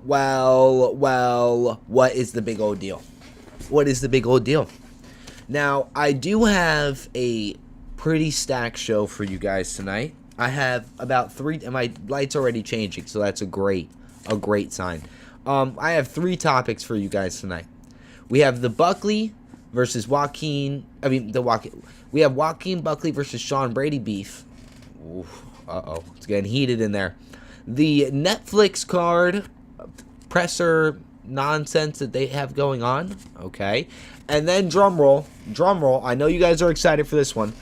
what is the big old deal? What is the big old deal? Now, I do have a pretty stacked show for you guys tonight. I have about 3, and my light's already changing, so that's a great sign. I have 3 topics for you guys tonight. We have the Buckley versus Joaquin. We have Joaquin Buckley versus Sean Brady beef. Oof, it's getting heated in there. The Netflix card presser nonsense that they have going on. Okay, and then drum roll. I know you guys are excited for this one.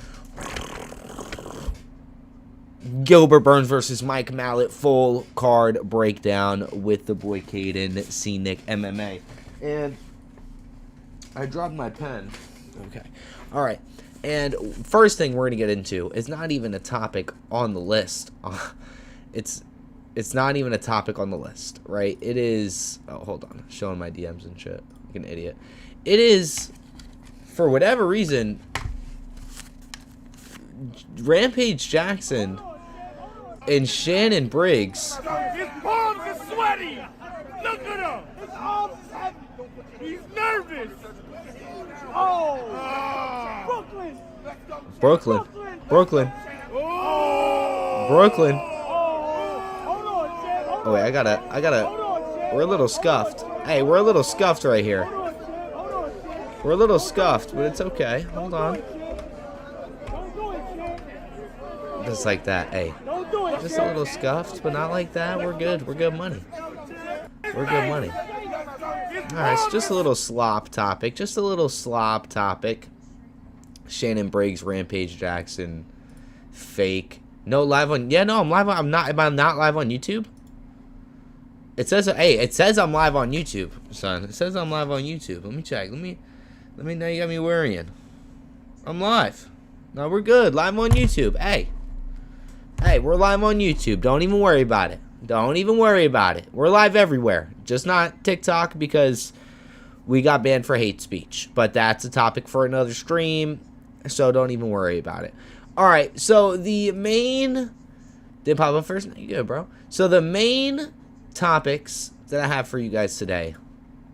Gilbert Burns versus Mike Mallet, full card breakdown with the boy Caden, Scenic MMA. And I dropped my pen. Okay. All right. And first thing we're going to get into is not even a topic on the list. It's not even a topic on the list, right? It is... Oh, hold on. Showing my DMs and shit. Like an idiot. It is, for whatever reason, Rampage Jackson and Shannon Briggs. His palms are sweaty. Look at him. His arms heavy. He's nervous. Oh, Brooklyn. Oh wait, I gotta. We're a little scuffed. Hey, we're a little scuffed right here. We're a little scuffed, but it's okay. Hold on. Just like that, hey. Just a little scuffed, but not like that. We're good. We're good money. We're good money. Alright, it's just a little slop topic. Shannon Briggs, Rampage Jackson, fake. No live on. Yeah, no, I'm live on. I'm not. Am I not live on YouTube? It says. Hey, it says I'm live on YouTube, son. It says I'm live on YouTube. Let me check. Let me. Now you got me worrying. I'm live. No, we're good. Live on YouTube. Hey, we're live on YouTube. Don't even worry about it. We're live everywhere. Just not TikTok because we got banned for hate speech. But that's a topic for another stream. So don't even worry about it. Alright, so the main... Did pop up first? You good, bro. So the main topics that I have for you guys today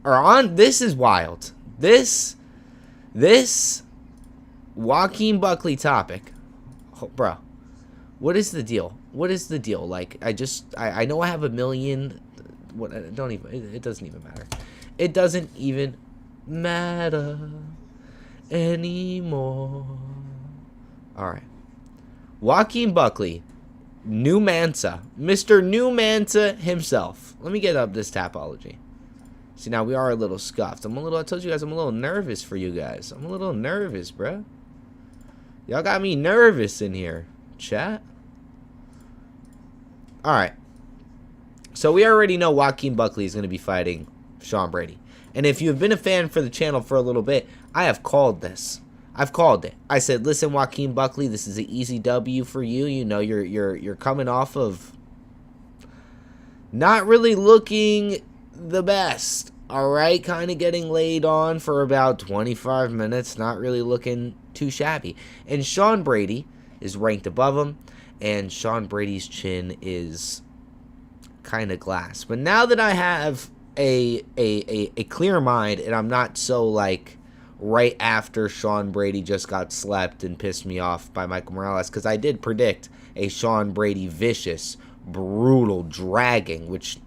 are on... This is wild. This Joaquin Buckley topic. Oh, bro. What is the deal? Like, I know I have a million. What? It doesn't even matter. It doesn't even matter anymore. All right. Joaquin Buckley, New Mansa, Mr. New Mansa himself. Let me get up this tapology. See, now we are a little scuffed. I told you guys I'm a little nervous for you guys. I'm a little nervous, bro. Y'all got me nervous in here. Chat. Alright. So we already know Joaquin Buckley is going to be fighting Sean Brady. And if you've been a fan for the channel for a little bit, I have called this. I've called it. I said, listen, Joaquin Buckley, this is an easy W for you. You know, you're coming off of not really looking the best. Alright, kind of getting laid on for about 25 minutes. Not really looking too shabby. And Sean Brady is ranked above him, and Sean Brady's chin is kind of glass. But now that I have a clear mind, and I'm not so like right after Sean Brady just got slept and pissed me off by Michael Morales, because I did predict a Sean Brady vicious, brutal dragging, which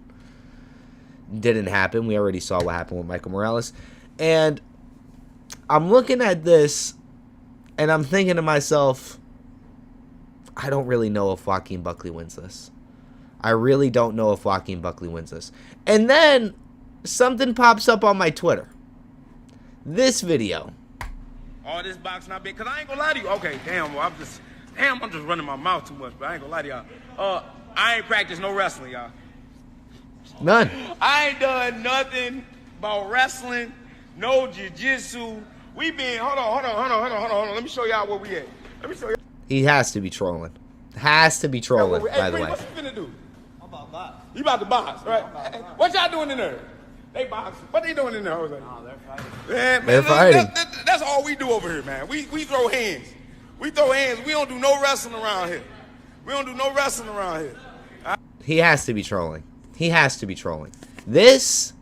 didn't happen. We already saw what happened with Michael Morales. And I'm looking at this, and I'm thinking to myself, I don't really know if Joaquin Buckley wins this. I really don't know if Joaquin Buckley wins this. And then something pops up on my Twitter. This video. Oh, this box not big. Because I ain't going to lie to you. Okay, damn, I'm just running my mouth too much, but I ain't going to lie to y'all. I ain't practiced no wrestling, y'all. None. I ain't done nothing about wrestling, no jiu-jitsu. We been, hold on. Let me show y'all where we at. Let me show y'all. He has to be trolling. By the way. What you finna do? I'm about to box. You about to box, right? What y'all doing in there? They box. What they doing in there, Jose? Oh, they're fighting. Man, they're fighting. That's all we do over here, man. We throw hands. We don't do no wrestling around here. He has to be trolling. This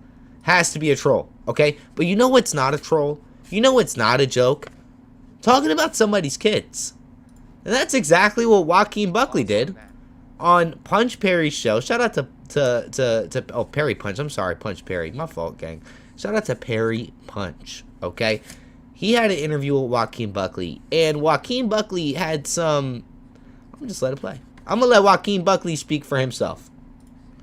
has to be a troll, okay? But you know what's not a troll? You know what's not a joke? Talking about somebody's kids. And that's exactly what Joaquin Buckley did on Punch Perry's show. Shout out to Perry Punch. I'm sorry, Punch Perry. My fault, gang. Shout out to Perry Punch, okay? He had an interview with Joaquin Buckley, and Joaquin Buckley had some... I'm going to just let it play. I'm going to let Joaquin Buckley speak for himself.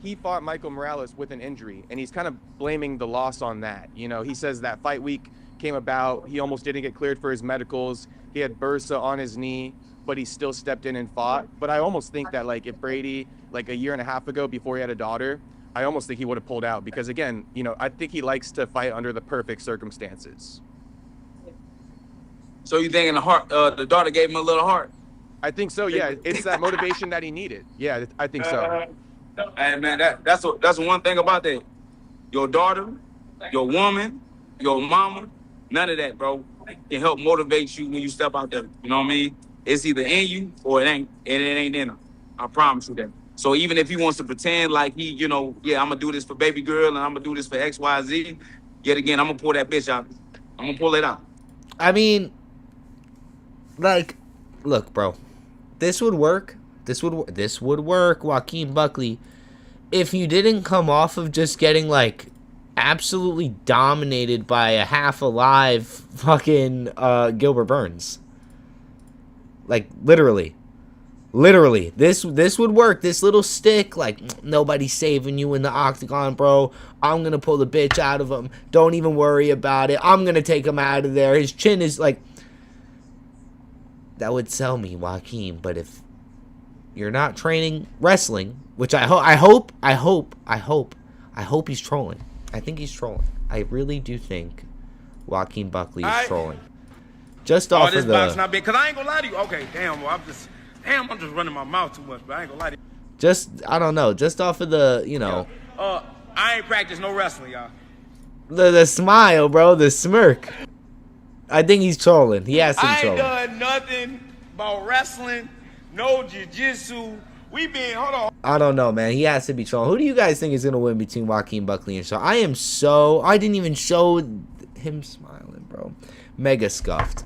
He fought Michael Morales with an injury, and he's kind of blaming the loss on that. You know, he says that fight week came about. He almost didn't get cleared for his medicals. He had bursa on his knee, but he still stepped in and fought. But I almost think that, like, if Brady, like a year and a half ago before he had a daughter, I almost think he would have pulled out because, again, you know, I think he likes to fight under the perfect circumstances. So you thinking the daughter gave him a little heart? I think so, yeah. It's that motivation that he needed. Yeah, I think so. Hey, man, that's one thing about that. Your daughter, your woman, your mama, none of that, bro, can help motivate you when you step out there. You know what I mean? It's either in you or it ain't, and it ain't in her. I promise you that. So even if he wants to pretend like he, you know, yeah, I'm going to do this for baby girl and I'm going to do this for X, Y, Z, yet again, I'm going to pull that bitch out. I'm going to pull it out. I mean, like, look, bro, this would work. This would work, Joaquin Buckley, if you didn't come off of just getting, like, absolutely dominated by a half-alive fucking Gilbert Burns. Like, literally. Literally. This would work. This little stick, like, nobody's saving you in the octagon, bro. I'm going to pull the bitch out of him. Don't even worry about it. I'm going to take him out of there. His chin is, like... That would sell me, Joaquin, but if you're not training wrestling, which I hope he's trolling. I think he's trolling. I really do think Joaquin Buckley is trolling. Just off this of the... box not big, because I ain't gonna lie to you. Okay, damn, well, I'm just running my mouth too much, but I ain't gonna lie to you. Just, I don't know, just off of the, you know... I ain't practiced no wrestling, y'all. The smile, bro, the smirk. I think he's trolling. He has to be trolling. I ain't done nothing about wrestling, no jiu-jitsu. We been, hold on. I don't know, man. He has to be trolling. Who do you guys think is going to win between Joaquin Buckley and Shaw? I didn't even show him smiling, bro. Mega scuffed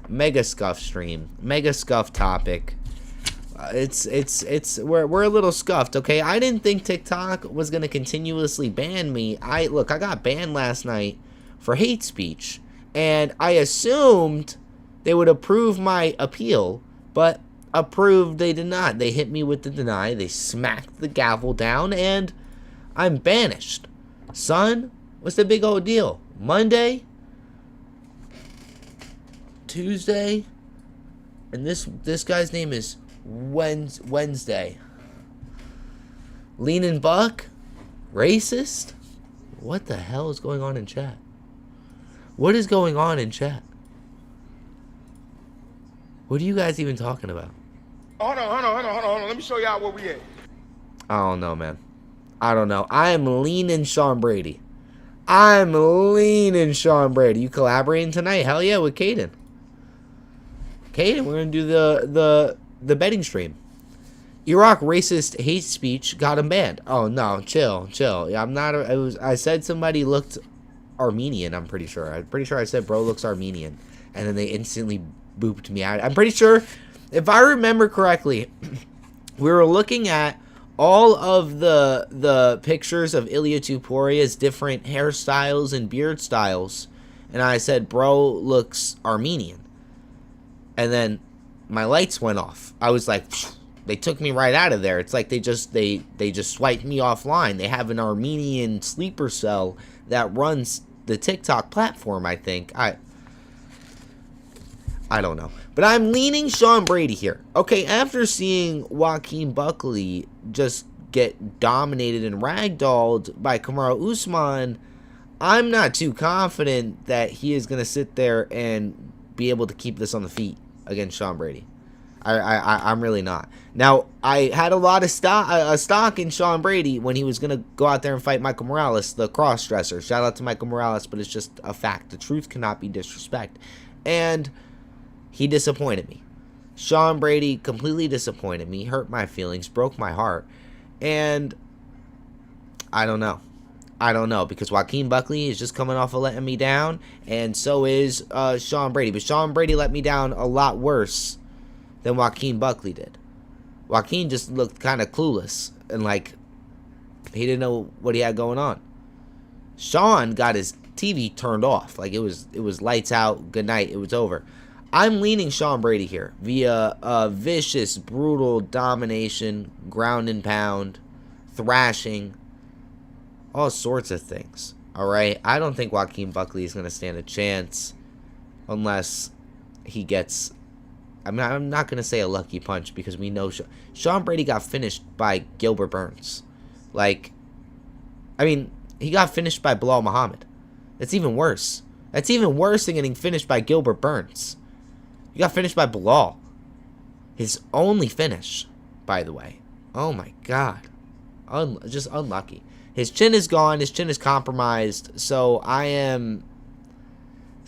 stream. Mega scuffed topic. We're a little scuffed, okay? I didn't think TikTok was going to continuously ban me. I got banned last night for hate speech. And I assumed they would approve my appeal, but approved they did not. They hit me with the deny. They smacked the gavel down, and I'm banished. Son, what's the big old deal? Monday? Tuesday? And this guy's name is Wednesday. Leanin' Buck? Racist? What the hell is going on in chat? What is going on in chat? What are you guys even talking about? Hold on. Let me show y'all where we at. I don't know, man. I don't know. I am leaning Sean Brady. You collaborating tonight? Hell yeah, with Caden. Caden, we're going to do the betting stream. Iraq racist hate speech got him banned. Oh, no. Chill. Yeah, I said somebody looked Armenian, I'm pretty sure. I said bro looks Armenian. And then they instantly booped me out. I'm pretty sure, if I remember correctly, we were looking at all of the pictures of Ilya Tuporia's different hairstyles and beard styles. And I said, bro looks Armenian. And then my lights went off. I was like, they took me right out of there. It's like they just swiped me offline. They have an Armenian sleeper cell that runs the TikTok platform, I think. I don't know. But I'm leaning Sean Brady here. Okay, after seeing Joaquin Buckley just get dominated and ragdolled by Kamaru Usman, I'm not too confident that he is going to sit there and be able to keep this on the feet against Sean Brady. I'm really not. Now, I had a lot of stock in Sean Brady when he was going to go out there and fight Michael Morales, the cross-dresser. Shout out to Michael Morales, but it's just a fact. The truth cannot be disrespect. And he disappointed me. Sean Brady completely disappointed me, hurt my feelings, broke my heart. And I don't know. I don't know, because Joaquin Buckley is just coming off of letting me down, and so is Sean Brady. But Sean Brady let me down a lot worse than Joaquin Buckley did. Joaquin just looked kind of clueless, and like he didn't know what he had going on. Sean got his TV turned off, like it was lights out, good night, it was over. I'm leaning Sean Brady here via a vicious, brutal domination, ground and pound, thrashing, all sorts of things. All right, I don't think Joaquin Buckley is going to stand a chance unless he gets. I'm not going to say a lucky punch, because we know Sean Brady got finished by Gilbert Burns. Like, I mean, he got finished by Bilal Muhammad. That's even worse. That's even worse than getting finished by Gilbert Burns. He got finished by Bilal. His only finish, by the way. Oh my God. Just unlucky. His chin is gone. His chin is compromised. So I am.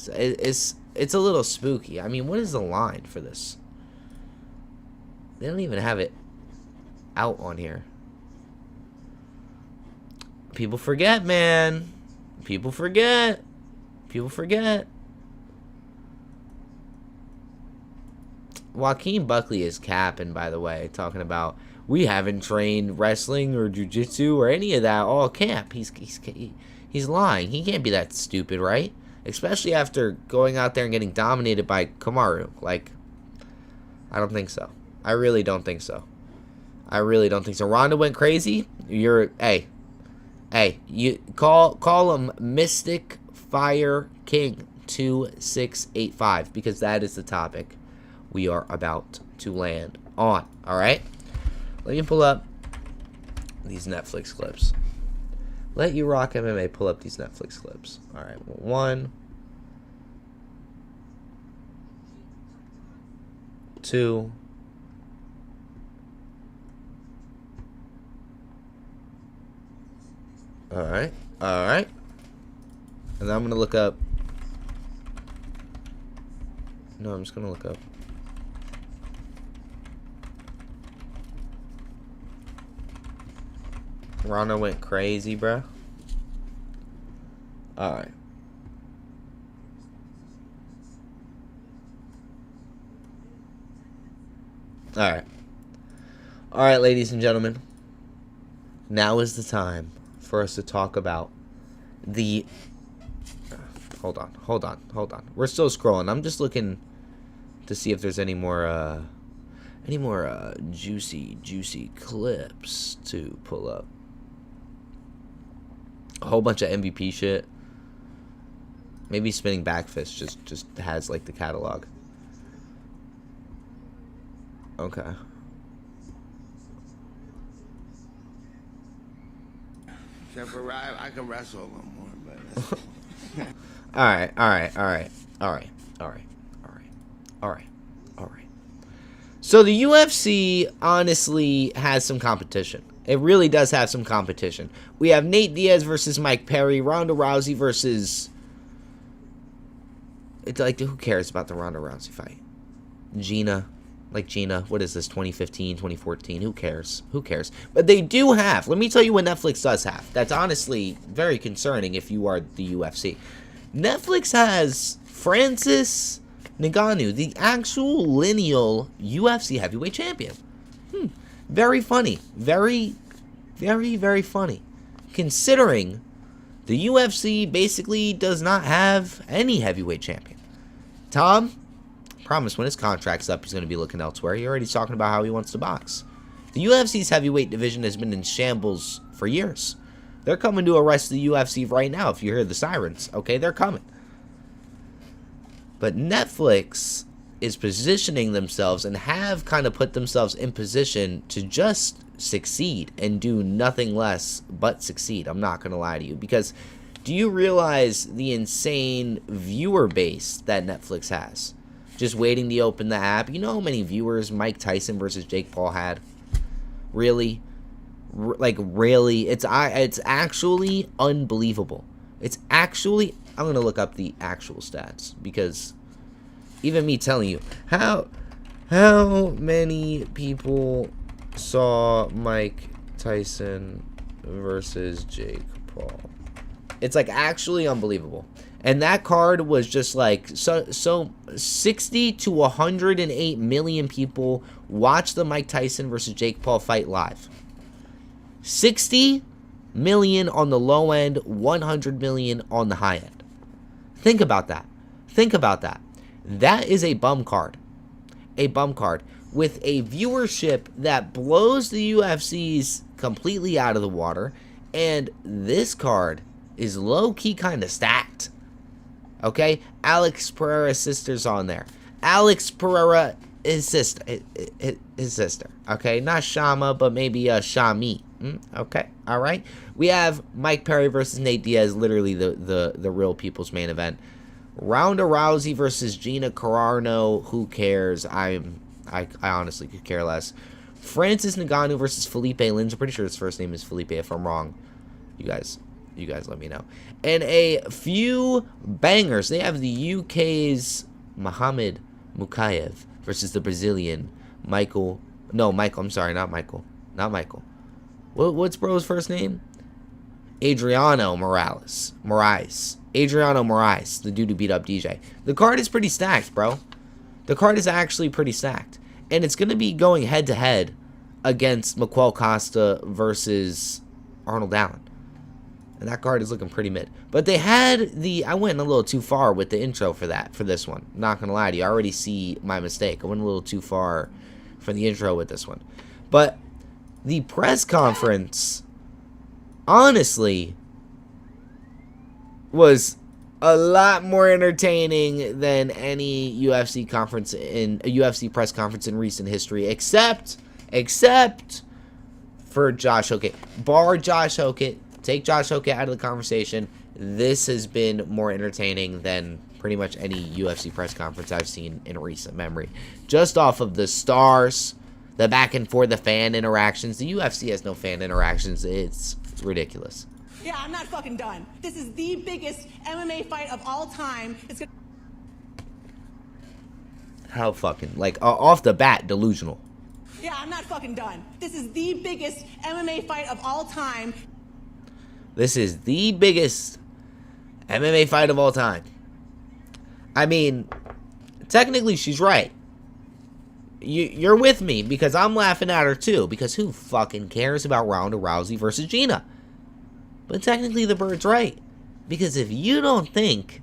It's a little spooky. I mean, what is the line for this? They don't even have it out on here. People forget, man. People forget. People forget. Joaquin Buckley is capping, by the way, talking about we haven't trained wrestling or jiu-jitsu or any of that all camp. He's lying. He can't be that stupid, right? Especially after going out there and getting dominated by Kamaru. Like, I don't think so. I really don't think so. I really don't think so. Ronda went crazy. Hey, you call him Mystic Fire King 2685, because that is the topic we are about to land on. All right, let me pull up these Netflix clips. Let You Rock MMA pull up these Netflix clips. All right, 1, 2. All right. And then I'm gonna look up. No, I'm just gonna look up. Ronda went crazy, bruh. Alright. Alright, ladies and gentlemen. Now is the time for us to talk about the... Hold on. We're still scrolling. I'm just looking to see if there's any more juicy clips to pull up. A whole bunch of MVP shit. Maybe Spinning Back Fist just has like the catalog. Okay. Except for I can wrestle a little more, but All right. So the UFC honestly has some competition. It really does have some competition. We have Nate Diaz versus Mike Perry, Ronda Rousey versus... It's like, who cares about the Ronda Rousey fight? Gina, what is this, 2015, 2014? Who cares? But they do have, let me tell you what Netflix does have. That's honestly very concerning if you are the UFC. Netflix has Francis Ngannou, the actual lineal UFC heavyweight champion. Very funny. Very, very, very funny. Considering the UFC basically does not have any heavyweight champion. Tom, promise when his contract's up, he's going to be looking elsewhere. He already talking about how he wants to box. The UFC's heavyweight division has been in shambles for years. They're coming to arrest the UFC right now if you hear the sirens. Okay, they're coming. But Netflix is positioning themselves and have kind of put themselves in position to just succeed and do nothing less but succeed. I'm not going to lie to you, because do you realize the insane viewer base that Netflix has? Just waiting to open the app. You know how many viewers Mike Tyson versus Jake Paul had? Really? Really? It's actually unbelievable. It's actually... I'm going to look up the actual stats, because even me telling you, how many people saw Mike Tyson versus Jake Paul? It's like actually unbelievable. And that card was just like so 60 to 108 million people watched the Mike Tyson versus Jake Paul fight live. 60 million on the low end, 100 million on the high end. Think about that. Think about that. That is a bum card. A bum card with a viewership that blows the UFC's completely out of the water. And this card is low-key kind of stacked. Okay? Alex Pereira's sister's on there. Alex Pereira, his sister. His sister. Okay? Not Shama, but maybe Shami. Okay? Alright? We have Mike Perry versus Nate Diaz, literally the real people's main event. Ronda Rousey versus Gina Carano. Who cares? I honestly could care less. Francis Ngannou versus Felipe Lins. I'm pretty sure his first name is Felipe. If I'm wrong, you guys let me know. And a few bangers. They have the UK's Muhammad Mukayev versus the Brazilian Michael. No, Michael. I'm sorry, not Michael. Not Michael. What's bro's first name? Adriano Moraes. Adriano Moraes, the dude who beat up DJ. The card is pretty stacked, bro. The card is actually pretty stacked. And it's going to be going head-to-head against Miquel Costa versus Arnold Allen. And that card is looking pretty mid. But they had the... I went a little too far with the intro for this one. Not going to lie to you. I already see my mistake. I went a little too far for the intro with this one. But the press conference, honestly, was a lot more entertaining than any UFC press conference in recent history, except for Josh Hokett. Bar Josh Hokett, take Josh Hokett out of the conversation. This has been more entertaining than pretty much any UFC press conference I've seen in recent memory. Just off of the stars, the back and forth, the fan interactions. The UFC has no fan interactions. It's ridiculous. Yeah, I'm not fucking done. This is the biggest MMA fight of all time. How fucking, like, off the bat, delusional. Yeah, I'm not fucking done. This is the biggest MMA fight of all time. This is the biggest MMA fight of all time. I mean, technically she's right. You're with me because I'm laughing at her too. Because who fucking cares about Ronda Rousey versus Gina? But technically the bird's right. Because if you don't think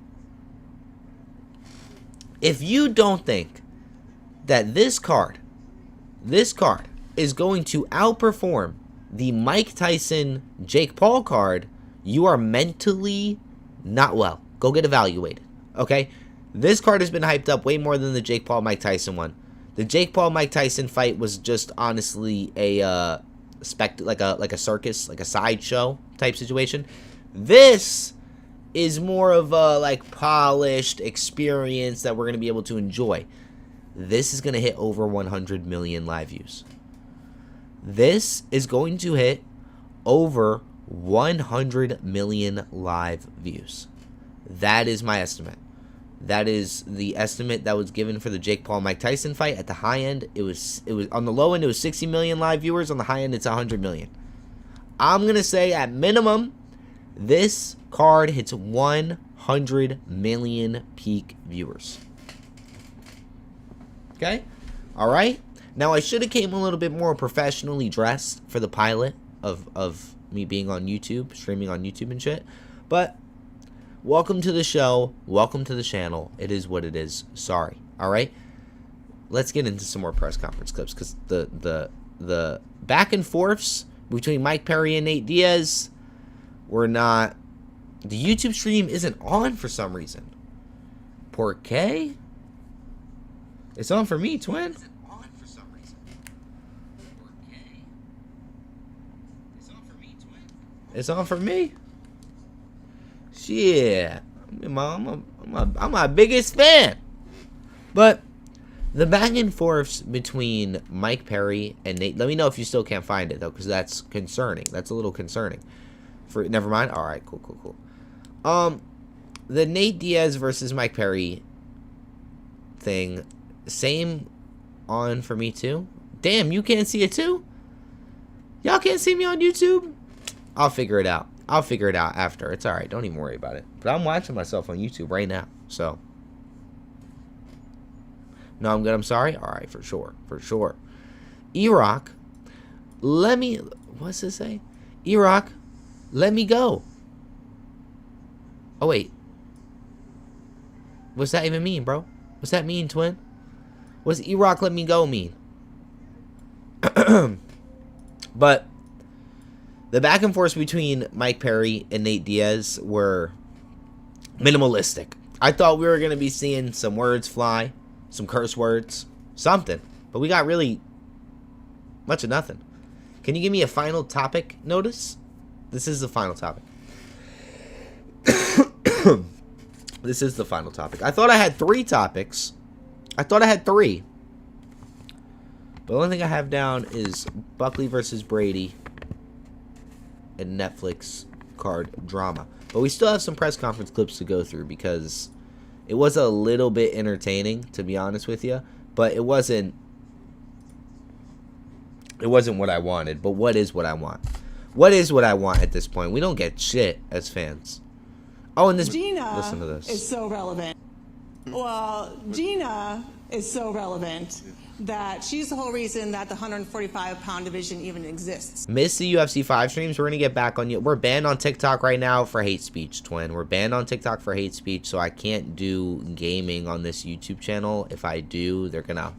that this card is going to outperform the Mike Tyson Jake Paul card, you are mentally not well. Go get evaluated. Okay? This card has been hyped up way more than the Jake Paul Mike Tyson one. The Jake Paul Mike Tyson fight was just honestly a like a circus, like a sideshow type situation. This is more of a like polished experience that we're going to be able to enjoy. This is going to hit over 100 million live views. This is going to hit over 100 million live views. That is my estimate. That is the estimate that was given for the Jake Paul Mike Tyson fight. At the high end, it was on the low end, it was 60 million live viewers. On the high end, it's 100 million. I'm going to say at minimum, this card hits 100 million peak viewers. Okay? All right? Now, I should have came a little bit more professionally dressed for the pilot of me being on YouTube, streaming on YouTube and shit. But welcome to the show. Welcome to the channel. It is what it is. Sorry. All right? Let's get into some more press conference clips because the back and forths between Mike Perry and Nate Diaz were not... The YouTube stream isn't on for some reason. Por qué? It's on for me, twin. It's on for me. Shit. I'm my biggest fan. But the back and forths between Mike Perry and Nate. Let me know if you still can't find it, though, because that's concerning. That's a little concerning. Never mind. All right, cool. The Nate Diaz versus Mike Perry thing, same on for me, too. Damn, you can't see it, too? Y'all can't see me on YouTube? I'll figure it out. I'll figure it out after. It's alright. Don't even worry about it. But I'm watching myself on YouTube right now. So. No, I'm good. I'm sorry. Alright, for sure. For sure. E-Rock, let me... What's this say? E-Rock, let me go. Oh, wait. What's that even mean, bro? What's that mean, twin? What's E-Rock let me go mean? But the back and forth between Mike Perry and Nate Diaz were minimalistic. I thought we were going to be seeing some words fly, some curse words, something. But we got really much of nothing. Can you give me a final topic notice? This is the final topic. This is the final topic. I thought I had 3 topics. I thought I had 3. But the only thing I have down is Buckley versus Brady and Netflix card drama. But we still have some press conference clips to go through because it was a little bit entertaining, to be honest with you. But it wasn't what I wanted. But what is what I want? What is what I want at this point? We don't get shit as fans. Oh, and this... Gina listen to this. is so relevant. Well, Gina is so relevant that she's the whole reason that the 145-pound division even exists. Miss the UFC 5 streams. We're going to get back on you. We're banned on TikTok right now for hate speech, twin. We're banned on TikTok for hate speech, so I can't do gaming on this YouTube channel. If I do, they're going to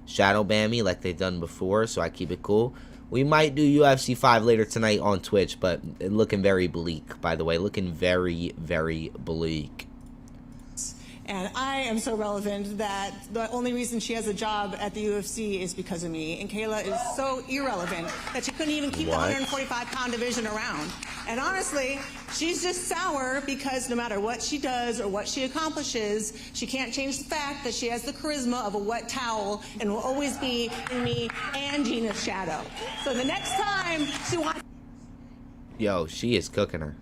shadow ban me like they've done before, so I keep it cool. We might do UFC 5 later tonight on Twitch, but looking very bleak, by the way. Looking very, very bleak. And I am so relevant that the only reason she has a job at the UFC is because of me. And Kayla is so irrelevant that she couldn't even keep the 145-pound division around. And honestly, she's just sour because no matter what she does or what she accomplishes, she can't change the fact that she has the charisma of a wet towel and will always be in me and Gina's shadow. So the next time she wants... Yo, she is cooking her.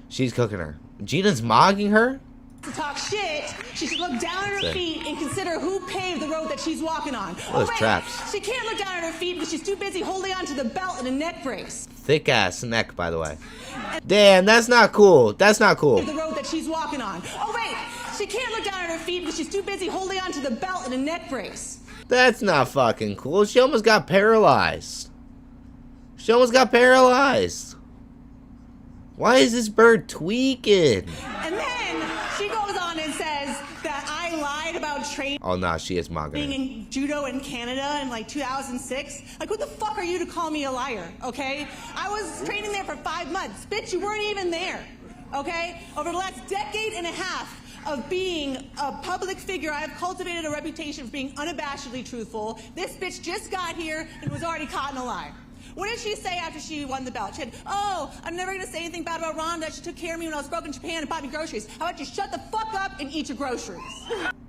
She's cooking her. Gina's mogging her? To talk shit, she should look down at her feet and consider who paved the road that she's walking on. Those traps. She can't look down at her feet because she's too busy holding on to the belt and a neck brace. Thick ass neck, by the way. Damn, that's not cool. That's not cool. The road that she's walking on. Oh wait, she can't look down at her feet because she's too busy holding on to the belt and a neck brace. That's not fucking cool. She almost got paralyzed. She almost got paralyzed. Why is this bird tweaking? And then she goes on and says that I lied about training. Oh, nah, she is mogging Being her. in judo in Canada in like 2006. Like, what the fuck are you to call me a liar, okay? I was training there for 5 months. Bitch, you weren't even there, okay? Over the last decade and a half of being a public figure, I have cultivated a reputation for being unabashedly truthful. This bitch just got here and was already caught in a lie. What did she say after she won the belt? She said, oh, I'm never going to say anything bad about Rhonda. She took care of me when I was broke in Japan and bought me groceries. How about you shut the fuck up and eat your groceries?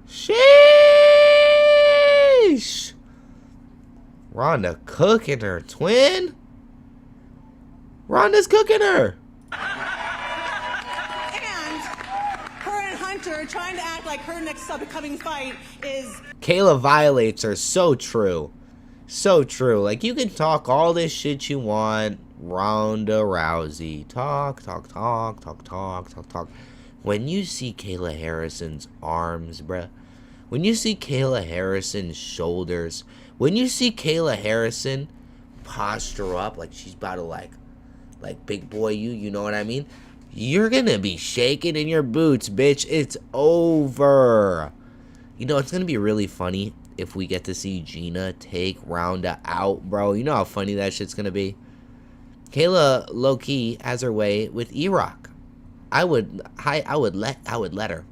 Sheesh. Rhonda cooking her, twin. Rhonda's cooking her. And her and Hunter trying to act like her next upcoming fight is... Kayla violates her. So true. So true. Like, you can talk all this shit you want. Ronda Rousey. Talk. When you see Kayla Harrison's arms, bruh. When you see Kayla Harrison's shoulders. When you see Kayla Harrison posture up like she's about to, like big boy you know what I mean? You're gonna be shaking in your boots, bitch. It's over. You know, it's gonna be really funny if we get to see Gina take Ronda out, bro. You know how funny that shit's gonna be? Kayla low-key has her way with E-Rock. I would let her.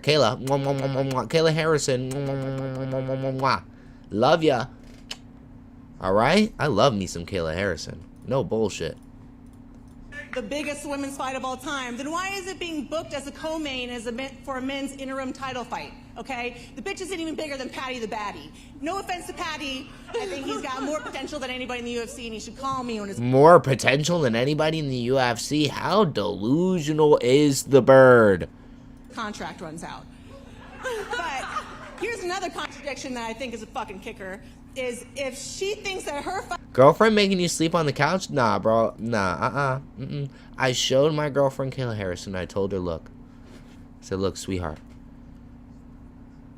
Kayla Harrison. Love ya. Alright? I love me some Kayla Harrison. No bullshit. the biggest women's fight of all time, then why is it being booked as a co-main for a men's interim title fight? Okay? The bitch isn't even bigger than Patty the Baddie. No offense to Patty. I think he's got more potential than anybody in the UFC, and he should call me on his... More potential than anybody in the UFC? How delusional is the bird? Contract runs out. But here's another contradiction that I think is a fucking kicker. is if she thinks that her Girlfriend making you sleep on the couch? Nah, bro. Nah, I showed my girlfriend Kayla Harrison. I told her, look. I said, look, sweetheart.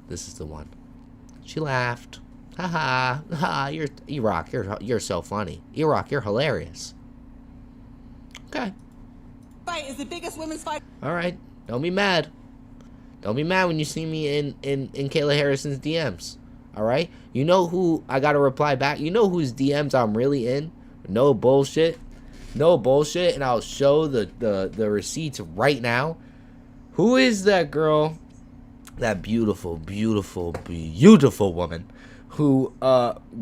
This is the one. She laughed. Ha ha. You're E-Rock. You're so funny. E-Rock, you're hilarious. Okay. fight is the biggest women's fight. All right. Don't be mad. Don't be mad when you see me in Kayla Harrison's DMs. All right? You know who I got to reply back? You know whose DMs I'm really in? No bullshit. No bullshit. And I'll show the receipts right now. Who is that girl? That beautiful, beautiful, beautiful woman who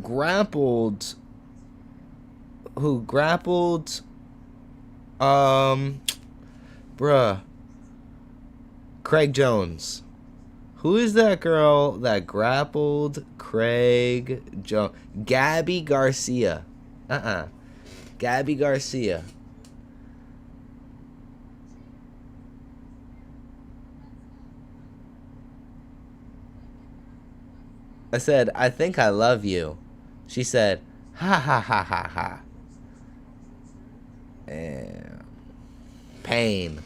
grappled Craig Jones. Who is that girl that grappled Craig Jones? Gabby Garcia. Gabby Garcia. I said, I think I love you. She said, ha ha ha ha ha. And pain.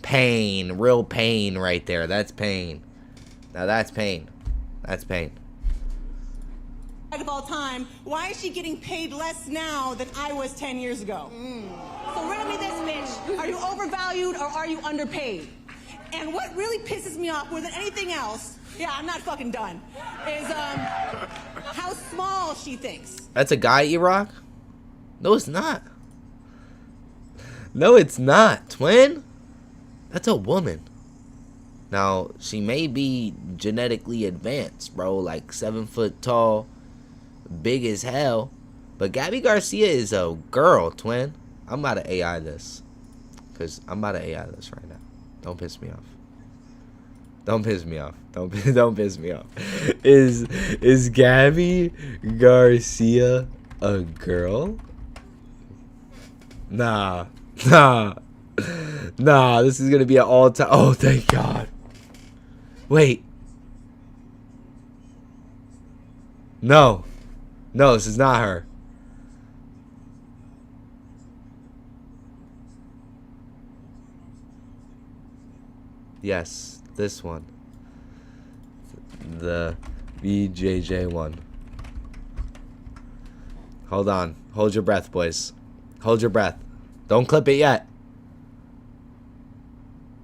Pain. Real pain right there. That's pain. Now that's pain. That's pain. Of all time, why is she getting paid less now than I was 10 years ago? So riddle me this, bitch. Are you overvalued or are you underpaid? And what really pisses me off more than anything else, yeah, I'm not fucking done, is how small she thinks. That's a guy, E-Rock? No, it's not. No, it's not, twin. That's a woman. Now, she may be genetically advanced, bro, like 7 foot tall, big as hell. But Gabby Garcia is a girl, twin. I'm about to AI this. Because I'm about to AI this right now. Don't piss me off. Don't piss me off. Don't piss me off. Is Gabby Garcia a girl? Nah. This is gonna be an all-time. Oh, thank God. Wait. No, this is not her. Yes, this one. The BJJ one. Hold on. Hold your breath, boys. Hold your breath. Don't clip it yet.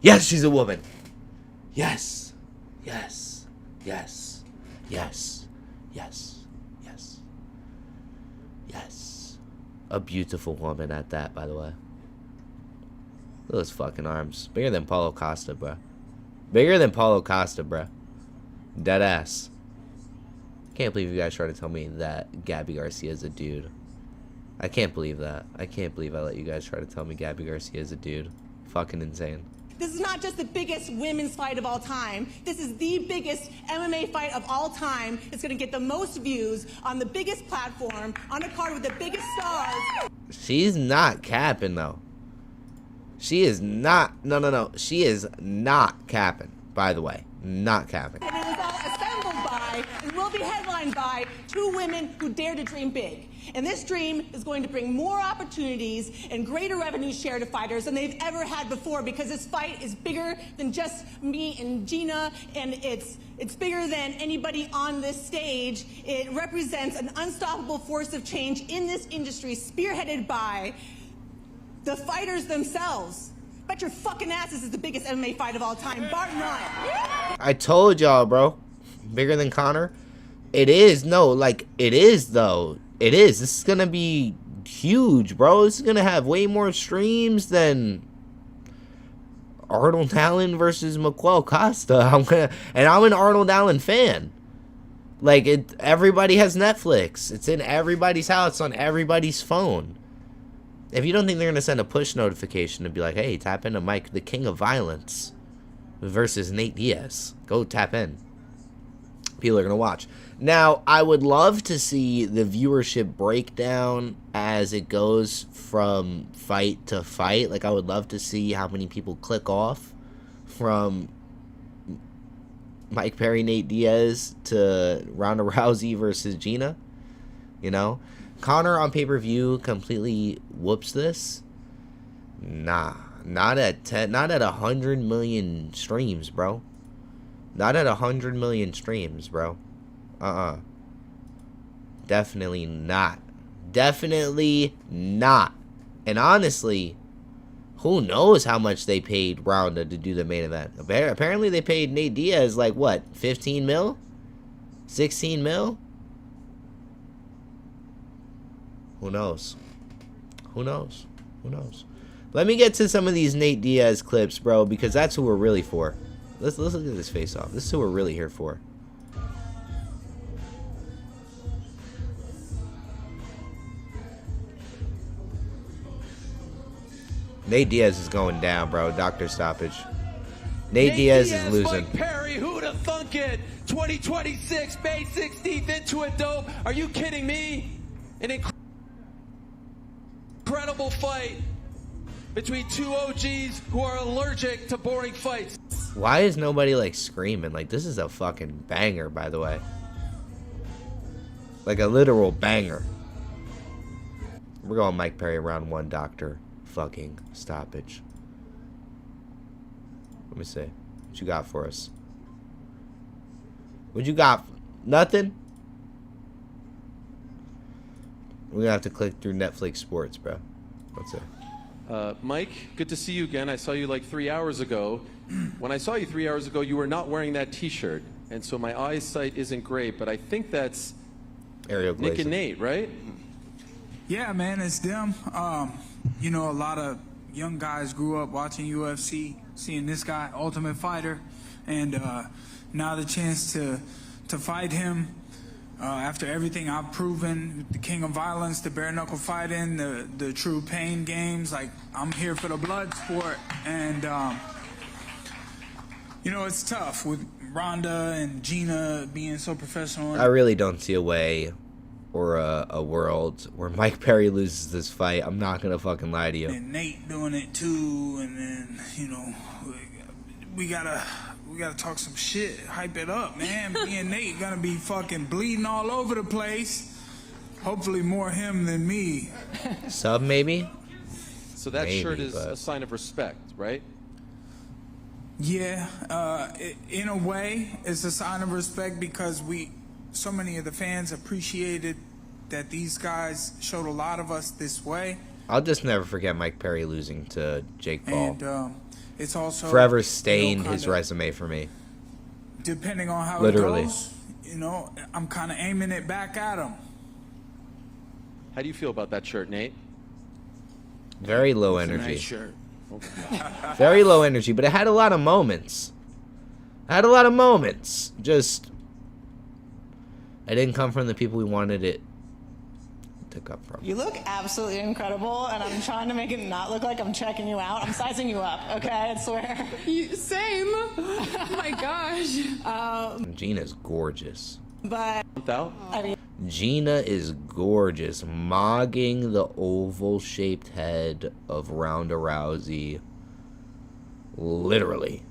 Yes, she's a woman. Yes. Yes. Yes. Yes. Yes. Yes. Yes. A beautiful woman at that, by the way. Look at those fucking arms. Bigger than Paulo Costa, bro. Bigger than Paulo Costa, bro. Dead ass. Can't believe you guys try to tell me that Gabby Garcia is a dude. I can't believe that. I can't believe I let you guys try to tell me Gabby Garcia is a dude. Fucking insane. This is not just the biggest women's fight of all time. This is the biggest MMA fight of all time. It's going to get the most views on the biggest platform, on a card with the biggest stars. She's not capping, though. She is not. No. She is not capping, by the way. Not capping. And it was all assembled by, and will be headlined by, 2 women who dare to dream big. And this dream is going to bring more opportunities and greater revenue share to fighters than they've ever had before, because this fight is bigger than just me and Gina, and it's bigger than anybody on this stage. It represents an unstoppable force of change in this industry, spearheaded by the fighters themselves. Bet your fucking ass this is the biggest MMA fight of all time, bar none. I told y'all, bro. Bigger than Conor. It is. No, like, it is, though. It is. This is gonna be huge, bro. This is gonna have way more streams than Arnold Allen versus Miquel Costa. I'm an Arnold Allen fan. Like, everybody has Netflix. It's in everybody's house, on everybody's phone. If you don't think they're going to send a push notification to be like, hey, tap into Mike, the King of Violence versus Nate Diaz, go tap in. People are going to watch. Now, I would love to see the viewership breakdown as it goes from fight to fight. Like, I would love to see how many people click off from Mike Perry, Nate Diaz to Ronda Rousey versus Gina. You know, Connor on pay-per-view completely whoops this. Nah, not at 10, not at 100 million streams, bro. Not at 100 million streams, bro. Definitely not. Definitely not. And honestly, who knows how much they paid Ronda to do the main event? Apparently they paid Nate Diaz like what, 15 mil? 16 mil? Who knows? Who knows? Who knows? Let me get to some of these Nate Diaz clips, bro, because that's who we're really for. Let's look at this face off. This is who we're really here for. Nate Diaz is going down, bro. Doctor stoppage. Nate Diaz is losing. Mike Perry, who'd have thunk it? 2026, May 16th, into a dope. Are you kidding me? An incredible fight between two OGs who are allergic to boring fights. Why is nobody like screaming? Like, this is a fucking banger, by the way. Like a literal banger. We're going Mike Perry round 1, Doctor fucking stoppage. Let me see. What you got for us? What you got? Nothing? We're gonna have to click through Netflix Sports, bro. What's it? Mike, good to see you again. I saw you like 3 hours ago. When I saw you 3 hours ago, you were not wearing that t-shirt. And so my eyesight isn't great, but I think that's Ariel Nick Glazer. and Nate, right? Yeah, man, it's them. You know, a lot of young guys grew up watching UFC, seeing this guy, Ultimate Fighter, and now the chance to fight him after everything I've proven, the king of violence, the bare knuckle fighting, the true pain games. Like, I'm here for the blood sport, and you know, it's tough with Ronda and Gina being so professional. I really don't see a way or a world where Mike Perry loses this fight. I'm not gonna fucking lie to you. And Nate doing it too, and then, you know, we gotta talk some shit, hype it up, man. Me and Nate gonna be fucking bleeding all over the place. Hopefully more him than me. Sub maybe? So that Maybe, shirt is but- a sign of respect, right? Yeah, in a way, it's a sign of respect because so many of the fans appreciated that these guys showed a lot of us this way. I'll just never forget Mike Perry losing to Jake Paul. And it's also Forever stained you know, his resume for me. Depending on how Literally. it goes, you know, I'm kind of aiming it back at him. How do you feel about that shirt, Nate? Very low It's a energy. nice shirt. Very low energy, but it had a lot of moments. Just, it didn't come from the people we wanted it to come from. You look absolutely incredible, and I'm trying to make it not look like I'm checking you out. I'm sizing you up, okay? I swear. Same. Oh my gosh. Gina's gorgeous. But Without? I mean, Gina is gorgeous, mogging the oval-shaped head of Ronda Rousey. Literally.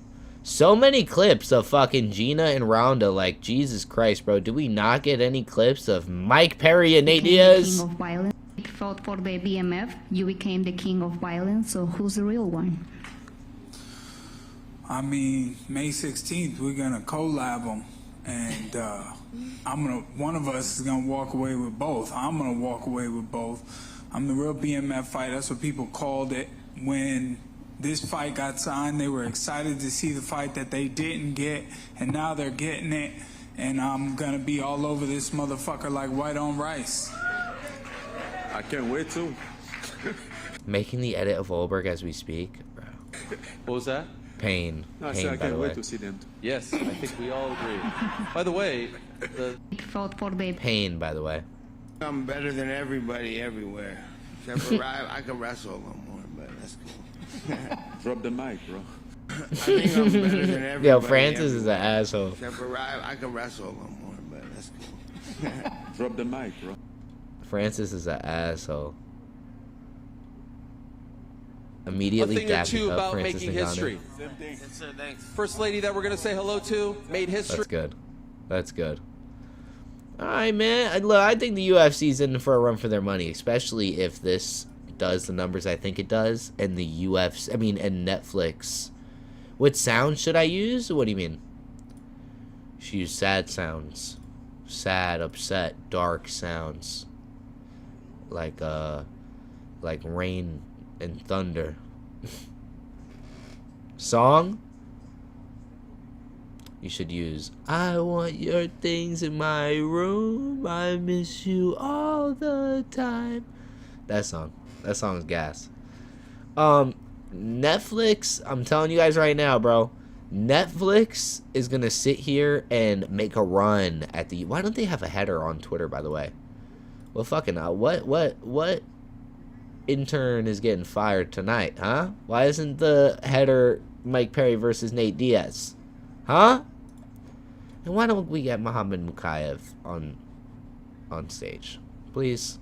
So many clips of fucking Gina and Ronda, like, Jesus Christ, bro. Do we not get any clips of Mike Perry and Nate Diaz? King of violence. You fought for the BMF. You became the king of violence. So who's the real one? I mean, May 16th, we're gonna collab them, and one of us is gonna walk away with both. I'm gonna walk away with both. I'm the real BMF fight. That's what people called it when this fight got signed. They were excited to see the fight that they didn't get, and now they're getting it. And I'm gonna be all over this motherfucker like white on rice. I can't wait to. Making the edit of Wahlberg as we speak, bro. What was that? Pain. No, I Pain, said I by the can't way. wait to see them. Yes, I think we all agree. By the way, the You fought for the Pain, by the way. I'm better than everybody everywhere. Except for I can wrestle a little more, but that's cool. Drop the mic, bro. I think I'm better than everybody. Yo, Francis is an everywhere. asshole. Except for I can wrestle a little more, but that's cool. Drop the mic, bro. Francis is an asshole. a Immediately thing or dapping two up about Francis making Ngannou. history. Yes, sir, thanks. First lady that we're going to say hello to made history. That's good. That's good. All right, man. Look, I think the UFC's in for a run for their money, especially if this does the numbers I think it does, and the UFC, and Netflix. What sound should I use? What do you mean? Should use sad sounds, sad, upset, dark sounds, like rain and thunder. Song? You should use I want your things in my room. I miss you all the time. That song. That song's gas. Netflix, I'm telling you guys right now, bro. Netflix is going to sit here and make a run at the... Why don't they have a header on Twitter, by the way? Well, fucking what intern is getting fired tonight, huh? Why isn't the header Mike Perry versus Nate Diaz? Huh? And why don't we get Muhammad Mukayev on stage? Please.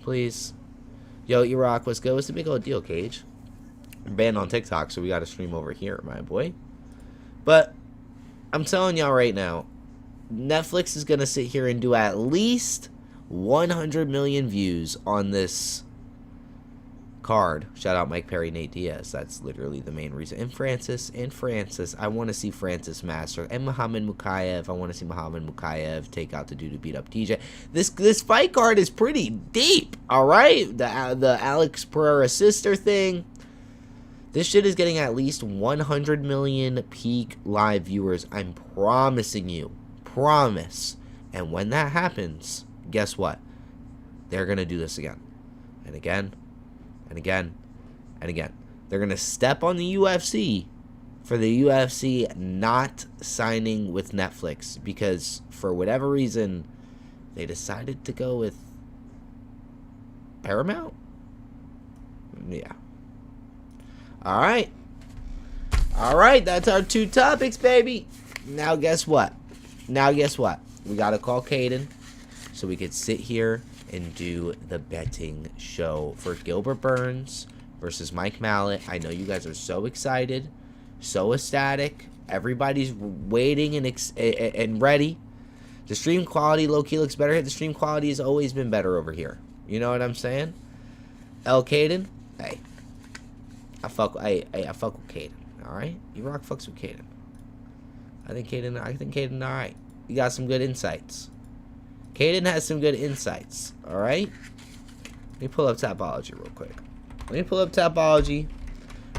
Please. Yo, Iraq, what's good? What's the big old deal, Cage? I'm banned on TikTok, so we gotta stream over here, my boy. But I'm telling y'all right now, Netflix is gonna sit here and do at least 100 million views on this card. Shout out Mike Perry, Nate Diaz. That's literally the main reason. And Francis. I want to see Francis Master. And Muhammad Mukayev. I want to see Muhammad Mukayev take out the dude who beat up DJ. This fight card is pretty deep. All right, the Alex Pereira sister thing. This shit is getting at least 100 million peak live viewers. I'm promising you. Promise. And when that happens, guess what? They're gonna do this again. And again. And again, and again. They're going to step on the UFC for the UFC not signing with Netflix because for whatever reason, they decided to go with Paramount? Yeah. All right. All right, that's our 2 topics, baby. Now guess what? We got to call Caden so we could sit here and do the betting show for Gilbert Burns versus Mike Mallet. I know you guys are so excited, so ecstatic. Everybody's waiting and ready. The stream quality low-key looks better. The stream quality has always been better over here. You know what I'm saying? El Caden, hey, I fuck with Caden. All right, E-Rock fucks with Caden. I think Caden, all right. You got some good insights. Caden has some good insights, alright? Let me pull up Tapology real quick. Let me pull up Tapology.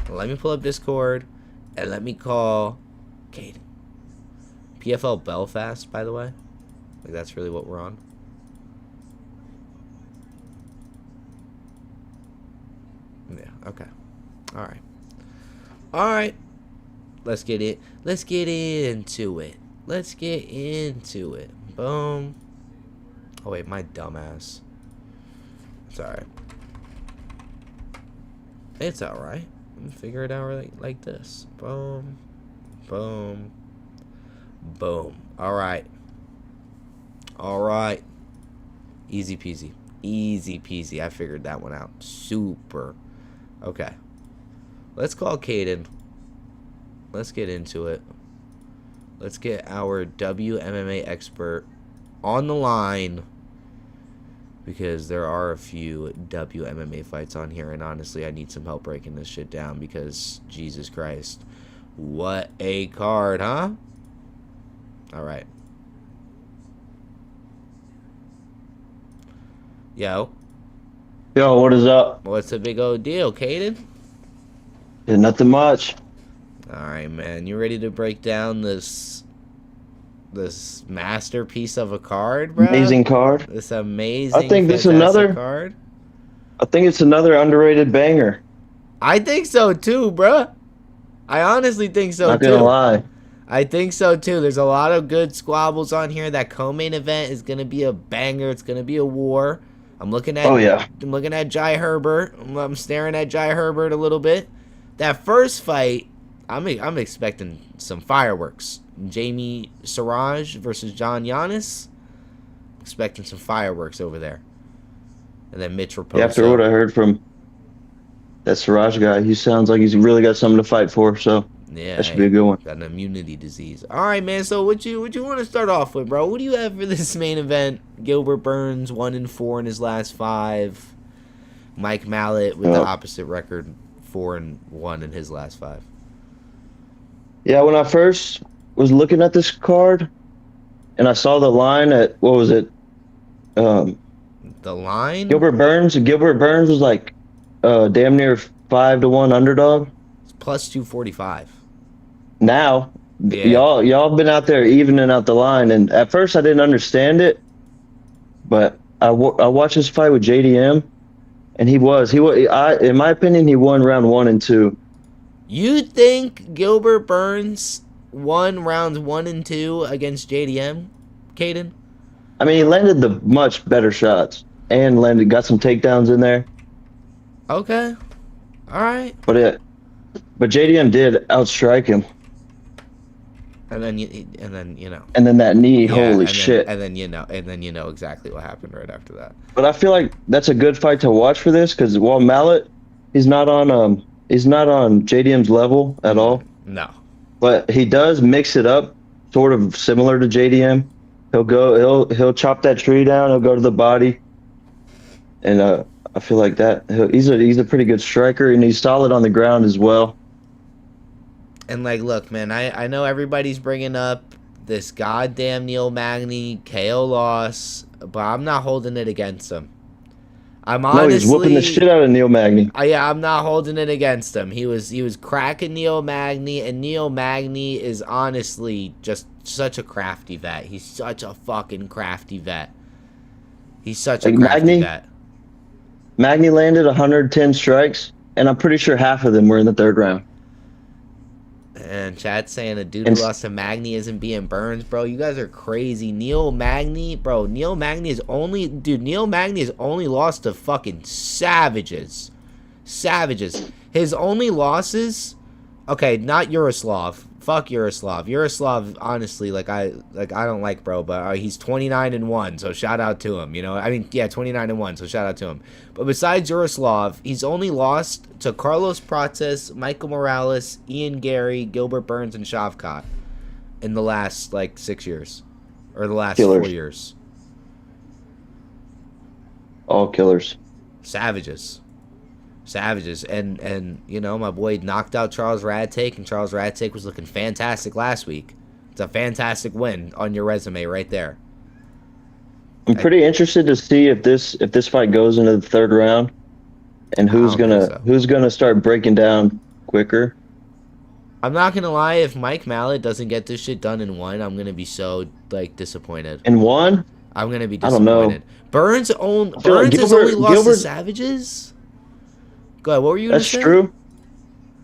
Let me pull up Discord. And let me call Caden. PFL Belfast, by the way. Like, that's really what we're on. Yeah, okay. Alright. Alright. Let's get into it. Let's get into it. Boom. Oh, wait, my dumbass. It's alright. It's alright. Let me figure it out like this. Boom. Boom. Boom. Alright. Alright. Easy peasy. Easy peasy. I figured that one out. Super. Okay. Let's call Caden. Let's get into it. Let's get our WMMA expert on the line. Because there are a few WMMA fights on here. And honestly, I need some help breaking this shit down. Because, Jesus Christ. What a card, huh? Alright. Yo. Yo, what is up? What's the big old deal, Caden? Yeah, nothing much. Alright, man. You ready to break down this masterpiece of a card, bro? Amazing card. This amazing, I think this another card. I think it's another underrated banger. I think so too, bro. I honestly think so Not too. gonna lie. I think so too. There's a lot of good squabbles on here. That co-main event is gonna be a banger. It's gonna be a war. I'm looking at. Oh yeah. I'm looking at Jai Herbert. I'm staring at Jai Herbert a little bit. That first fight, I'm expecting some fireworks. Jamie Siraj versus John Giannis. Expecting some fireworks over there. And then Mitch Raposo. Yeah, after what I heard from that Siraj guy, he sounds like he's really got something to fight for. So Yeah, that should be a good one. Got an immunity disease. All right, man. So what you want to start off with, bro? What do you have for this main event? Gilbert Burns 1-4 in his last 5. Mike Mallet with the opposite record, 4-1 in his last 5. Yeah, when I first was looking at this card, and I saw the line at what was it? The line? Gilbert Burns was like damn near 5-1 underdog. It's plus 245. Now, Yeah. y'all been out there evening out the line, and at first I didn't understand it, but I watched this fight with JDM, and he in my opinion, he won round 1 and 2. You think Gilbert Burns won rounds 1 and 2 against JDM, Caden? I mean, he landed the much better shots and got some takedowns in there. Okay, all right. But JDM did outstrike him. And then And then that knee, holy and shit! Then you know exactly what happened right after that. But I feel like that's a good fight to watch for this because while Mallet, he's not on JDM's level at all. No. But he does mix it up, sort of similar to JDM. He'll chop that tree down. He'll go to the body, and I feel like that he's a pretty good striker, and he's solid on the ground as well. And like, look, man, I know everybody's bringing up this goddamn Neil Magny KO loss, but I'm not holding it against him. He's whooping the shit out of Neil Magny. Yeah, I'm not holding it against him. He was cracking Neil Magny, and Neil Magny is honestly just such a crafty vet. He's such a fucking crafty vet. He's such a crafty vet. Magny landed 110 strikes, and I'm pretty sure half of them were in the 3rd round. And Chad's saying a dude who lost to Magny isn't being Burns, bro. You guys are crazy. Neil Magny has only lost to fucking savages. His only losses, okay, not Yaroslav. Fuck Yaroslav. Yaroslav, honestly, I don't like, bro, but he's 29-1, so shout out to him. 29-1, so shout out to him. But besides Yaroslav, he's only lost to Carlos Prates, Michael Morales, Ian Gary, Gilbert Burns, and Shavkat in the last 6 years, or the last 4 years. All killers. Savages. And my boy knocked out Charles Radtake, and Charles Radtake was looking fantastic last week. It's a fantastic win on your resume right there. I'm pretty interested to see if this fight goes into the 3rd round, and who's gonna start breaking down quicker. I'm not gonna lie, if Mike Mallet doesn't get this shit done in 1, I'm gonna be so disappointed. In 1? I'm gonna be disappointed. I don't know. Burns has only lost to Savages. Go ahead, what were you gonna say? That's true.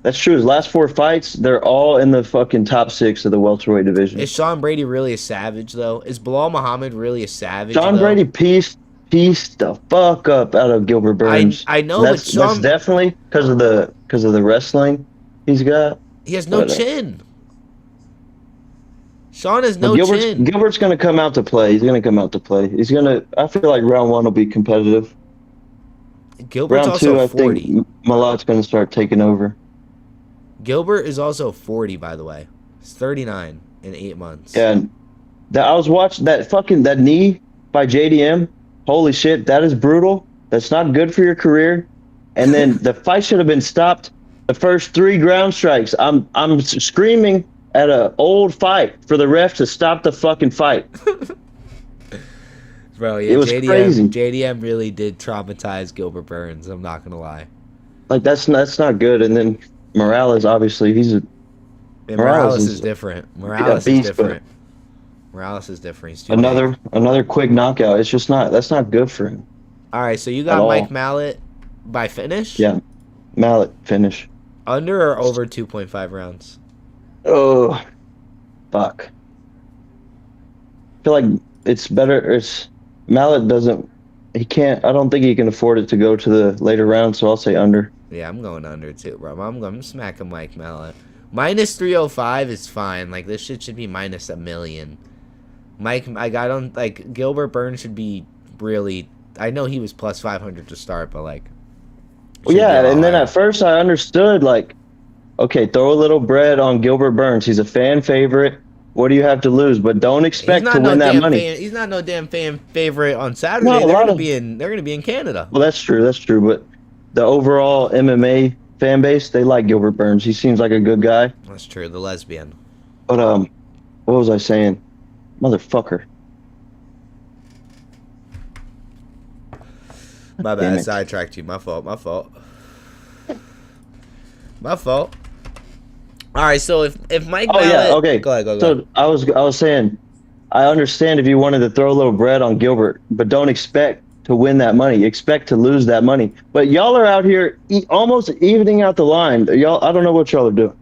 That's true. His last 4 fights, they're all in the fucking top 6 of the welterweight division. Is Sean Brady really a savage, though? Is Bilal Muhammad really a savage, Sean Brady pieced the fuck up out of Gilbert Burns. I know, but that's definitely because of the wrestling he's got. He has no chin. Sean has no chin. Gilbert's going to come out to play. He's going to come out to play. I feel like round 1 will be competitive. Gilbert's round also 2, 40. I think Malat's going to start taking over. Gilbert is also 40, by the way. He's 39 in 8 months. Yeah, I was watching that knee by JDM. Holy shit, that is brutal. That's not good for your career. And then the fight should have been stopped the first 3 ground strikes. I'm screaming at an old fight for the ref to stop the fucking fight. Bro, yeah, it was crazy. JDM really did traumatize Gilbert Burns. I'm not gonna lie. That's not good. And then Morales, obviously, Morales is different. Morales is different. Morales is different. He's too another quick knockout. It's just that's not good for him. All right, so you got Mike Mallet by finish? Yeah, Mallet finish. Under or over 2.5 rounds? Oh, fuck. I feel like it's better. Mallet doesn't. He can't. I don't think he can afford it to go to the later rounds. So I'll say under. Yeah, I'm going under too, bro. I'm smacking Mike Mallet. Minus 305 is fine. This shit should be minus $1 million. Gilbert Burns should be really. I know he was plus 500 to start, but Well, yeah, and then at first I understood Okay, throw a little bread on Gilbert Burns. He's a fan favorite. What do you have to lose? But don't expect to win that money. He's not no damn fan favorite on No, Saturday. a lot of. They're gonna be in Canada. Well, that's true. That's true. But the overall MMA fan base, they like Gilbert Burns. He seems like a good guy. That's true. The lesbian. But what was I saying? Motherfucker. My bad. I sidetracked you. My fault. My fault. My fault. All right. So if Mike. Oh yeah. Okay. Go ahead. So I was saying, I understand if you wanted to throw a little bread on Gilbert, but don't expect to win that money. Expect to lose that money. But y'all are out here almost evening out the line. Y'all, I don't know what y'all are doing.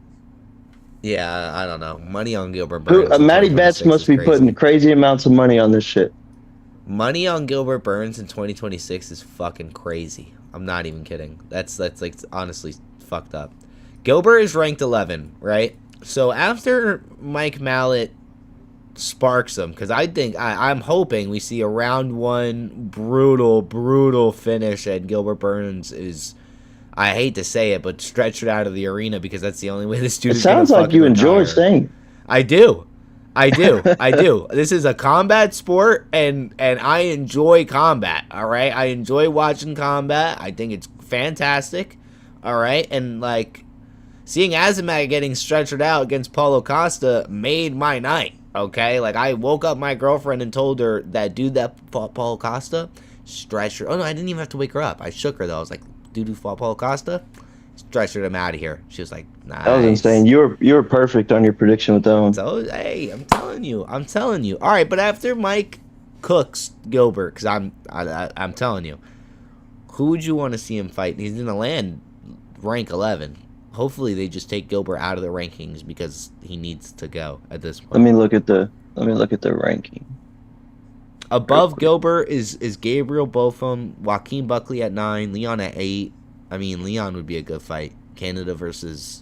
Yeah, I don't know. Money on Gilbert Burns. Matty Betts must be putting crazy amounts of money on this shit. Money on Gilbert Burns in 2026 is fucking crazy. I'm not even kidding. That's like honestly fucked up. Gilbert is ranked 11, right? So after Mike Mallet sparks him, because I'm hoping we see a round one brutal finish, and Gilbert Burns is, I hate to say it, but stretched out of the arena, because that's the only way this dude is gonna sounds like you enjoy retire. saying. I do. I do. This is a combat sport, and I enjoy combat, all right? I enjoy watching combat. I think it's fantastic, all right? And, like, seeing Azamat getting stretched out against Paulo Costa made my night, okay? Like, I woke up my girlfriend and told her that dude that fought Paulo Costa stretched her. Oh, no, I didn't even have to wake her up. I shook her, though. I was like, dude who fought Paulo Costa? Stretched him out of here. She was like, nice. That was insane. You were perfect on your prediction with that one. So, hey, I'm telling you. All right, but after Mike cooks Gilbert, because I'm telling you, who would you want to see him fight? He's gonna land rank 11. Hopefully, they just take Gilbert out of the rankings, because he needs to go at this point. Let me look at the ranking. Above Gilbert is Gabriel Botham, Joaquin Buckley at 9, Leon at 8. I mean, Leon would be a good fight. Canada versus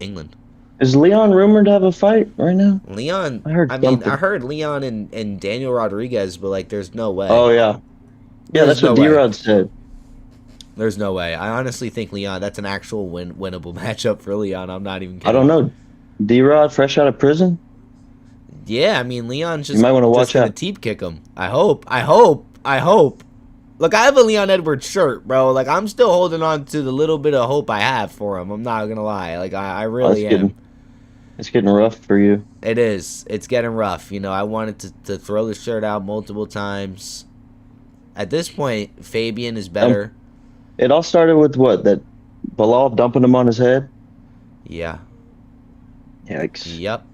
England. Is Leon rumored to have a fight right now? Leon, I heard Leon and Daniel Rodriguez, but, like, there's no way. Oh, yeah. Yeah, that's what D-Rod said. There's no way. I honestly think Leon, that's an actual winnable matchup for Leon. I'm not even kidding. I don't know. D-Rod, fresh out of prison? Yeah, I mean, Leon's just, you might want to watch gonna out. teep kick him. I hope. Look, I have a Leon Edwards shirt, bro. Like, I'm still holding on to the little bit of hope I have for him. I'm not gonna lie. Like, I really am. It's getting rough for you. It is. It's getting rough. You know, I wanted to throw the shirt out multiple times. At this point, Fabian is better. It all started with what? That Bilal dumping him on his head? Yeah. Yikes. Yep.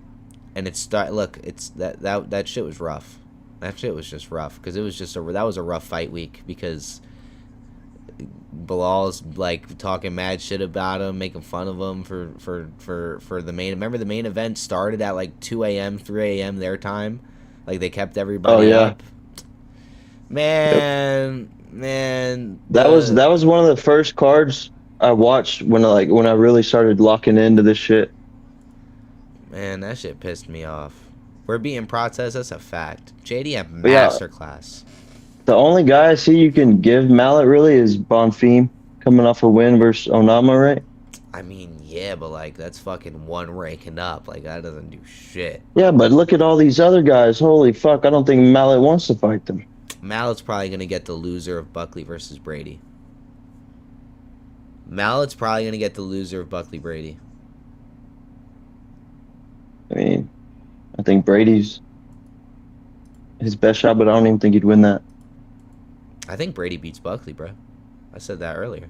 And that shit was rough. That shit was just rough, because it was just that was a rough fight week, because Bilal's like talking mad shit about him, making fun of him for the main. Remember, the main event started at like 2 a.m., 3 a.m. their time. Like, they kept everybody up. Man. That was one of the first cards I watched when I really started locking into this shit. Man, that shit pissed me off. We're being processed. That's a fact. JD had masterclass. The only guy I see you can give Mallet really is Bonfim, coming off a win versus Onama, right? I mean, yeah, but, like, that's fucking one ranking up. Like, that doesn't do shit. Yeah, but look at all these other guys. Holy fuck, I don't think Mallet wants to fight them. Mallet's probably going to get the loser of Buckley versus Brady. Mallet's probably going to get the loser of Buckley-Brady. I mean, I think Brady's his best shot, but I don't even think he'd win that. I think Brady beats Buckley, bro. I said that earlier.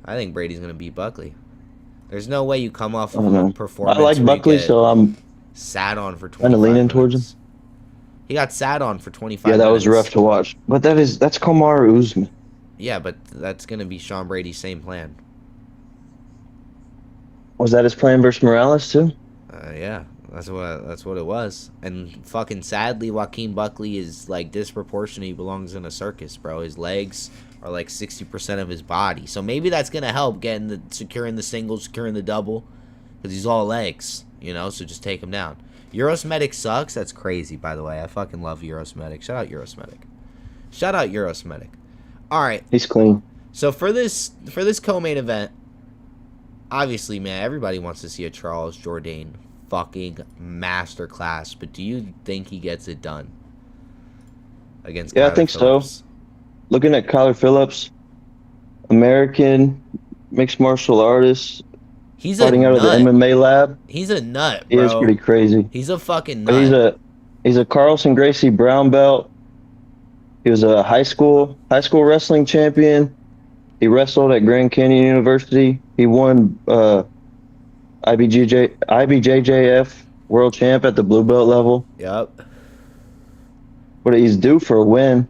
I think Brady's going to beat Buckley. There's no way you come off of a performance. I like Buckley, so I'm sat on for 25 kind of leaning towards him. He got sat on for 25 minutes. Yeah, that was rough to watch. But that's Kamaru Usman. Yeah, but that's going to be Sean Brady's same plan. Was that his plan versus Morales, too? Yeah, that's what it was. And fucking sadly, Joaquin Buckley is, like, disproportionate. He belongs in a circus, bro. His legs are like 60% of his body. So maybe that's going to help securing the single, securing the double. Because he's all legs, you know? So just take him down. Eurosmetic sucks. That's crazy, by the way. I fucking love Eurosmetic. Shout out Eurosmetic. All right. He's clean. So for this co-main event, obviously, man, everybody wants to see a Charles Jourdain fucking masterclass, but do you think he gets it done against Yeah, I Kyler think Phillips? so. Looking at Kyler Phillips, American mixed martial artist, He's a fighting out of the nut. MMA lab. He's a nut, He is bro. pretty crazy. He's a fucking But nut. he's a Carlson Gracie brown belt. He was a high school wrestling champion. He wrestled at Grand Canyon University. He won IBJJF world champ at the blue belt level. Yep. But he's due for a win.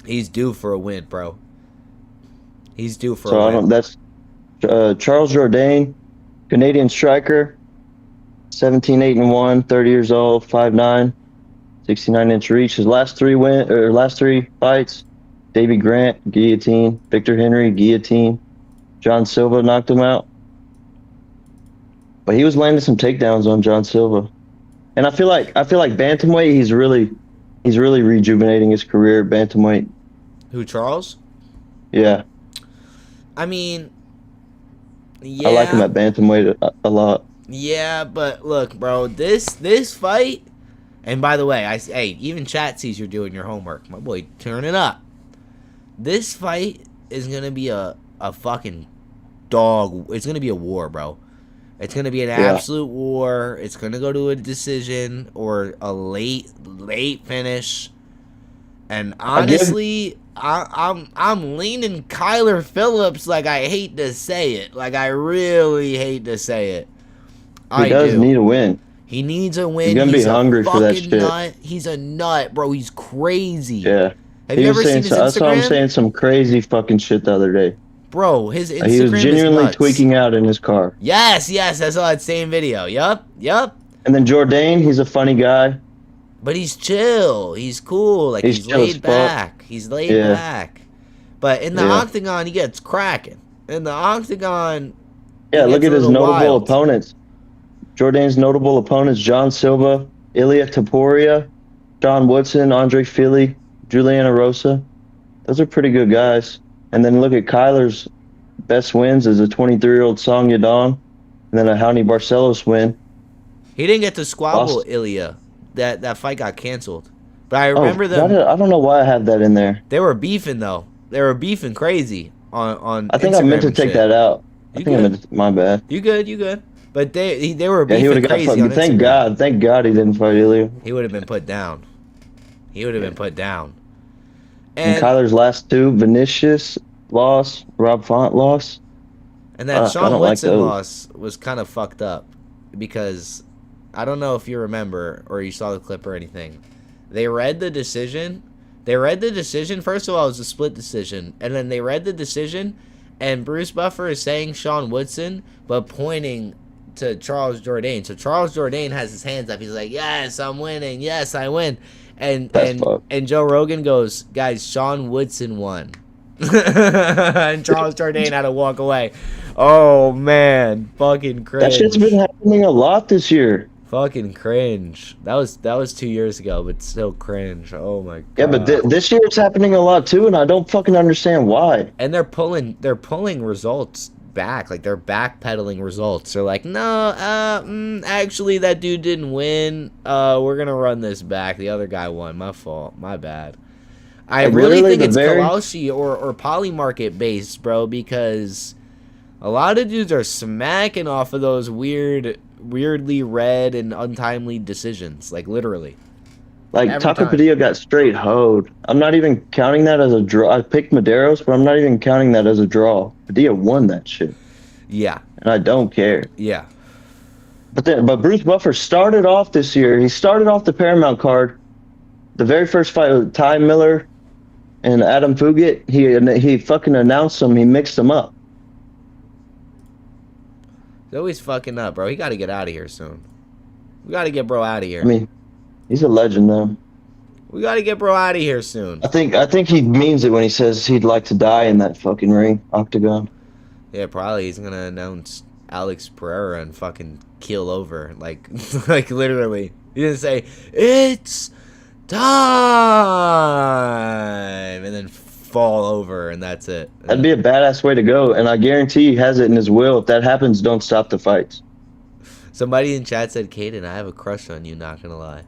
He's due for a win, bro. He's due for So a win. that's Charles Jourdain, Canadian striker, 17-8-1, 30 years old, 5'9", 69-inch reach. His last three fights, Davey Grant, guillotine. Victor Henry, guillotine. John Silva knocked him out. But he was landing some takedowns on John Silva. And I feel like bantamweight, he's really rejuvenating his career at bantamweight. Who, Charles? Yeah. I mean, yeah. I like him at bantamweight a lot. Yeah, but look, bro, this fight, and by the way, hey, even chat sees you're doing your homework. My boy, turn it up. This fight is going to be a fucking dog. It's going to be a war, bro. It's going to be an absolute war. It's going to go to a decision or a late finish. And honestly, I'm leaning Kyler Phillips. Like, I hate to say it. Like, I really hate to say it. He does need a win. He needs a win. He's gonna be hungry for that shit. Nut. He's a nut, bro. He's crazy. Yeah. Have you ever seen his Instagram? I saw him saying some crazy fucking shit the other day. Bro, his Instagram he was genuinely is nuts. tweaking out in his car. Yes, I saw that same video. Yup. And then Jourdain, he's a funny guy. But he's chill. He's cool. Like, he's laid back. He's laid back. But in the octagon, he gets cracking. In the octagon, look at his notable wild. opponents. Jourdain's notable opponents: John Silva, Ilya Taporia, John Woodson, Andre Fili, Juliana Rosa. Those are pretty good guys. And then look at Kyler's best wins as a 23-year-old Song Yadong, and then a Johnny Barcelos win. He didn't get to squabble Ilya. That fight got canceled. But I remember them. I don't know why I have that in there. They were beefing, though. They were beefing crazy on I think Instagram I meant to take that out. My bad. You good. But they were beefing he would have crazy got on Instagram. Thank God he didn't fight Ilya. He would have been put down. And Kyler's last two: Vinicius loss, Rob Font loss. And that Sean Woodson loss was kind of fucked up because I don't know if you remember or you saw the clip or anything. They read the decision. First of all, it was a split decision. And then they read the decision, and Bruce Buffer is saying Sean Woodson, but pointing to Charles Jourdain. So Charles Jourdain has his hands up. He's like, yes, I'm winning. Yes, I win. And Joe Rogan goes, guys, Sean Woodson won. And Charles Jourdain had to walk away. Oh, man. Fucking cringe. That shit's been happening a lot this year. Fucking cringe. That was 2 years ago, but still cringe. Oh my god. Yeah, but this year it's happening a lot too, and I don't fucking understand why. And they're pulling results back. Like, they're backpedaling results. They're like, no, actually that dude didn't win. We're gonna run this back. The other guy won. My fault. My bad. I really think it's Kalashi or Polymarket based, bro, because a lot of dudes are smacking off of those weirdly read and untimely decisions, like literally. Like Taco Padilla got straight hoed. I'm not even counting that as a draw. I picked Maderos, but I'm not even counting that as a draw. Padilla won that shit. Yeah. And I don't care. Yeah. But Bruce Buffer started off this year. He started off the Paramount card. The very first fight with Ty Miller and Adam Fugit, he fucking announced them. He mixed them up. He's always fucking up, bro. He got to get out of here soon. We got to get bro out of here. I mean, he's a legend, though. We got to get bro out of here soon. I think he means it when he says he'd like to die in that fucking ring, octagon. Yeah, probably he's going to announce Alex Pereira and fucking keel over. Like literally. He's going to say, it's time! And then fall over, and that's it. That'd be a badass way to go, and I guarantee he has it in his will. If that happens, don't stop the fights. Somebody in chat said, Caden, I have a crush on you, not gonna lie.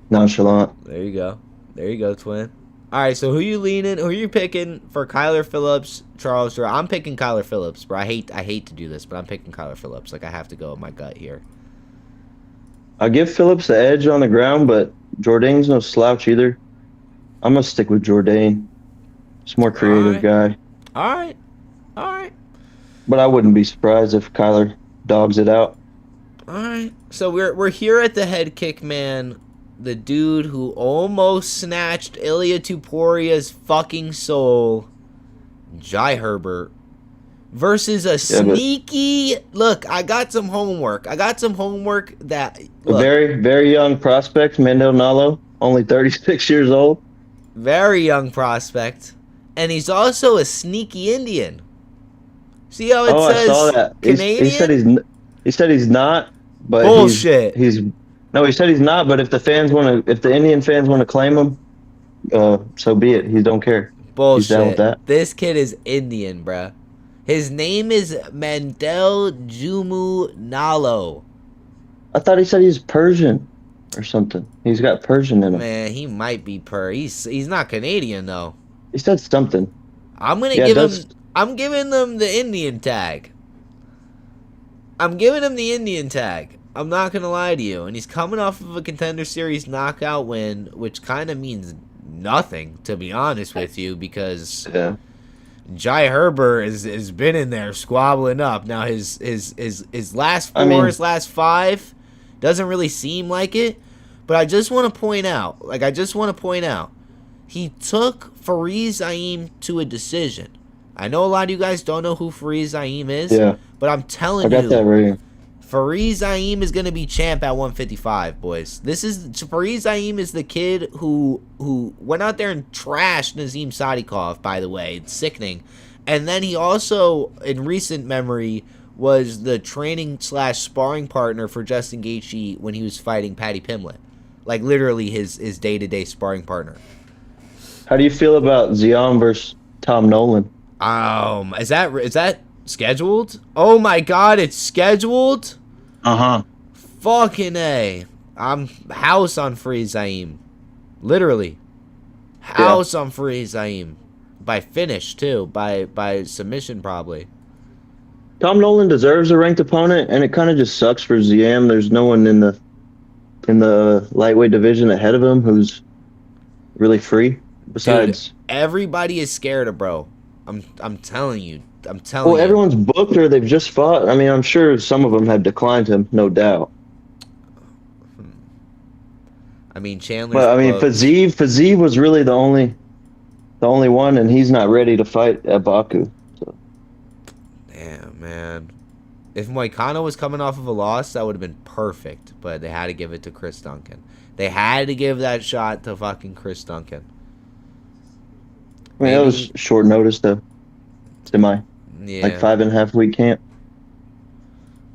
Nonchalant. There you go. There you go, twin. All right, so who you leaning? Who are you picking for Kyler Phillips, Charles Jourdain? I'm picking Kyler Phillips, bro. I hate to do this, but I'm picking Kyler Phillips. Like, I have to go with my gut here. I'll give Phillips the edge on the ground, but Jourdain's no slouch either. I'm gonna stick with Jourdain. He's a more creative guy. All right. All right. But I wouldn't be surprised if Kyler dogs it out. All right. So we're here at the head kick, man. The dude who almost snatched Ilya Tuporia's fucking soul, Jai Herbert, versus a sneaky... Look, I got some homework. That... Look, A very, very young prospect, Mandel Nalo, only 36 years old. very young prospect. And he's also a sneaky Indian. See how it says I saw that. Canadian? He said he's not, but Bullshit. No, he said he's not, but if the Indian fans want to claim him, so be it. He don't care. Bullshit. He's down with that. This kid is Indian, bruh. His name is Mandel Jumu Nalo. I thought he said he's Persian or something. He's got Persian in him. Man, he might be He's not Canadian though. He said something. I'm giving them the Indian tag. I'm not gonna lie to you. And he's coming off of a Contender Series knockout win, which kind of means nothing, to be honest with you, because Jai Herbert has been in there squabbling up. Now his last four, his last five, doesn't really seem like it. But I just want to point out, he took Fareed Zaim to a decision. I know a lot of you guys don't know who Fareed Zaim is, but I'm telling you, I got that right here. Fareed Zaim is going to be champ at 155, boys. Fareed Zaim is the kid who went out there and trashed Nazim Sadikov, by the way. It's sickening. And then he also, in recent memory, was the training/sparring partner for Justin Gaethje when he was fighting Paddy Pimblett. Like, literally his day-to-day sparring partner. How do you feel about Zion versus Tom Nolan? Is that scheduled? Oh my God, it's scheduled? Fucking A. I'm house on Fareed Zaim. Literally. House on Fareed Zaim. By finish, too. By submission, probably. Tom Nolan deserves a ranked opponent, and it kind of just sucks for Ziam. There's no one in the lightweight division ahead of him who's really free. Besides, dude, everybody is scared of bro. I'm telling you. Well, everyone's booked or they've just fought. I mean, I'm sure some of them have declined him, no doubt. I mean, Chandler. But I mean, Fiziev was really the only one, and he's not ready to fight at Baku. So. Damn, man. If Moicano was coming off of a loss, that would have been perfect. But they had to give it to Chris Duncan. They had to give that shot to fucking Chris Duncan. I mean, that was short notice, though. Yeah. Like 5.5 week camp.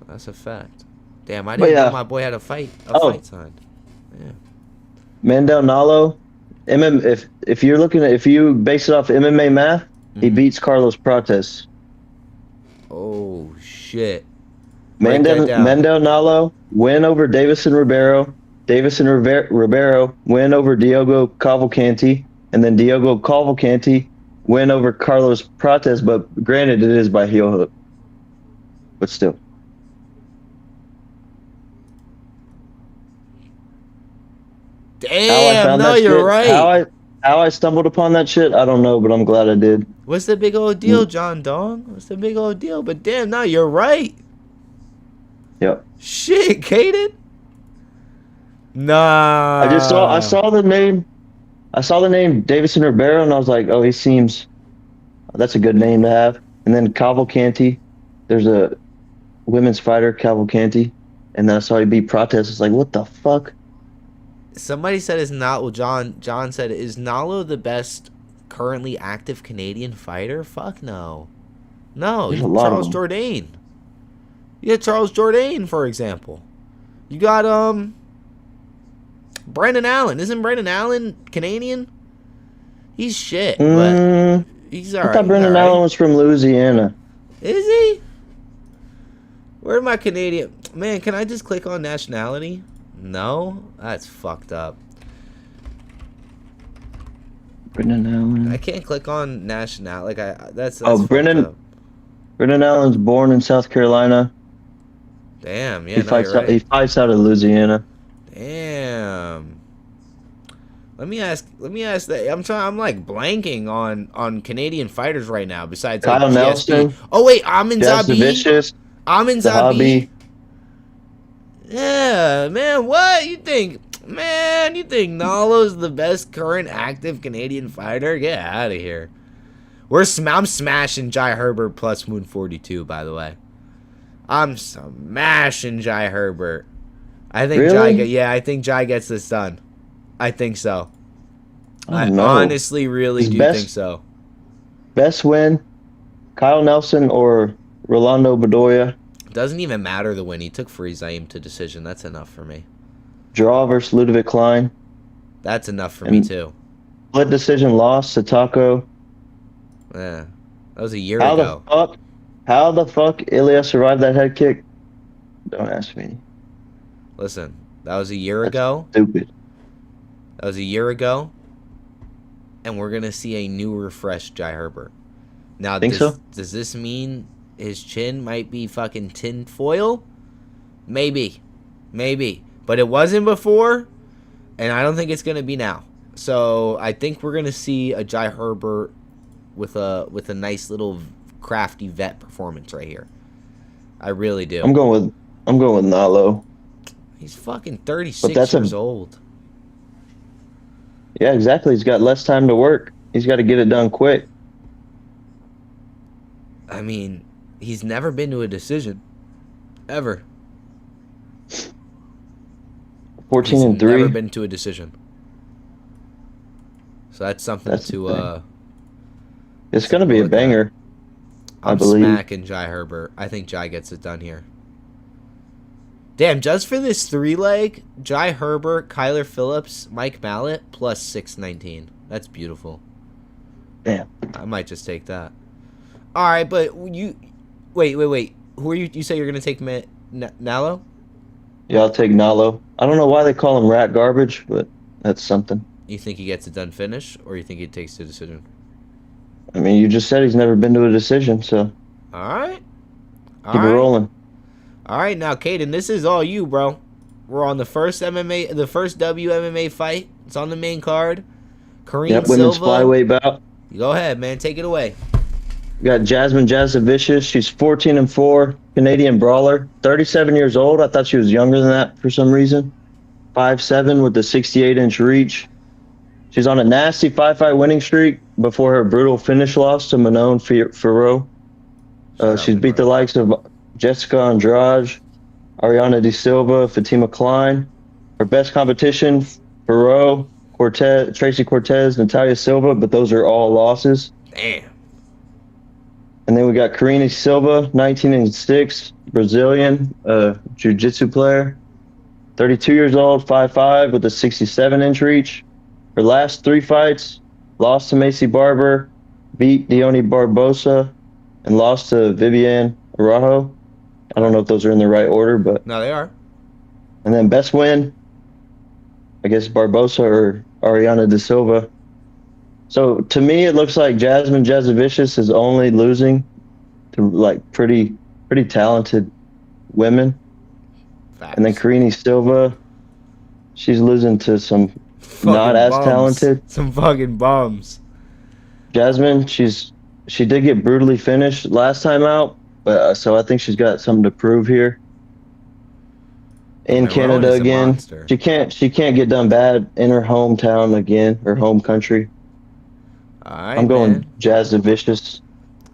That's a fact. Damn, I didn't know my boy had a fight signed. Yeah. Mandel Nalo, if you base it off MMA math, he beats Carlos Prates. Oh shit. Mandel Nalo win over Davison Ribeiro. Davison Ribeiro win over Diogo Cavalcanti, and then Diogo Cavalcanti win over Carlos Prates, but granted it is by heel hook. But still. Damn, no, you're right. How I stumbled upon that shit, I don't know, but I'm glad I did. What's the big old deal, John Dong? What's the big old deal? But damn, no, you're right. Yep. Shit, Caden. Nah. I saw the name Davison Ribeiro, and I was like, oh, that's a good name to have. And then Cavalcanti, there's a women's fighter, Cavalcanti, and then I saw he beat Prates. It's like, what the fuck? Somebody said John said, is Nalo the best currently active Canadian fighter? Fuck no. No, you Charles Jourdain. You got Charles Jourdain, for example. You got Brendan Allen. Isn't Brendan Allen Canadian? He's shit, but he's I alright. thought Brendan Allen was from Louisiana. Is he? Where am I Canadian? Man, can I just click on nationality? No? That's fucked up. Brendan Allen. I can't click on nationality. Like, that's Brendan Allen's born in South Carolina. Damn, yeah, He no, fights you're right. he fights out of Louisiana. Damn. Let me ask that. I'm like blanking on Canadian fighters right now besides like Kyle GSP. Nelson. Oh wait, Amin Jazz the Zabi. Vicious. Amin The Zabi. Hobby. Yeah, man, what? You think Nalo's the best current active Canadian fighter? Get out of here. I'm smashing Jai Herbert plus Moon 42, by the way. I'm smashing Jai Herbert. I think Really? I think Jai gets this done. I think so. I know. honestly really His do best- think so. Best win, Kyle Nelson or Rolando Bedoya. Doesn't even matter the win. He took Zaim to decision. That's enough for me. Draw versus Ludovic Klein. That's enough for me too. Split decision loss to Taco. Yeah. That was a year ago. How the fuck Ilya survived that head kick? Don't ask me. Listen, that was a year ago. Stupid. That was a year ago. And we're going to see a new refreshed Jai Herbert. Now, does this mean his chin might be fucking tin foil? Maybe. But it wasn't before, and I don't think it's going to be now. So I think we're going to see a Jai Herbert with a nice little crafty vet performance right here. I really do. I'm going with Nalo. He's fucking 36 years old. Yeah, exactly. He's got less time to work. He's got to get it done quick. I mean, he's never been to a decision. Ever. 14-3. Never been to a decision. So that's something to It's going to be a banger. I believe. Smacking Jai Herbert. I think Jai gets it done here. Damn, just for this 3-leg, Jai Herbert, Kyler Phillips, Mike Mallet, plus 619. That's beautiful. Damn. I might just take that. All right, but you... Wait. Who are you... You say you're going to take Nalo? Yeah, I'll take Nalo. I don't know why they call him rat garbage, but that's something. You think he gets it done finish, or you think he takes the decision? I mean, you just said he's never been to a decision, so... All right. Keep it rolling. All right, now, Caden, this is all you, bro. We're on the first WMMA fight. It's on the main card. Kareem Silva. Women's flyweight bout. Go ahead, man. Take it away. We got Jasmine Jasavicius. She's 14-4, Canadian brawler, 37 years old. I thought she was younger than that for some reason. 5'7" with a 68-inch reach. She's on a nasty 5-fight winning streak before her brutal finish loss to Manon Fiorot. She's beat the likes of Jessica Andrade, Ariana De Silva, Fatima Klein. Her best competition, Fiorot, Tracy Cortez, Natalia Silva, but those are all losses. Damn. And then we got Karine Silva, 19-6, Brazilian, jiu-jitsu player. 32 years old, 5'5", with a 67-inch reach. Her last 3 fights, lost to Macy Barber, beat Dione Barbosa, and lost to Viviane Araujo. I don't know if those are in the right order, but... No, they are. And then best win, I guess Barbosa or Ariana De Silva. So to me, it looks like Jasmine Jasavicius is only losing to like pretty talented women. Facts. And then Karine Silva, she's losing to some not as talented. Some fucking bums. Jasmine, she did get brutally finished last time out, but so I think she's got something to prove here. In Canada again, she can't get done bad in her hometown again, her home country. All right, I'm going Jasavicius.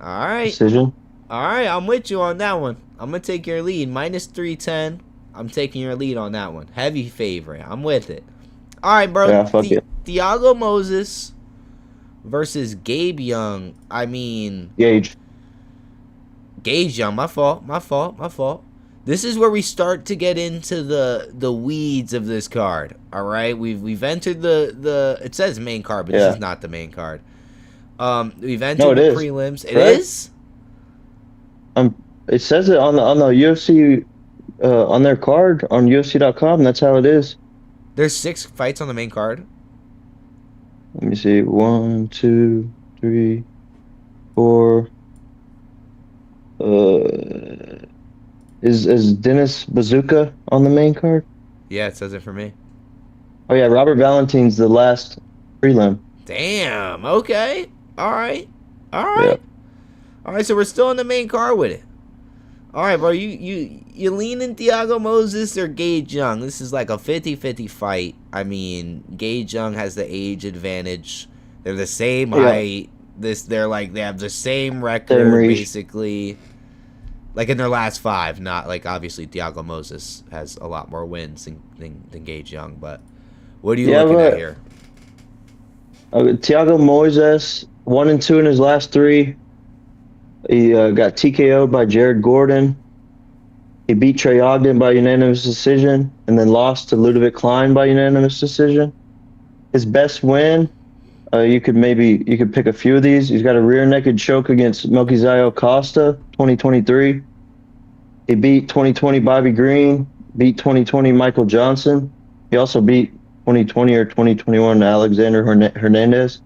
All right. Decision. All right, I'm with you on that one. I'm gonna take your lead, minus 310. I'm taking your lead on that one. Heavy favorite. I'm with it. All right, bro. Yeah, fuck it. Thiago Moses versus Gabe Young. I mean... Gage Young. My fault. This is where we start to get into the weeds of this card. All right, we've entered the it says main card, but this is not the main card. We've entered the prelims. It is. It says it on the UFC on their card on UFC.com. That's how it is. There's 6 fights on the main card. Let me see. 1, 2, 3, 4. Is Dennis Bazooka on the main card? Yeah, it says it for me. Oh yeah, Robert Valentine's the last prelim. Damn. Okay. All right. Yeah. All right. So we're still in the main card with it. All right, bro. You leaning Thiago Moses or Gage Young? This is like a 50-50 fight. I mean, Gage Young has the age advantage. They're the same height. They have the same record basically. Like in their last 5, not like obviously Thiago Moses has a lot more wins than Gage Young, but what are you looking at here? Thiago Moses 1 and 2 in his last 3. He got TKO'd by Jared Gordon. He beat Trey Ogden by unanimous decision, and then lost to Ludovic Klein by unanimous decision. His best win, you could pick a few of these. He's got a rear naked choke against Melquizayo Costa, 2023. He beat 2020 Bobby Green, beat 2020 Michael Johnson. He also beat 2020 or 2021 Alexander Hernandez.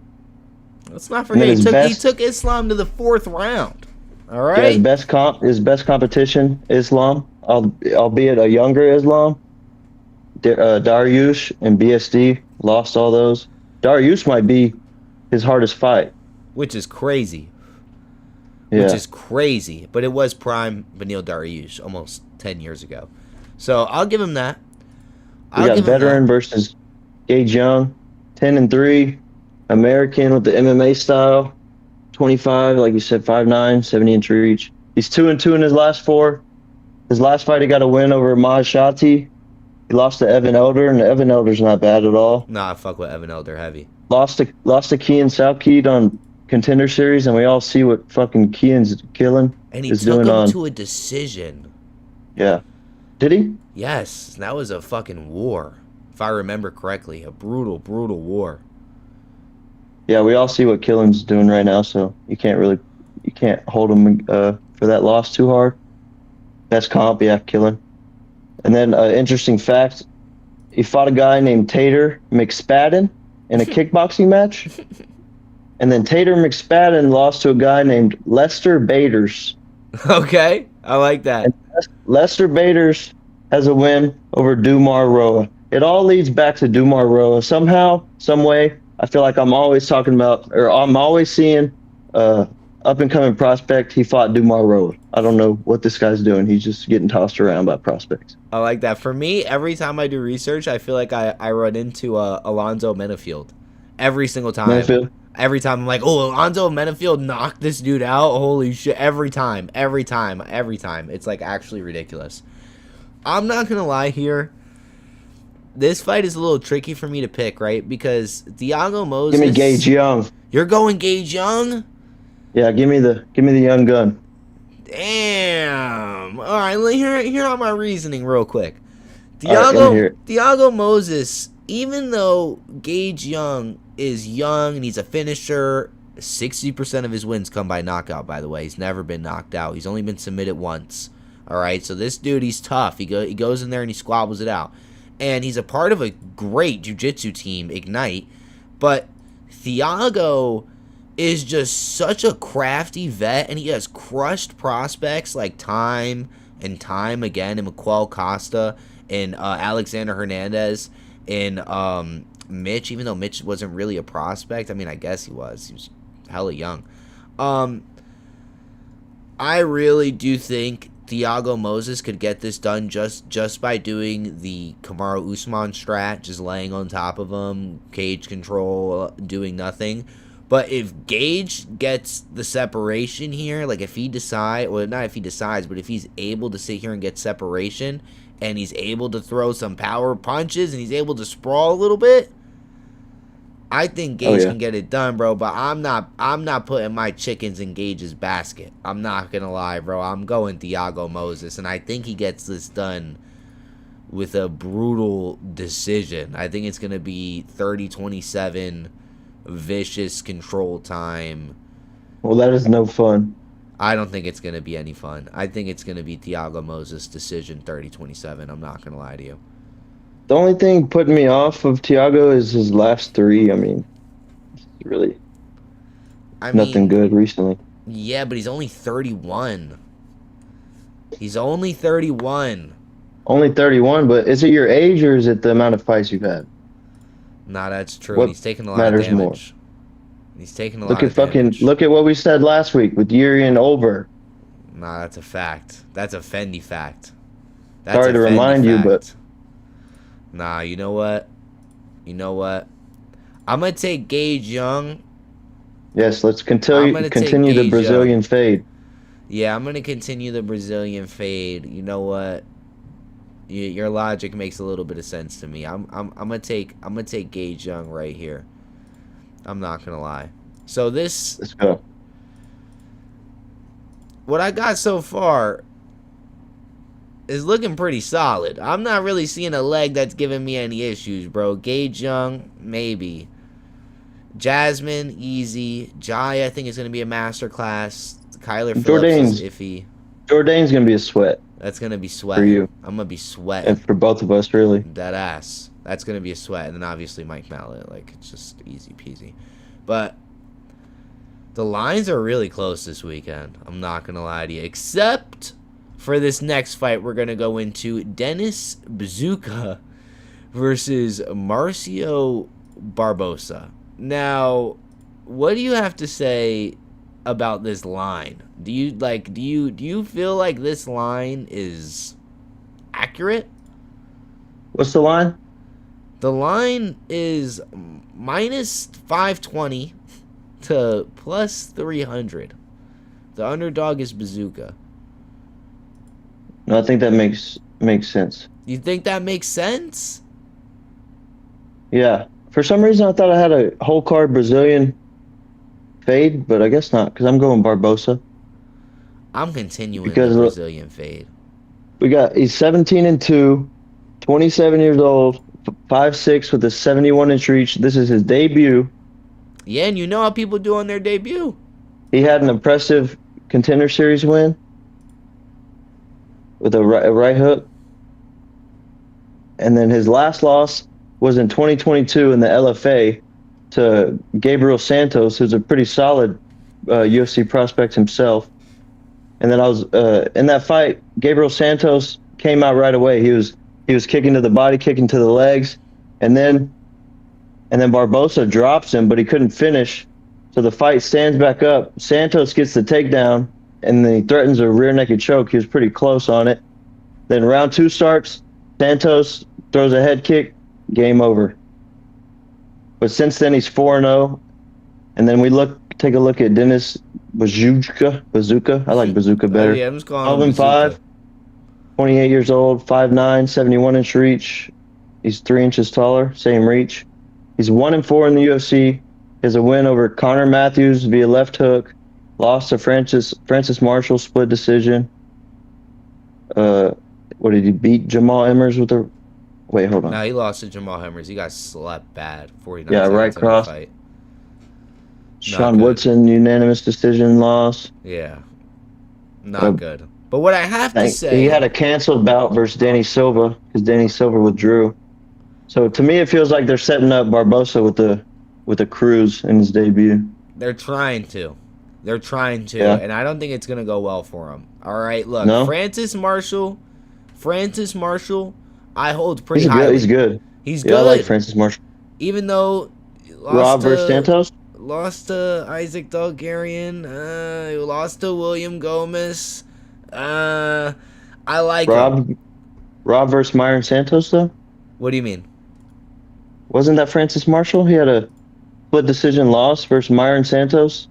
Let's not forget he took Islam to the 4th round. All right. Yeah, his best competition, Islam, albeit a younger Islam. Dariush and BSD lost all those. Dariush might be his hardest fight, which is crazy. Yeah. Which is crazy, but it was prime Beneil Dariush almost 10 years ago. So I'll give him that. We got veteran versus Gage Young, 10 and 3, American with the MMA style, 25, like you said, 5'9", 70-inch reach. He's 2 and 2 in his last 4. His last fight, he got a win over Maj Shati. He lost to Evan Elder, and Evan Elder's not bad at all. Nah, fuck with Evan Elder heavy. Lost to Kean Southkeed on Contender Series, and we all see what fucking Kean's killing. And he took him to a decision. Yeah. Did he? Yes. That was a fucking war, if I remember correctly. A brutal, brutal war. Yeah, we all see what Killen's doing right now, so you can't hold him for that loss too hard. Best comp, yeah, Killen. And then interesting fact, he fought a guy named Tater McSpadden in a kickboxing match. And then Tater McSpadden lost to a guy named Lester Baders. Okay, I like that. And Lester Baders has a win over Dumar Roa. It all leads back to Dumar Roa. Somehow, some way, I feel like I'm always talking about, or I'm always seeing up-and-coming prospect. He fought Dumar Roa. I don't know what this guy's doing. He's just getting tossed around by prospects. I like that. For me, every time I do research, I feel like I run into Alonzo Menafield. Every single time. Menafield? Every time I'm like, oh, Alonzo Menafield knocked this dude out. Holy shit. Every time. It's like actually ridiculous. I'm not going to lie here. This fight is a little tricky for me to pick, right? Because Thiago Moses. Give me Gage Young. You're going Gage Young? Yeah, give me the young gun. Damn. All right, here on my reasoning real quick. Thiago Moses, even though Gage Young is young and he's a finisher, 60% of his wins come by knockout, by the way. He's never been knocked out. He's only been submitted once. All right, so this dude, he's tough. He goes in there and he squabbles it out. And he's a part of a great jiu-jitsu team, Ignite. But Thiago is just such a crafty vet, and he has crushed prospects like time and time again in Miquel Costa and Alexander Hernandez and Mitch, even though Mitch wasn't really a prospect. I mean, I guess he was. He was hella young. I really do think Thiago Moses could get this done just by doing the Kamaru Usman strat, just laying on top of him, cage control, doing nothing. But if Gage gets the separation here, like if he decides, well, not if he decides, but if he's able to sit here and get separation, and he's able to throw some power punches, and he's able to sprawl a little bit, I think Oh, Gage yeah. can get it done, bro, but I'm not putting my chickens in Gage's basket. I'm not gonna lie, bro. I'm going Thiago Moses, and I think he gets this done with a brutal decision. I think it's gonna be 30-27, vicious control time. Well, that is no fun. I don't think it's gonna be any fun. I think it's gonna be Thiago Moses decision 30-27. I'm not gonna lie to you. The only thing putting me off of Thiago is his last three. I mean, it's really nothing good recently. Yeah, but he's only 31. He's only 31. Only 31, but is it your age or is it the amount of fights you've had? Nah, that's true. What He's taking a lot of matters more? damage. He's taking a lot of Look damage. at what we said last week with Yuri and Over. Nah, that's a fact. That's a Fendi fact. Sorry to remind you, but nah, you know what? You know what? I'm gonna take Gage Young. yes, let's continue take the Gage Brazilian fade. Yeah, I'm gonna continue the Brazilian fade. You know what? Your logic makes a little bit of sense to me. I'm gonna take Gage Young right here. I'm not gonna lie. So this, let's go. What I got so far is looking pretty solid. I'm not really seeing a leg that's giving me any issues, bro. Gage Young, maybe. Jasmine, easy. Jai, I think is gonna be a masterclass. Kyler Phillips is iffy. Jourdain's gonna be a sweat. That's gonna be sweat for you. I'm gonna be sweating. And for both of us, really. That ass. That's gonna be a sweat, and then obviously Mike Mallet. Like, it's just easy peasy. But the lines are really close this weekend. I'm not gonna lie to you. Except for this next fight, we're gonna go into Dennis Bazooka versus Marcio Barbosa. Now, what do you have to say about this line? Do you feel like this line is accurate? What's the line? The line is minus 520 to plus 300. The underdog is Bazooka. No, I think that makes sense. You think that makes sense? Yeah. For some reason, I thought I had a whole card Brazilian fade, but I guess not, because I'm going Barbosa. I'm continuing because the Brazilian fade. He's 17-2, 27 years old, 5'6" with a 71-inch reach. This is his debut. Yeah, and you know how people do on their debut. He had an impressive Contender Series win with a right hook. And then his last loss was in 2022 in the LFA to Gabriel Santos, who's a pretty solid UFC prospect himself. And then I was in that fight, Gabriel Santos came out right away. He was kicking to the body, kicking to the legs, and then Barbosa drops him, but he couldn't finish. So the fight stands back up. Santos gets the takedown, and then he threatens a rear naked choke. He was pretty close on it. Then round 2 starts. Santos throws a head kick. Game over. But since then, he's 4-0. And then we take a look at Dennis Bazooka. I like Bazooka better. Yeah, I'm just calling him 12-5, 28 years old, 5'9", 71-inch reach. He's 3 inches taller, same reach. He's 1-4 in the UFC. He has a win over Connor Matthews via left hook. Lost to Francis Marshall, split decision. What did he beat? Jamal Emmers with a... Wait, hold on. No, he lost to Jamal Emmers. He got slept bad. 49 Yeah, right cross. Fight. Sean Woodson, unanimous decision loss. Yeah. Not good. But what I have to say... He had a canceled bout versus Danny Silva because Danny Silva withdrew. So to me, it feels like they're setting up Barbosa with a cruise in his debut. They're trying to. Yeah. And I don't think it's going to go well for him. All right, look. No? Francis Marshall, I hold pretty highly. He's good. He's Yeah, good. I like Francis Marshall. Even though... Rob versus Santos? Lost to Isaac Dalgarian. Lost to William Gomez. I like him. Rob versus Myron Santos, though? What do you mean? Wasn't that Francis Marshall? He had a split decision loss versus Myron Santos,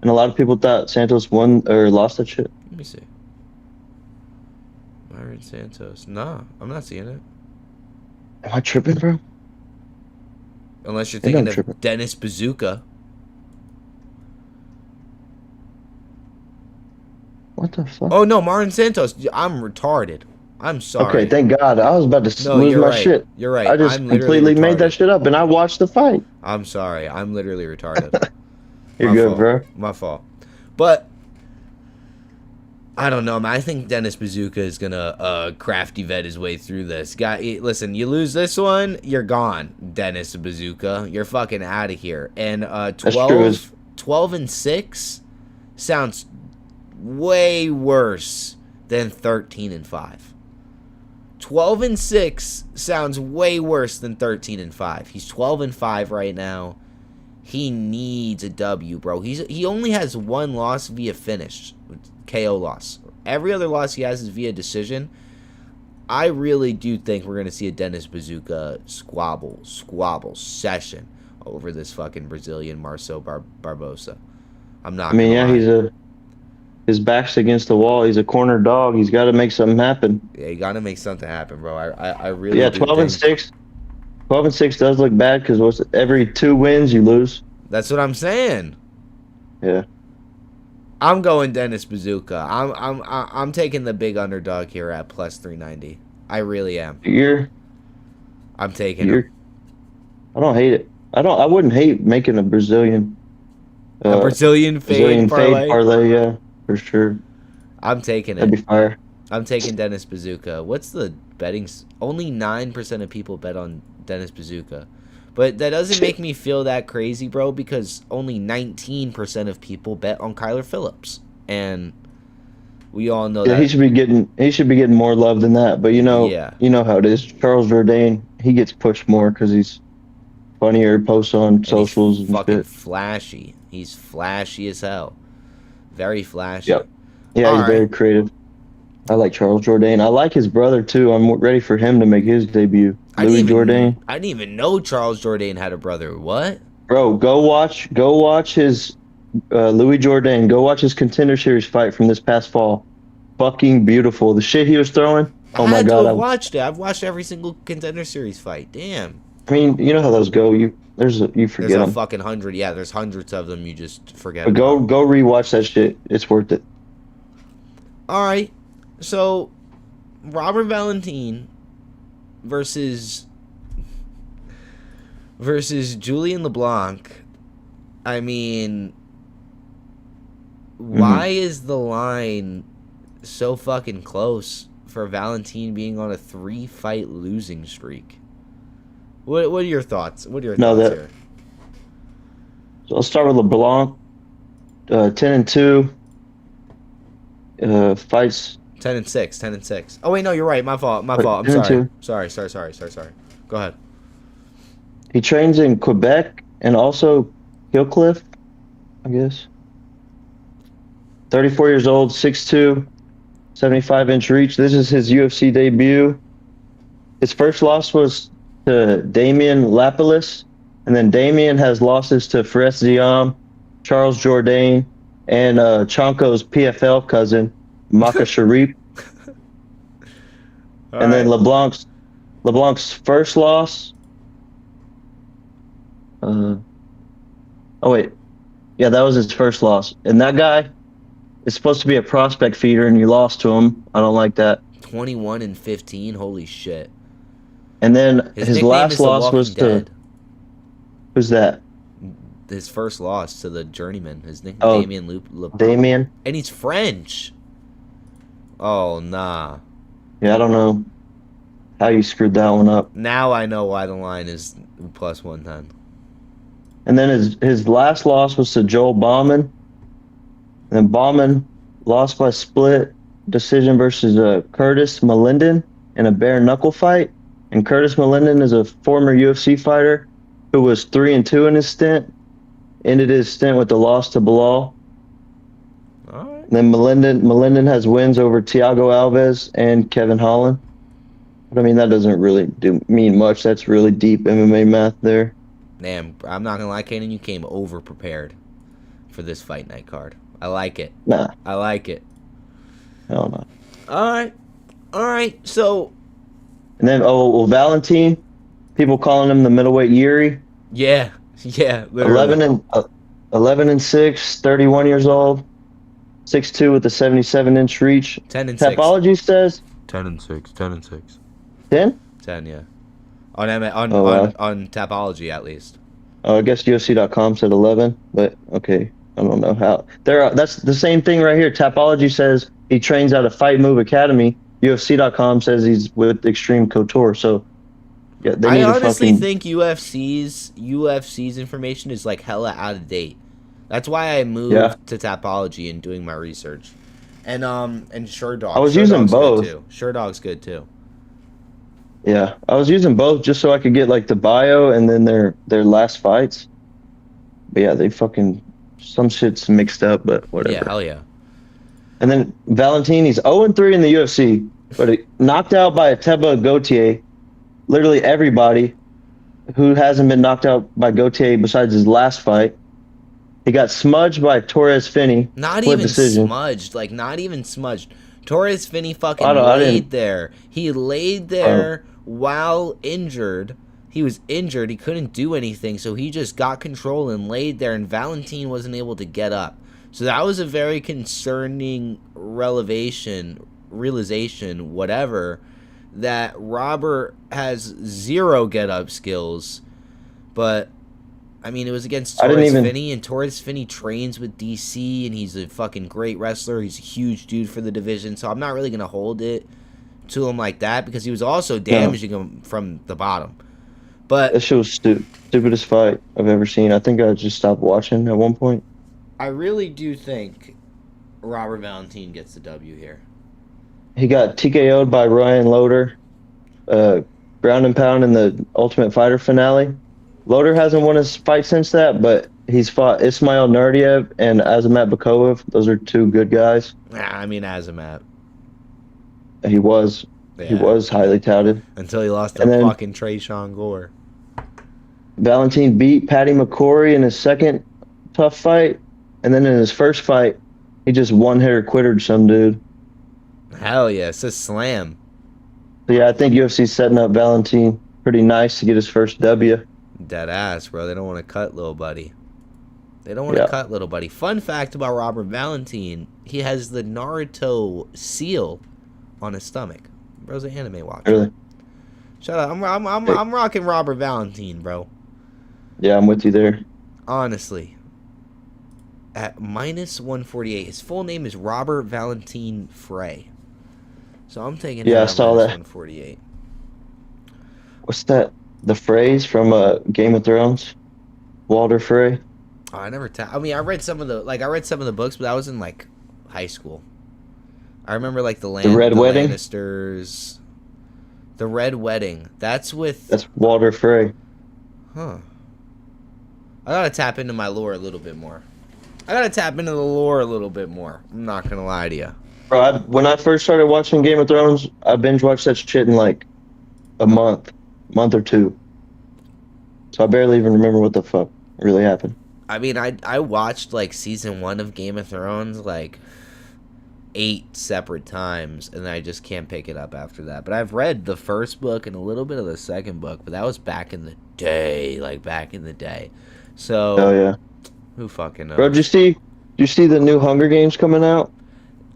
and a lot of people thought Santos won or lost that shit. Let me see. Myron Santos. Nah, I'm not seeing it. Am I tripping, bro? Unless you're Maybe I'm thinking tripping. of Dennis Bazooka. What the fuck? Oh no, Martin Santos. I'm retarded. I'm sorry. Okay, thank God. I was about to No, lose you're my right. shit. You're right. I just I'm literally completely made that retarded. shit up, and I watched the fight. I'm sorry. I'm literally retarded. You're My good, fault. bro. My fault. But I don't know, man. I think Dennis Bazooka is gonna crafty vet his way through this. Listen, you lose this one, you're gone, Dennis Bazooka. You're fucking out of here. And 12 and 6 sounds way worse than 13 and 5. 12 and 6 sounds way worse than 13 and 5. He's 12 and 5 right now. He needs a W, bro. He only has one loss via finish, KO loss. Every other loss he has is via decision. I really do think we're gonna see a Dennis Bazooka squabble session over this fucking Brazilian Marcel Barbosa. I'm not. I mean, gonna lie. his back's against the wall. He's a corner dog. He's got to make something happen. Yeah, you gotta make something happen, bro. I really. Yeah, do 12 and think 6. 12 and 6 does look bad because every 2 wins you lose. That's what I'm saying. Yeah. I'm going Dennis Bazooka. I'm taking the big underdog here at plus 390. I really am. I'm taking it. I don't hate it. I wouldn't hate making a Brazilian Brazilian fade parlay, yeah, for sure. I'm taking it. That'd be fire. I'm taking Dennis Bazooka. What's the betting? Only 9% of people bet on Dennis Bazooka. But that doesn't make me feel that crazy, bro, because only 19% of people bet on Kyler Phillips. And we all know that he should be getting more love than that. But you know how it is. Charles Jourdain, he gets pushed more because he's funnier, posts on socials and fucking shit. flashy. He's flashy as hell. Very flashy. Yep. Yeah, he's very creative. I like Charles Jourdain. I like his brother too. I'm ready for him to make his debut. Louis Jourdain. I didn't even know Charles Jourdain had a brother. What? Bro, go watch his Louis Jourdain. Go watch his Contender Series fight from this past fall. Fucking beautiful. The shit he was throwing. Oh my God! I've watched it. I've watched every single Contender Series fight. Damn. I mean, you know how those go. You forget There's a them. fucking 100. Yeah, there's hundreds of them. You just forget. But go rewatch that shit. It's worth it. All right. So, Robert Valentin versus Julian LeBlanc. I mean, why is the line so fucking close for Valentin being on a 3-fight losing streak? What are your thoughts? What are your thoughts here? So I'll start with LeBlanc. 10-2. Fights. 10-6. 10-6. Oh wait, no, you're right. My fault. I'm sorry. Sorry. Go ahead. He trains in Quebec and also Hillcliff, I guess. 34 years old, 6'2", 75-inch reach. This is his UFC debut. His first loss was to Damian Lapilus, and then Damian has losses to Fares Ziam, Charles Jourdain, and Chonko's PFL cousin, Maka Sharif. And then LeBlanc's first loss. Oh wait, yeah, that was his first loss. And that guy is supposed to be a prospect feeder, and you lost to him. I don't like that. 21-15. Holy shit. And then his last loss was to. Who's that? His first loss to the journeyman. His nickname Damien Damien. And he's French. Oh nah. Yeah, I don't know how you screwed that one up. Now I know why the line is plus 110. And then his last loss was to Joel Bauman. And then Bauman lost by split decision versus Curtis Melinden in a bare knuckle fight. And Curtis Melinden is a former UFC fighter who was 3-2 in his stint. Ended his stint with the loss to Bilal. All right. And then Melinden has wins over Thiago Alves and Kevin Holland. But I mean, that doesn't really mean much. That's really deep MMA math there. Damn, I'm not gonna lie, Kanan, you came over prepared for this fight night card. I like it. Nah. I like it. Hell no. All right. So. And then, Valentin, people calling him the middleweight Yuri. Yeah, yeah, literally. 11-6, 31 years old, 6'2" with a 77-inch reach. 10-6. Tapology says 10-6. 10-6. 10. 10, yeah. On Oh wow. on Tapology at least. Oh, I guess UFC.com said 11, but okay. I don't know how. That's the same thing right here. Tapology says he trains out of Fight Move Academy. UFC.com says he's with Extreme Couture. So yeah, they I need to honestly fucking. think UFC's information is like hella out of date. That's why I Yeah, moved to Tapology and doing my research. And Sherdog. I was using Sherdog's good both. too. Sherdog's good too. Yeah, I was using both just so I could get like the bio and then their last fights. But yeah, they fucking some shit's mixed up, but Yeah, whatever. hell yeah. And then Valentin, he's 0-3 in the UFC, but he knocked out by Ateba Gautier. Literally everybody who hasn't been knocked out by Gautier besides his last fight. He got smudged by Torres Finney. Not Split even decision. smudged. Like, not even smudged. Torres Finney fucking I laid didn't. there. He laid there while injured. He was injured. He couldn't do anything, so he just got control and laid there, and Valentin wasn't able to get up. So that was a very concerning realization, whatever, that Robert has zero get-up skills. But, I mean, it was against Torres Finney, and Torres Finney trains with DC, and he's a fucking great wrestler. He's a huge dude for the division, so I'm not really going to hold it to him like that, because he was also damaging him from the bottom. But that shit was stupidest fight I've ever seen. I think I just stopped watching at one point. I really do think Robert Valentin gets the W here. He got TKO'd by Ryan Loader, ground and pound in the Ultimate Fighter finale. Loader hasn't won his fight since that, but he's fought Ismail Nurdiev and Azamat Bakov. Those are two good guys. I mean, Azamat. He was highly touted. Until he lost to fucking Trayshawn Gore. Valentin beat Patty McCory in his second tough fight, and then in his first fight, he just one-hitter quittered some dude. Hell yeah, it's a slam. So yeah, I think UFC's setting up Valentin pretty nice to get his first W. Dead ass, bro. They don't want to cut little buddy. They don't want to cut little buddy. Fun fact about Robert Valentin, he has the Naruto seal on his stomach. Bro's an anime watcher. Really? Shut up. I'm rocking Robert Valentin, bro. Yeah, I'm with you there. Honestly. At minus 148. His full name is Robert Valentin Frey. So I'm taking I saw that. 148. What's that? The phrase from Game of Thrones? Walter Frey? Oh, I never I read some of the books, but that was in like high school. I remember like the Red Wedding? Lannisters. The Red Wedding. That's Walter Frey. Huh. I gotta tap into my lore a little bit more. I'm not gonna lie to you. Bro, when I first started watching Game of Thrones, I binge watched that shit in like a month or two. So I barely even remember what the fuck really happened. I mean, I watched like season 1 of Game of Thrones like 8 separate times, and I just can't pick it up after that. But I've read the first book and a little bit of the second book, but that was back in the day, So, oh yeah, who fucking knows? Bro, did you see the new Hunger Games coming out?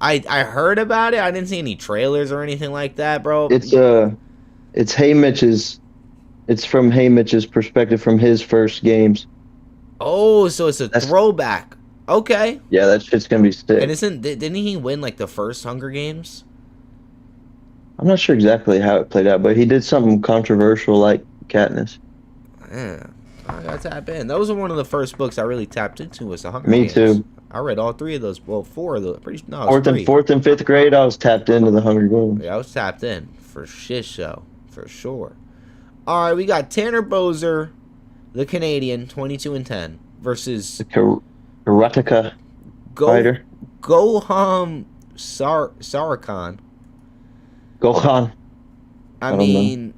I heard about it. I didn't see any trailers or anything like that, bro. It's it's from Haymitch's perspective from his first games. Oh, so it's a throwback. Okay. Yeah, that shit's gonna be sick. And didn't he win like the first Hunger Games? I'm not sure exactly how it played out, but he did something controversial like Katniss. Yeah, I gotta tap in. Those were one of the first books I really tapped into was the Hunger Games. Me too. I read all 3 of those. Well, 4 of those. Fourth and fifth grade, I was tapped into the Hunger Games. Yeah, I was tapped in for shit show for sure. All right, we got Tanner Boser, the Canadian, 22-10, versus the karateka fighter Goham Sarkhan. Gohan. I mean,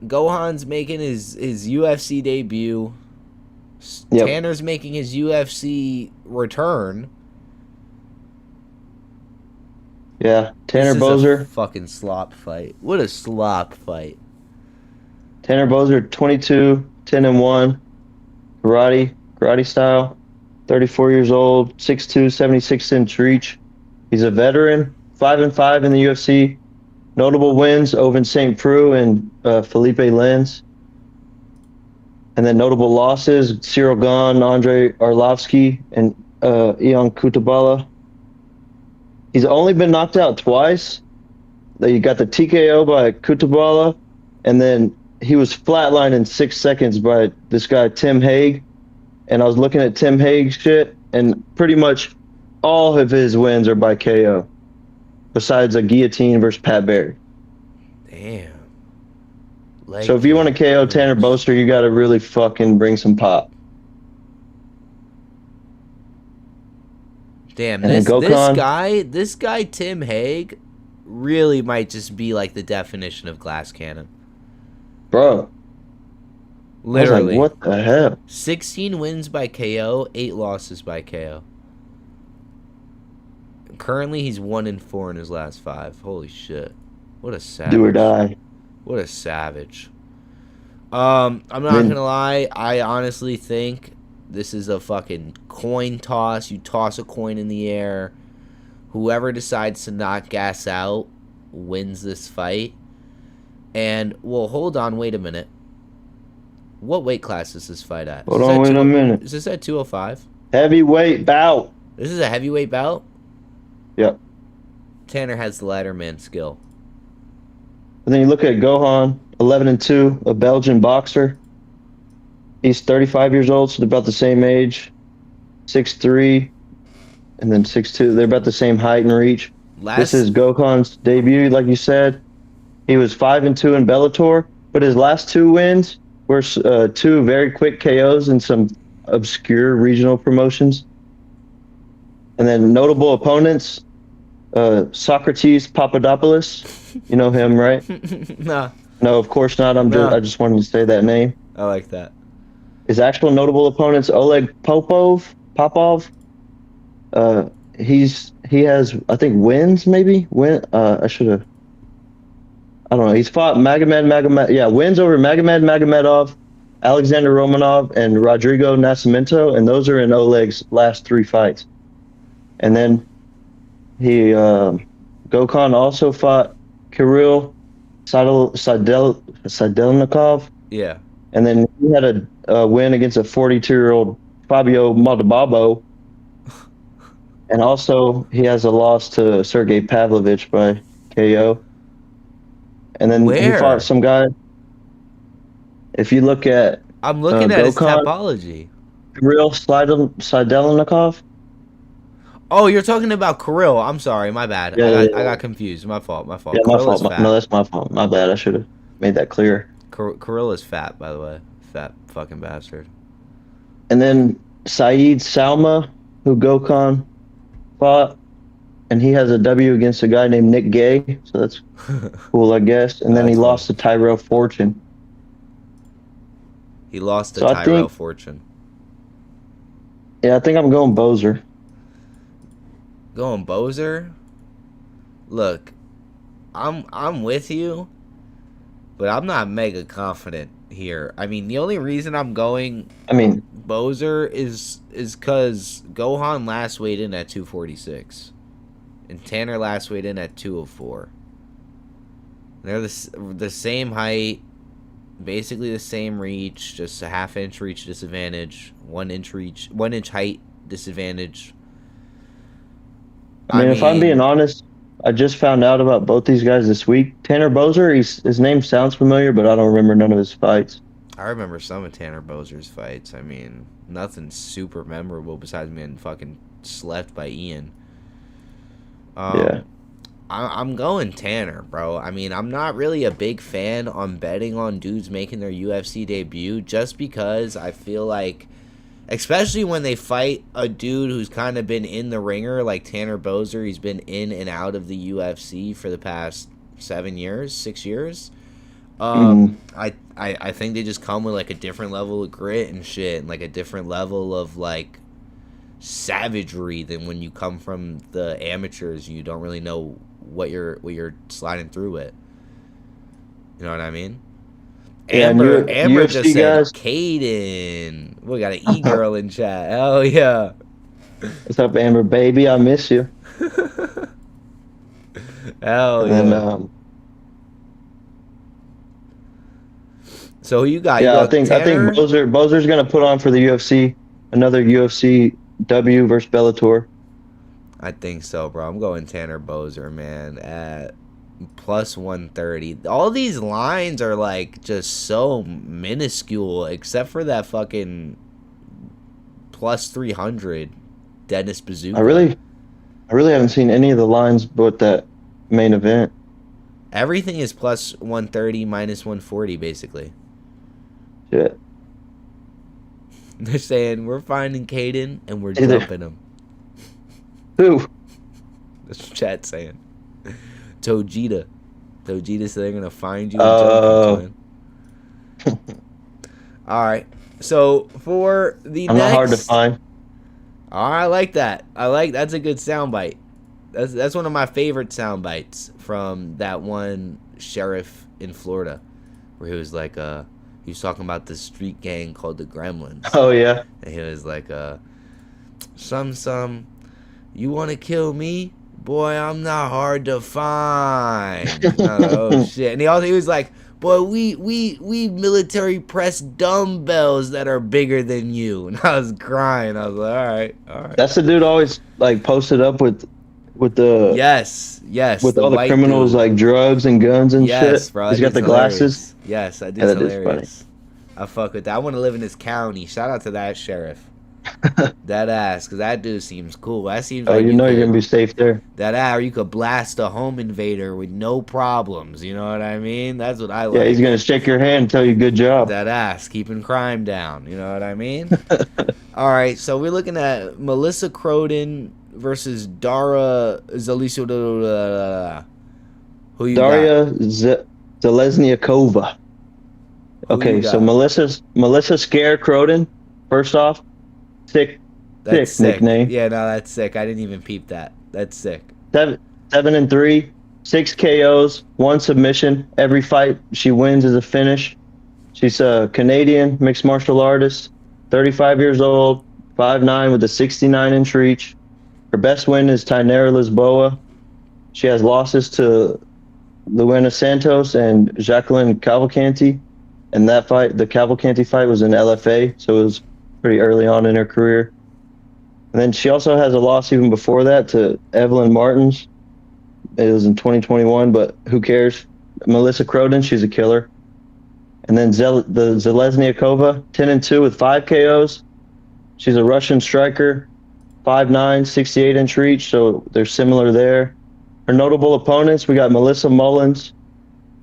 Gohan's making his UFC debut. Yep. Tanner's making his UFC return. Yeah, Tanner Boser. Fucking slop fight. What a slop fight. Tanner Boser, 22-10-1. karate style. 34 years old, 6'2", 76-inch reach. He's a veteran, 5-5 in the UFC. Notable wins: Ovince St. Preux and Felipe Lins. And then notable losses: Cyril Gahn, Andrei Arlovsky, and Ion Kutabala. He's only been knocked out twice. You got the TKO by Kutabala, and then he was flatlined in 6 seconds by this guy, Tim Hague. And I was looking at Tim Hague's shit, and pretty much all of his wins are by KO, besides a guillotine versus Pat Barry. Damn. So if you want to KO Tanner Boaster, you got to really fucking bring some pop. Damn, And this guy Tim Hague really might just be like the definition of glass cannon. Bro. Literally. I was like, what the hell? 16 wins by KO, 8 losses by KO. Currently, he's 1-4 in his last 5. Holy shit. What a savage. Do or die. What a savage. I'm not gonna lie. I honestly think this is a fucking coin toss. You toss a coin in the air. Whoever decides to not gas out wins this fight. And, well, hold on. Wait a minute. What weight class is this fight at? Hold on, wait a minute. Is this at 205? Heavyweight bout. This is a heavyweight bout? Yep. Tanner has the ladder man skill. And then you look at Gohan, 11-2, a Belgian boxer. He's 35 years old, so they're about the same age. 6'3", and then 6'2". They're about the same height and reach. This is Gohan's debut, like you said. He was 5-2 in Bellator, but his last 2 wins were 2 very quick KOs in some obscure regional promotions. And then notable opponents, Socrates Papadopoulos. You know him, right? Nah. No, of course not. I just wanted to say that name. I like that. His actual notable opponents: Oleg Popov. He has, I think, wins maybe. I should have. I don't know. He's fought Magomed. Yeah, wins over Magomed Magomedov, Alexander Romanov, and Rodrigo Nascimento, and those are in Oleg's last 3 fights. And then Gokhan also fought Kirill Sadelnikov. Yeah. And then he had a win against a 42-year-old Fabio Maldonado. And also he has a loss to Sergey Pavlovich by KO. And then he fought some guy. If you look at I'm looking at his topology. Kirill Sadelnikov. Oh, you're talking about Kirill. I'm sorry, my bad. Yeah, I got confused. My fault. Yeah, my fault. No, that's my fault. My bad. I should have made that clear. Kirill is fat, by the way. Fat fucking bastard. And then Saeed Salma, who Gokhan fought, and he has a W against a guy named Nick Gay, so that's cool, I guess. And then he lost to Tyrell Fortune. He lost to Tyrell Fortune. Yeah, I think I'm going Bozer. Going Bozer? Look, I'm with you, but I'm not mega confident here. I mean, the only reason I'm going Bozer is because Gohan last weighed in at 246. And Tanner last weighed in at 204. They're the same height, basically the same reach, just a half-inch reach disadvantage, 1 inch height disadvantage. I mean, if I'm being honest, I just found out about both these guys this week. Tanner Bozer, his name sounds familiar, but I don't remember none of his fights. I remember some of Tanner Bozer's fights. I mean, nothing super memorable besides being fucking slept by Ian. Yeah. I'm going Tanner, bro. I mean, I'm not really a big fan on betting on dudes making their UFC debut just because I feel like, especially when they fight a dude who's kind of been in the ringer, like Tanner Bozer. He's been in and out of the UFC for the past 6 years. I think they just come with like a different level of grit and shit, and like a different level of like savagery than when you come from the amateurs. You don't really know what you're sliding through with. You know what I mean? Yeah, and Amber just UFC said guys. Caden. We got an e-girl in chat. Hell yeah. What's up, Amber baby? I miss you. Hell And then, yeah. So who you got? You yeah, got I think Tanner? Bozer's gonna put on for the UFC another UFC W versus Bellator. I think so, bro. I'm going Tanner Bozer, man, at plus 130. All these lines are like just so minuscule, except for that fucking plus 300 Dennis Bazooka. I really haven't seen any of the lines but that main event. Everything is plus 130, minus 140, basically. Shit. They're saying we're finding Caden and we're Hey there. jumping him. Who? That's what chat's saying. Tojita. Tojita said they're gonna find you and jump you, twin. All right. So for the I'm next, not hard to find. I like that. That's a good soundbite. That's one of my favorite sound bites from that one sheriff in Florida, where he was like, he was talking about this street gang called the Gremlins. Oh yeah. And he was like, some, you want to kill me? Boy, I'm not hard to find. And I was like, oh shit. And he was like, boy, we military press dumbbells that are bigger than you. And I was crying. I was like, all right. That's the dude always like posted up with the yes with all the criminals dude. like drugs and guns and yes, shit. bro, He's got the glasses. Yes, that dude's Yeah, that is hilarious. I fuck with that. I want to live in this county. Shout out to that sheriff. That ass, because that dude seems cool. That seems like you know you're gonna be safe there. That ass, or you could blast a home invader with no problems. You know what I mean? That's what I like. Yeah, he's gonna shake your hand and tell you good job. That ass, keeping crime down. You know what I mean? All right, so we're looking at Melissa Croden versus Dara Zalesniakova. Who you Daria got? Zalesniakova. Okay, so Melissa Scare Croden. First off, sick nickname. Yeah, no, that's sick. I didn't even peep that. That's sick. 7-3, 6 KOs, 1 submission. Every fight she wins is a finish. She's a Canadian mixed martial artist, 35 years old, 5'9" with a 69-inch reach. Her best win is Tainara Lisboa. She has losses to Luana Santos and Jacqueline Cavalcanti. And that fight, the Cavalcanti fight, was in LFA, so it was pretty early on in her career. And then she also has a loss even before that to Evelyn Martins. It was in 2021, but who cares? Melissa Croden, she's a killer. And then the Zalesniakova, 10-2 with 5 KOs. She's a Russian striker, 5'9", 68-inch reach, so they're similar there. Her notable opponents, we got Melissa Mullins,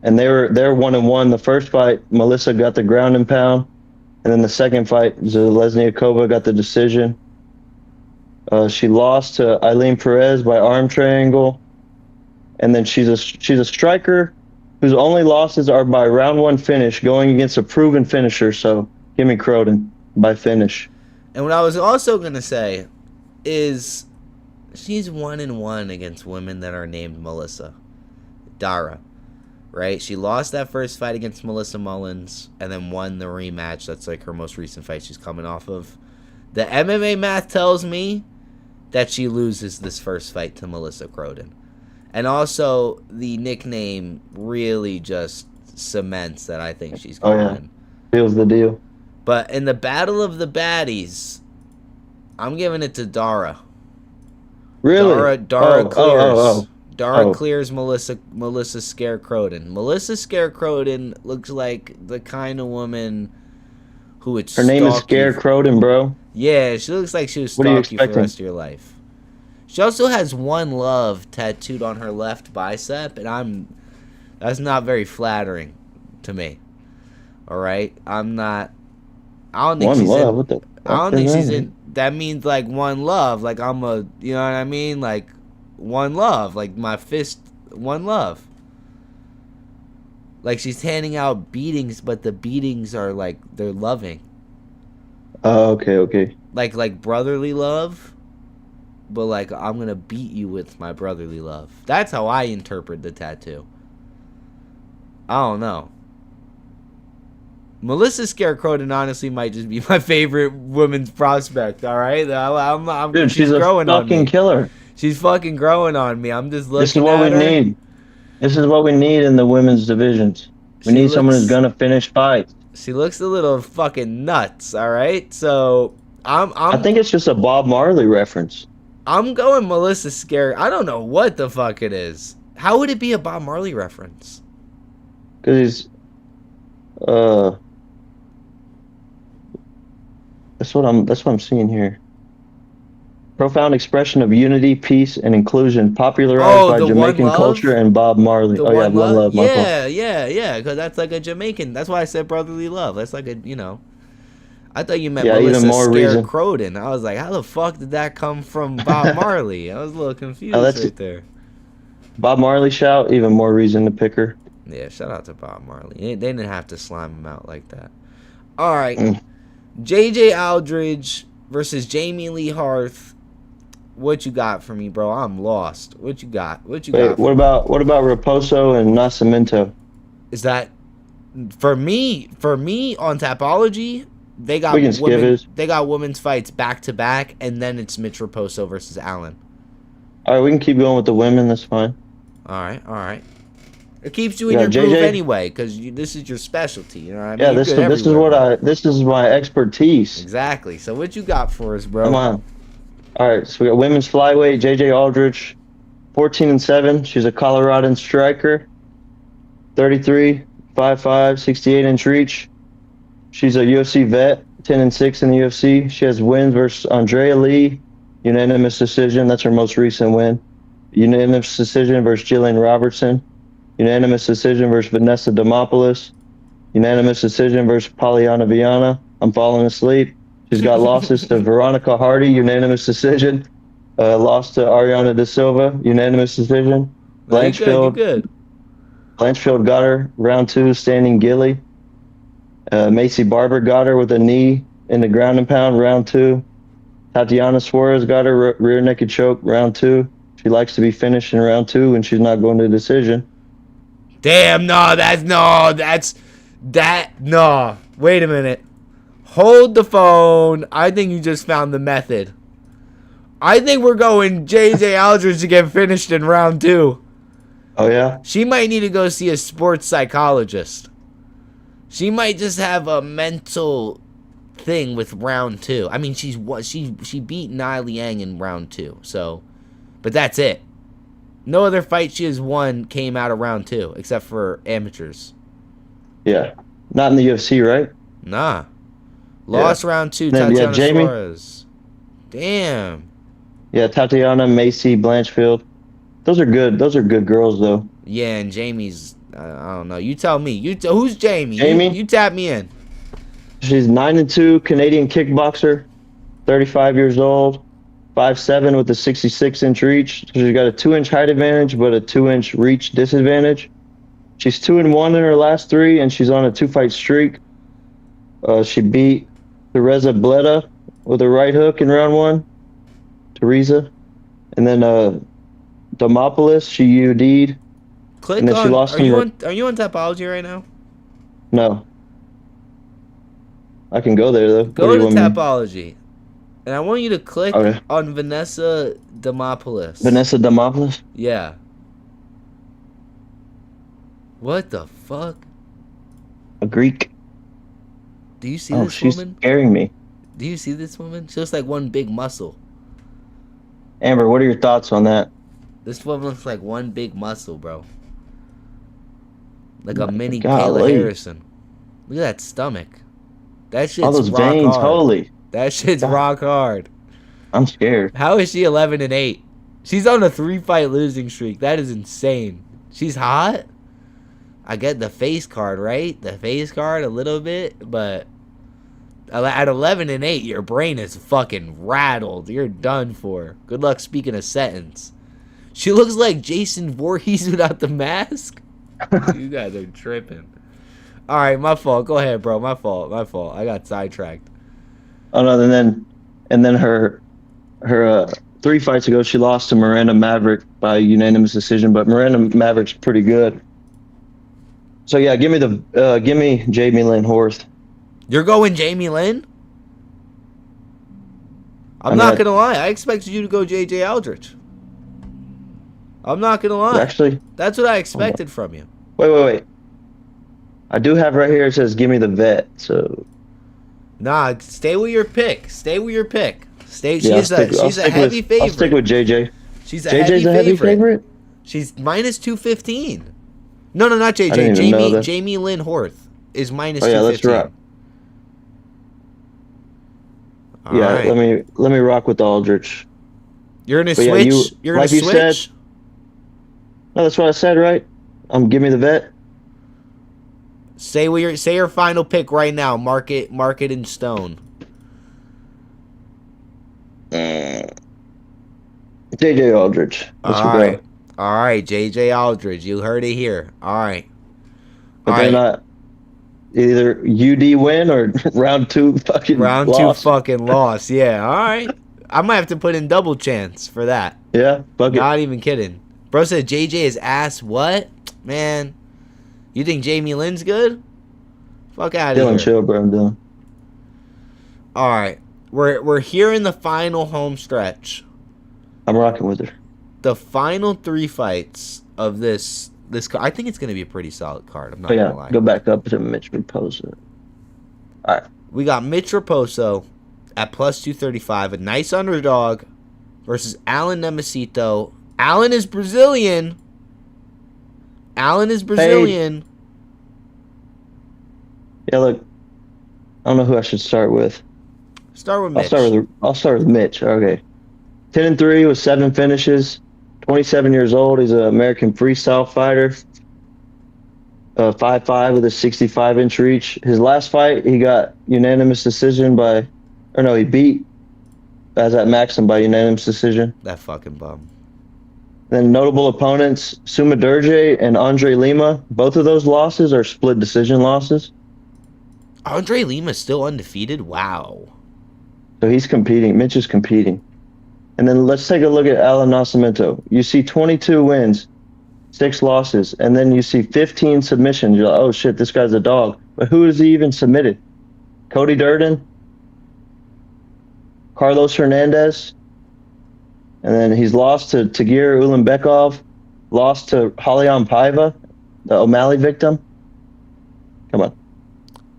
and they're 1-1. The first fight, Melissa got the ground and pound, and then the second fight, Zalesniakova got the decision. She lost to Eileen Perez by arm triangle, and then she's a striker whose only losses are by round 1 finish, going against a proven finisher. So give me Croden by finish. And what I was also gonna say is she's 1-1 against women that are named Melissa. Dara. Right? She lost that first fight against Melissa Mullins and then won the rematch. That's like her most recent fight she's coming off of. The MMA math tells me that she loses this first fight to Melissa Croden. And also, the nickname really just cements that I think she's going to win. Seals the deal. But in the battle of the baddies, I'm giving it to Dara. Really? Dara clears. Dara clears Melissa Scare Croden. Melissa Scare Croden looks like the kind of woman who would Her name is Scare Croden, bro. Yeah, she looks like she would stalk you for the rest of your life. She also has One Love tattooed on her left bicep, and that's not very flattering to me. All right, I don't think she's in. What the I don't think she's in. That means like one love, like you know what I mean, like one love, like my fist, one love. Like she's handing out beatings, but the beatings are like they're loving. Oh, okay. Like brotherly love. But, like, I'm going to beat you with my brotherly love. That's how I interpret the tattoo. I don't know. Melissa Scarecrowden honestly might just be my favorite women's prospect. All right, Dude, she's a growing on fucking me. killer. She's fucking growing on me. I'm just This is looking what we at her. need. This is what we need in the women's divisions. We need someone who's gonna finish fights. She looks a little fucking nuts. All right, so I think it's just a Bob Marley reference. I'm going Melissa Scare. I don't know what the fuck it is. How would it be a Bob Marley reference? Because he's, that's what I'm seeing here. Profound expression of unity, peace, and inclusion, popularized by Jamaican culture and Bob Marley. The One Love. My fault. Yeah. Because that's like a Jamaican. That's why I said brotherly love. That's like a, you know. I thought you meant Yeah, Melissa even more reason. Scarecrowden. I was like, how the fuck did that come from Bob Marley? I was a little confused that's right there. Bob Marley shout, even more reason to pick her. Yeah, shout out to Bob Marley. They didn't have to slime him out like that. All right. JJ Aldridge versus Jamie Lee Hart. What you got for me, bro? I'm lost. What you got? What you got? What about Raposo and Nascimento? Is that for me on Tapology? They got We can skip it. They got women's fights back to back, and then it's Mitch Raposo versus Allen. All right, we can keep going with the women. That's fine. All right. It keeps you in your groove anyway, because this is your specialty. You know what I mean? Yeah, this is my expertise. Exactly. So what you got for us, bro? Come on. All right, so we got women's flyweight, JJ Aldridge, 14-7. She's a Coloradan striker, 33, 5'5", 68-inch reach. She's a UFC vet, 10-6 in the UFC. She has wins versus Andrea Lee, unanimous decision. That's her most recent win. Unanimous decision versus Jillian Robertson. Unanimous decision versus Vanessa Demopoulos. Unanimous decision versus Polyana Viana. I'm falling asleep. She's got losses to Veronica Hardy, unanimous decision. Loss to Ariana De Silva, unanimous decision. Blanchfield. Good. Blanchfield got her round 2, standing Gilly. Macy Barber got her with a knee in the ground and pound, round 2. Tatiana Suarez got her rear naked choke, round 2. She likes to be finished in round 2 when she's not going to decision. Damn, no. Wait a minute. Hold the phone. I think you just found the method. I think we're going JJ Aldridge to get finished in round 2. Oh, yeah? She might need to go see a sports psychologist. She might just have a mental thing with round 2. I mean, she beat Nai Liang in round 2. So, but that's it. No other fight she has won came out of round 2 except for amateurs. Yeah. Not in the UFC, right? Nah. Lost round 2, then, Tatiana Jamie? Suarez. Damn. Yeah, Tatiana, Macy, Blanchfield. Those are good. Those are good girls, though. Yeah, and Jamie's, I don't know. You tell me. Who's Jamie? Jamie? You tap me in. She's 9-2, Canadian kickboxer, 35 years old, 5'7" with a 66-inch reach. She's got a 2-inch height advantage, but a 2-inch reach disadvantage. She's 2-1 in her last 3, and she's on a 2-fight streak. She beat Teresa Bleda with a right hook in round 1. Teresa. And then Demopoulos, she UD'd. Click and then on. She lost are you on Tapology right now? No. I can go there though. Go to Tapology, and I want you to click on Vanessa Demopoulos. Vanessa Demopoulos? Yeah. What the fuck? A Greek. Do you see this she's woman? Scaring me. Do you see this woman? She looks like one big muscle. Amber, what are your thoughts on that? This woman looks like one big muscle, bro. Like a mini Golly. Kayla Harrison. Look at that stomach. That shit's all those rock veins, hard. holy. That shit's rock hard. I'm scared. How is she 11-8? She's on a 3-fight losing streak. That is insane. She's hot. I get the face card, right? The face card a little bit, but at 11-8, your brain is fucking rattled. You're done for. Good luck speaking a sentence. She looks like Jason Voorhees without the mask. You guys are tripping. All right, my fault. Go ahead, bro. My fault. I got sidetracked. Oh no, and then her 3 fights ago, she lost to Miranda Maverick by unanimous decision, but Miranda Maverick's pretty good. So yeah, give me Jamie Lynn Horth. You're going Jamie Lynn? I'm not going to lie. I expected you to go J.J. Aldrich. I'm not going to lie. Actually, that's what I expected from you. Wait. I do have right here, it says, give me the vet, so. Nah, stay with your pick. Stay with your pick. She's a heavy favorite. I'll stick with JJ. She's a JJ's heavy favorite. favorite? She's minus 215. No, not JJ. I didn't even know that. Jamie Lynn Horth is minus 215. Oh, yeah, let's rock. Let me rock with Aldrich. You're gonna switch. You're gonna switch. Said, no, that's what I said, right? Give me the vet. Say your final pick right now. Mark it in stone. JJ Aldrich. All right, JJ Aldrich. You heard it here. All right. But they're not either UD win or round 2 fucking loss. Yeah. All right. I might have to put in double chance for that. Yeah. Fuck it. Not even kidding. Bro said JJ is ass. What? Man. You think Jamie Lynn's good? Fuck out of here. Chill, bro. I'm done. All right. We're here in the final home stretch. I'm rocking with her. The final 3 fights of this I think it's going to be a pretty solid card. I'm not going to lie. Go back up to Mitch Raposo. All right. We got Mitch Raposo at plus 235, a nice underdog, versus Alan Nemesito. Alan is Brazilian. Hey. Yeah, look. I don't know who I should start with. Start with Mitch. I'll start with Mitch. Okay. 10-3 with 7 finishes. 27 years old. He's an American freestyle fighter. 5'5" with a 65-inch reach. His last fight, he got unanimous decision he beat Azat Maxim by unanimous decision. That fucking bum. Then notable opponents, Suma Durje and Andre Lima. Both of those losses are split decision losses. Andre Lima's still undefeated? Wow. So he's competing. Mitch is competing. And then let's take a look at Alan Nascimento. You see 22 wins, 6 losses, and then you see 15 submissions. You're like, oh shit, this guy's a dog. But who has he even submitted? Cody Durden, Carlos Hernandez, and then he's lost to Tagir Ulanbekov, lost to Halion Paiva, the O'Malley victim. Come on.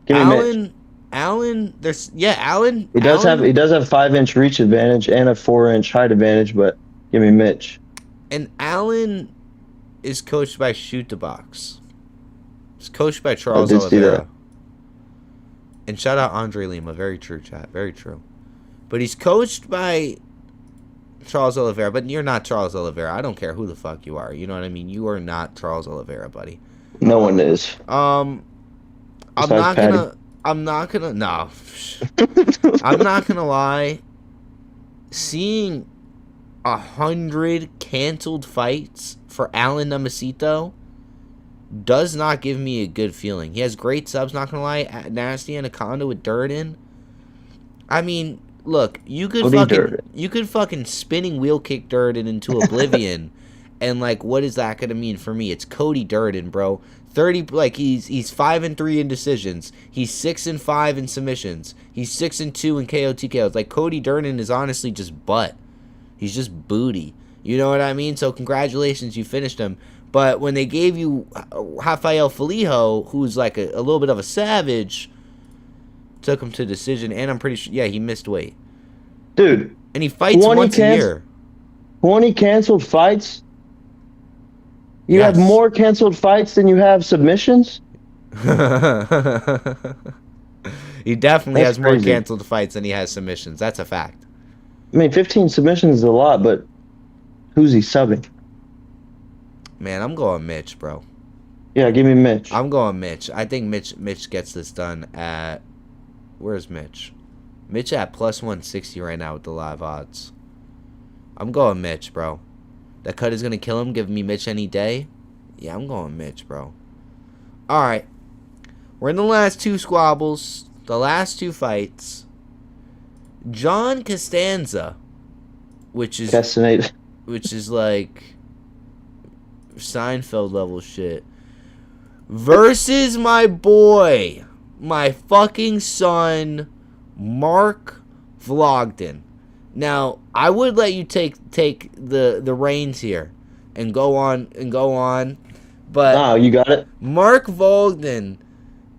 Give me Mitch. Alan, He does have 5-inch reach advantage and a 4-inch height advantage, but give me Mitch. And Alan is coached by Shoot the Box. He's coached by Charles Oliveira. And shout out Andre Lima. Very true, chat. Very true. But he's coached by Charles Oliveira. But you're not Charles Oliveira. I don't care who the fuck you are. You know what I mean? You are not Charles Oliveira, buddy. No one is. I'm not gonna lie. Seeing 100 canceled fights for Alan Nemesito does not give me a good feeling. He has great subs, not gonna lie. Nasty Anaconda with Durden. I mean, look, you could fucking spinning wheel kick Durden into oblivion, and like, what is that gonna mean for me? It's Cody Durden, bro. 30, like he's 5-3 in decisions. He's 6-5 in submissions. He's 6-2 in KO TKOs. Like, Cody Durden is honestly just butt. He's just booty. You know what I mean? So congratulations, you finished him. But when they gave you Rafael Falijo, who's like a little bit of a savage, took him to decision, and I'm pretty sure, yeah, he missed weight. Dude. And he fights once a year. 20 canceled fights? You have more canceled fights than you have submissions? He definitely has more canceled fights than he has submissions. That's a fact. I mean, 15 submissions is a lot, but who's he subbing? Man, I'm going Mitch, bro. Yeah, give me Mitch. I'm going Mitch. I think Mitch gets this done at... Where's Mitch? Mitch at plus 160 right now with the live odds. I'm going Mitch, bro. That cut is going to kill him, giving me Mitch any day. Yeah, I'm going Mitch, bro. All right. We're in the last 2 squabbles. The last 2 fights. John Costanza, which is like Seinfeld level shit, versus my boy my fucking son, Mark Vlogden. Now, I would let you take the reins here and go on, but No, you got it. Mark Vlogden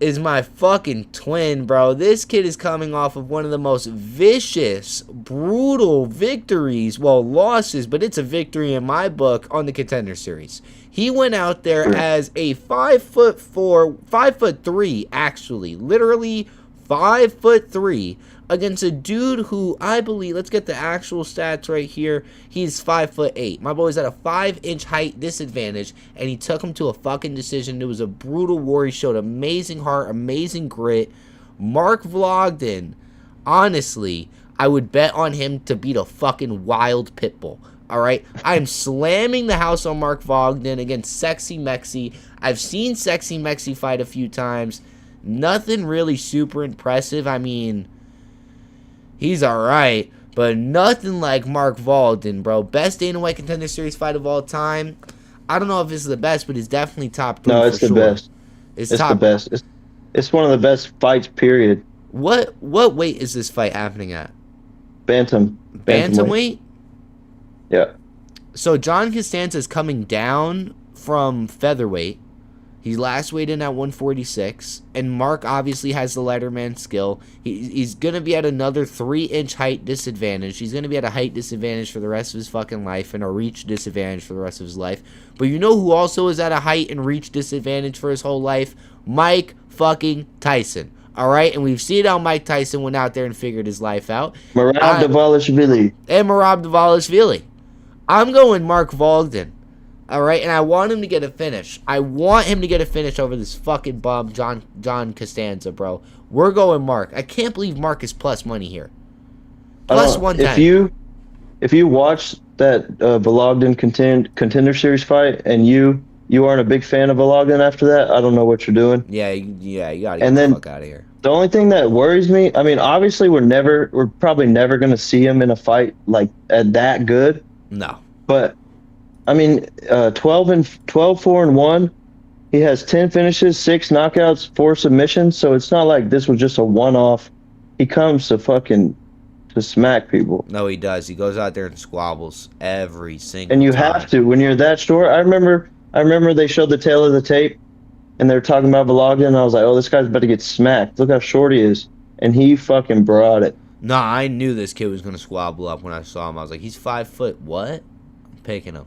is my fucking twin, bro. This kid is coming off of one of the most vicious, brutal victories. Well, losses, but it's a victory in my book on the Contender Series. He went out there as a 5'4", 5'3", actually, literally 5'3", against a dude who I believe, let's get the actual stats right here. He's 5'8". My boy's at a 5-inch height disadvantage, and he took him to a fucking decision. It was a brutal war. He showed amazing heart, amazing grit. Mark Vlogden, honestly, I would bet on him to beat a fucking wild pit bull. All right, I am slamming the house on Mark Vlogden against Sexy Mexi. I've seen Sexy Mexi fight a few times. Nothing really super impressive. I mean, he's alright, but nothing like Mark Vlogden, bro. Best Dana White Contender Series fight of all time. I don't know if this is the best, but it's definitely top 3. No, it's the best. It's the best. It's one of the best fights, period. What weight is this fight happening at? Bantamweight? Yeah. So John Costanza's coming down from featherweight. He last weighed in at 146, and Mark obviously has the Letterman skill. He's going to be at another 3-inch height disadvantage. He's going to be at a height disadvantage for the rest of his fucking life and a reach disadvantage for the rest of his life. But you know who also is at a height and reach disadvantage for his whole life? Mike fucking Tyson. All right? And we've seen how Mike Tyson went out there and figured his life out. Merab Dvalishvili. And Merab Dvalishvili. I'm going Mark Vlogden. All right, and I want him to get a finish. I want him to get a finish over this fucking bum, John Costanza, bro. We're going Mark. I can't believe Mark is plus money here. Plus 110. If you watch that Vlogden contender series fight and you aren't a big fan of Vlogden after that, I don't know what you're doing. Yeah, you gotta get the fuck out of here. The only thing that worries me, I mean, obviously we're probably never gonna see him in a fight like at that good. No. But I mean, 12-4-1. He has 10 finishes, 6 knockouts, 4 submissions. So it's not like this was just a one-off. He comes to smack people. No, he does. He goes out there and squabbles every single And you time. have to when you're that short. I remember they showed the tail of the tape, and they were talking about Vlogden, and I was like, oh, this guy's about to get smacked. Look how short he is, and he fucking brought it. Nah, I knew this kid was gonna squabble up when I saw him. I was like, he's 5 foot. What? I'm picking him.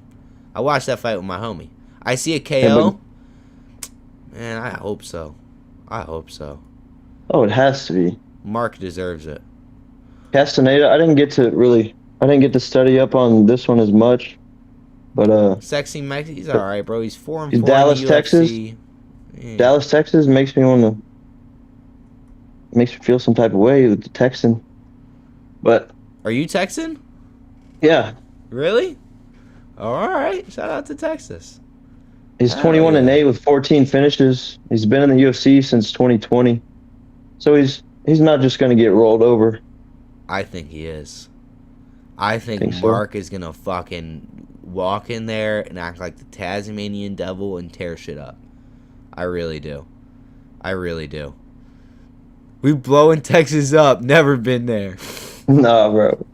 I watched that fight with my homie. I see a KO. Man, I hope so. Oh, it has to be. Mark deserves it. Castaneda, I didn't get to study up on this one as much. But Sexy Mexi, he's alright, bro. He's 4-4 in Dallas, the UFC. Texas. Yeah. Dallas, Texas makes me feel some type of way with the Texan. But are you Texan? Yeah. Really? All right. Shout out to Texas. He's 21-8 with 14 finishes. He's been in the UFC since 2020. So he's not just going to get rolled over. I think he is. I think Mark is going to fucking walk in there and act like the Tasmanian devil and tear shit up. I really do. We blowing Texas up. Never been there. Nah, bro.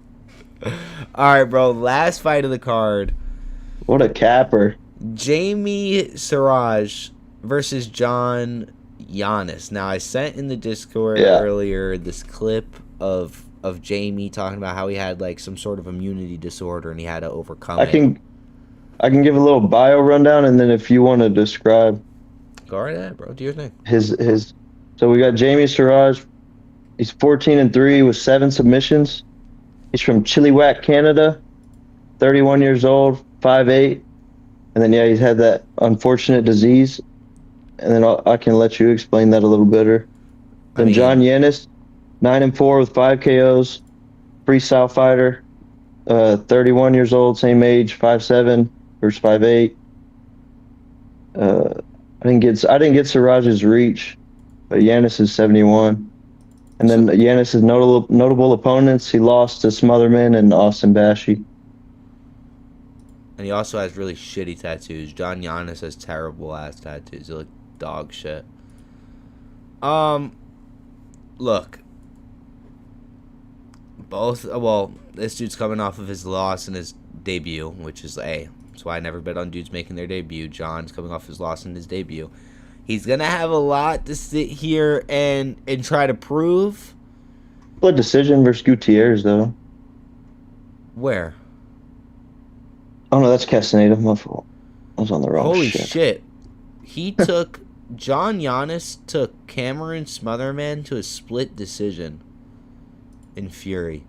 All right, bro. Last fight of the card. What a capper. Jamie Siraj versus John Giannis. Now, I sent in the Discord earlier this clip of Jamie talking about how he had like some sort of immunity disorder and he had to overcome it. I can give a little bio rundown, and then if you want to describe. Go right ahead, bro. Do your thing. So we got Jamie Siraj. He's 14-3 with 7 submissions. He's from Chilliwack, Canada. 31 years old, 5'8". And then, he's had that unfortunate disease. And then I can let you explain that a little better. Then John Yanis, 9-4 with 5 KOs. Freestyle fighter. 31 years old, same age, 5'7" versus 5'8". I didn't get Siraj's reach, but Yanis is 71. And then Yanis' notable opponents, he lost to Smotherman and Austin Bashi. And he also has really shitty tattoos. John Giannis has terrible ass tattoos. They look dog shit. look, this dude's coming off of his loss in his debut, which is that's why I never bet on dudes making their debut. John's coming off his loss in his debut. He's gonna have a lot to sit here and try to prove. Split decision versus Gutierrez, though. Where? Oh no, that's Castaneda. My fault. I was on the wrong Holy shit. shit. He took John Giannis took Cameron Smotherman to a split decision in Fury.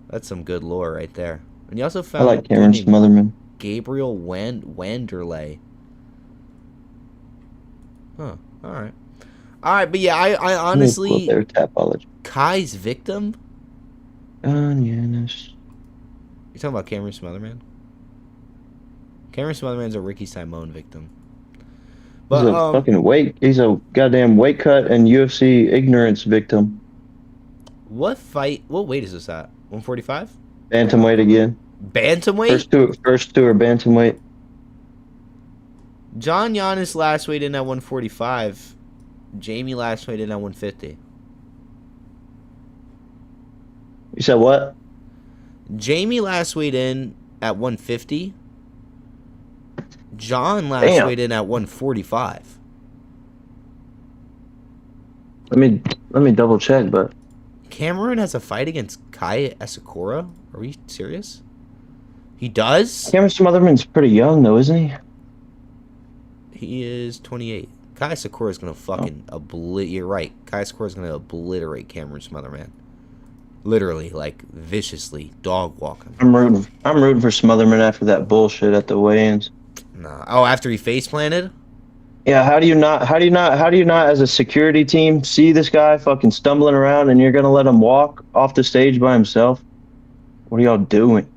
That's some good lore right there. And you also I found like Cameron Smotherman. Gabriel Wanderlei. Huh. Alright, but yeah, I honestly Their Tapology. Kai's victim? Giannis. You talking about Cameron Smotherman? Cameron Smotherman's a Ricky Simone victim. But He's a fucking weight. He's a goddamn weight cut and UFC ignorance victim. what weight is this at? 145? Bantamweight again. Bantamweight? First two are bantamweight. John Giannis last weighed in at 145. Jamie last weighed in at 150. You said what? Jamie last weighed in at 150. John last weighed in at 145. Let me double check, but Cameron has a fight against Kai Asakura? Are we serious? He does? Cameron Smotherman's pretty young though, isn't he? He is 28. Kai Sakura is gonna fucking You're right. Kai Sakura is gonna obliterate Cameron Smotherman. Literally, like viciously, dog walking. I'm rooting for Smotherman after that bullshit at the weigh-ins. Nah. Oh, after he face planted? Yeah. How do you not as a security team see this guy fucking stumbling around and you're gonna let him walk off the stage by himself? What are y'all doing?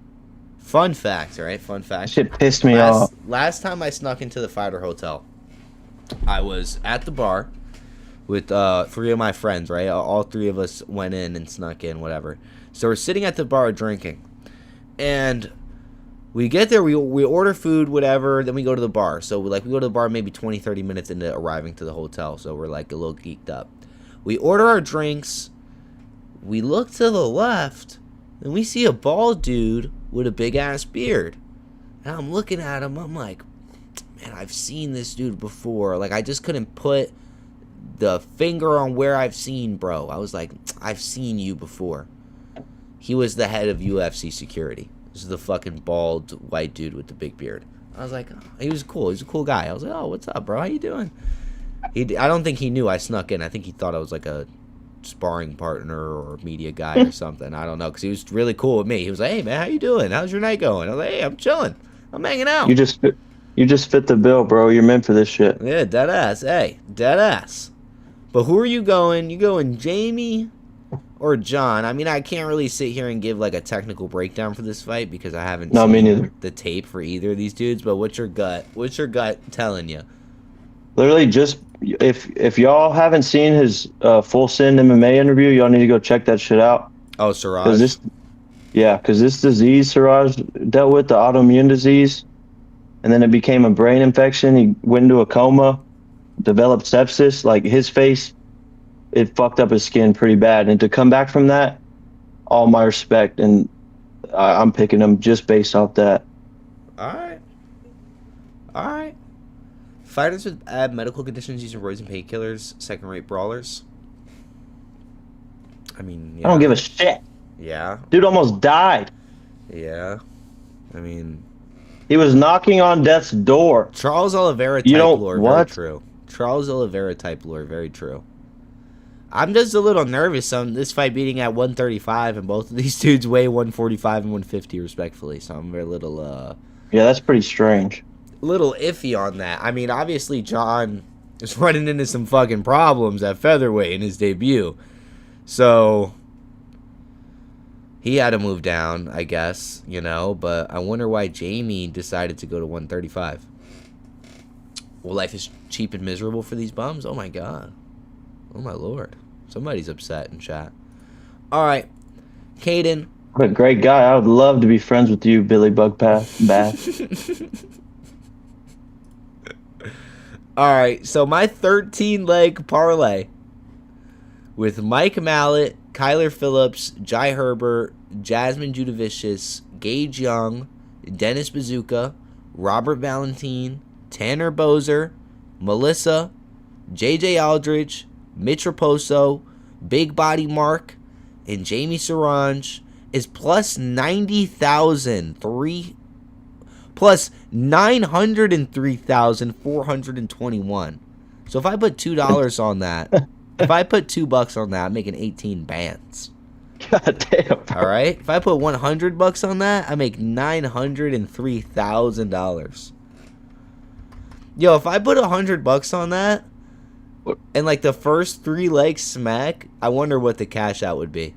Fun fact, right? Fun fact. Shit pissed me off. Last time I snuck into the Fighter Hotel, I was at the bar with 3 of my friends, right? All 3 of us went in and snuck in, whatever. So we're sitting at the bar drinking. And we get there, we order food, whatever, then we go to the bar. So we go to the bar maybe 20, 30 minutes into arriving to the hotel. So we're like a little geeked up. We order our drinks. We look to the left, and we see a bald dude with a big-ass beard. And I'm looking at him, I'm like, man, I've seen this dude before. Like, I just couldn't put the finger on where I've seen, bro. I was like, I've seen you before. He was the head of UFC security. This is the fucking bald white dude with the big beard. I was like, oh, he was cool. He's a cool guy. I was like, oh, what's up, bro? How you doing? I don't think he knew I snuck in. I think he thought I was like a sparring partner or media guy or something. I don't know, because he was really cool with me. He was like, hey, man, how you doing? How's your night going? I was like, hey, I'm chilling. I'm hanging out. You just fit the bill, bro. You're meant for this shit. Yeah, dead ass. Hey, dead ass. But who are you going? You going Jamie or John? I mean, I can't really sit here and give like a technical breakdown for this fight because I haven't seen the tape for either of these dudes. But what's your gut? What's your gut telling you? Literally, just if y'all haven't seen his Full Send MMA interview, y'all need to go check that shit out. Oh, Siraj. Because this disease Siraj dealt with, the autoimmune disease, and then it became a brain infection. He went into a coma, developed sepsis. Like, his face, it fucked up his skin pretty bad. And to come back from that, all my respect, and I'm picking him just based off that. All right. Fighters with bad medical conditions using roids and painkillers, second-rate brawlers. I mean, yeah. I don't give a shit. Yeah. Dude almost died. Yeah. I mean, he was knocking on death's door. Charles Oliveira type lore, very true. Charles Oliveira type lore, very true. I'm just a little nervous on this fight beating at 135, and both of these dudes weigh 145 and 150 respectfully. So I'm very little. Yeah, that's pretty strange. Little iffy on that. I mean, obviously John is running into some fucking problems at featherweight in his debut, so he had to move down, I guess, you know. But I wonder why Jamie decided to go to 135. Well, life is cheap and miserable for these bums. Oh my god. Oh my lord. Somebody's upset in chat. All right, Caden. What a great guy. I would love to be friends with you, Billy Bath. All right, so my 13-leg parlay with Mike Mallet, Kyler Phillips, Jai Herbert, Jasmine Judavicius, Gage Young, Dennis Bazooka, Robert Valentin, Tanner Bozer, Melissa, JJ Aldridge, Mitch Raposo, Big Body Mark, and Jamie Sarange is plus 903,421. So if I put $2 on that, if I put $2 on that, I'm making 18 bands. God damn. Bro. All right. If I put $100 on that, I make $903,000. Yo, if I put $100 on that, and like the first 3 legs smack, I wonder what the cash out would be.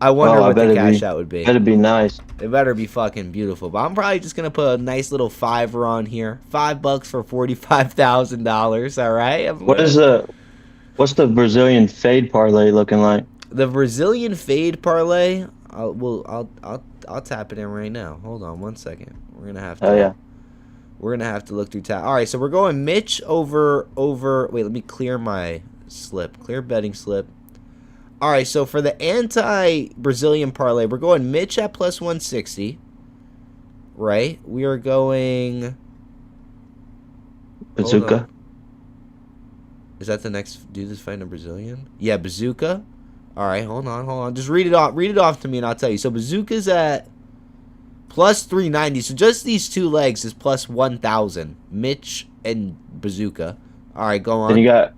I wonder what the cash out would be. Better be nice. It better be fucking beautiful. But I'm probably just gonna put a nice little $5 on here. $5 for $45,000. All right. What's the Brazilian fade parlay looking like? The Brazilian fade parlay. I'll tap it in right now. Hold on 1 second. We're gonna have to. Oh yeah. We're gonna have to look through tap. All right, so we're going Mitch over. Wait, let me clear my slip. Clear betting slip. All right, so for the anti-Brazilian parlay, we're going Mitch at plus 160. Right? We are going Bazooka. Is that the next dude that's fighting a Brazilian? Yeah, Bazooka. All right, hold on. Just read it off. Read it off to me, and I'll tell you. So Bazooka's at plus 390. So just these 2 legs is plus 1,000. Mitch and Bazooka. All right, go on. Then you got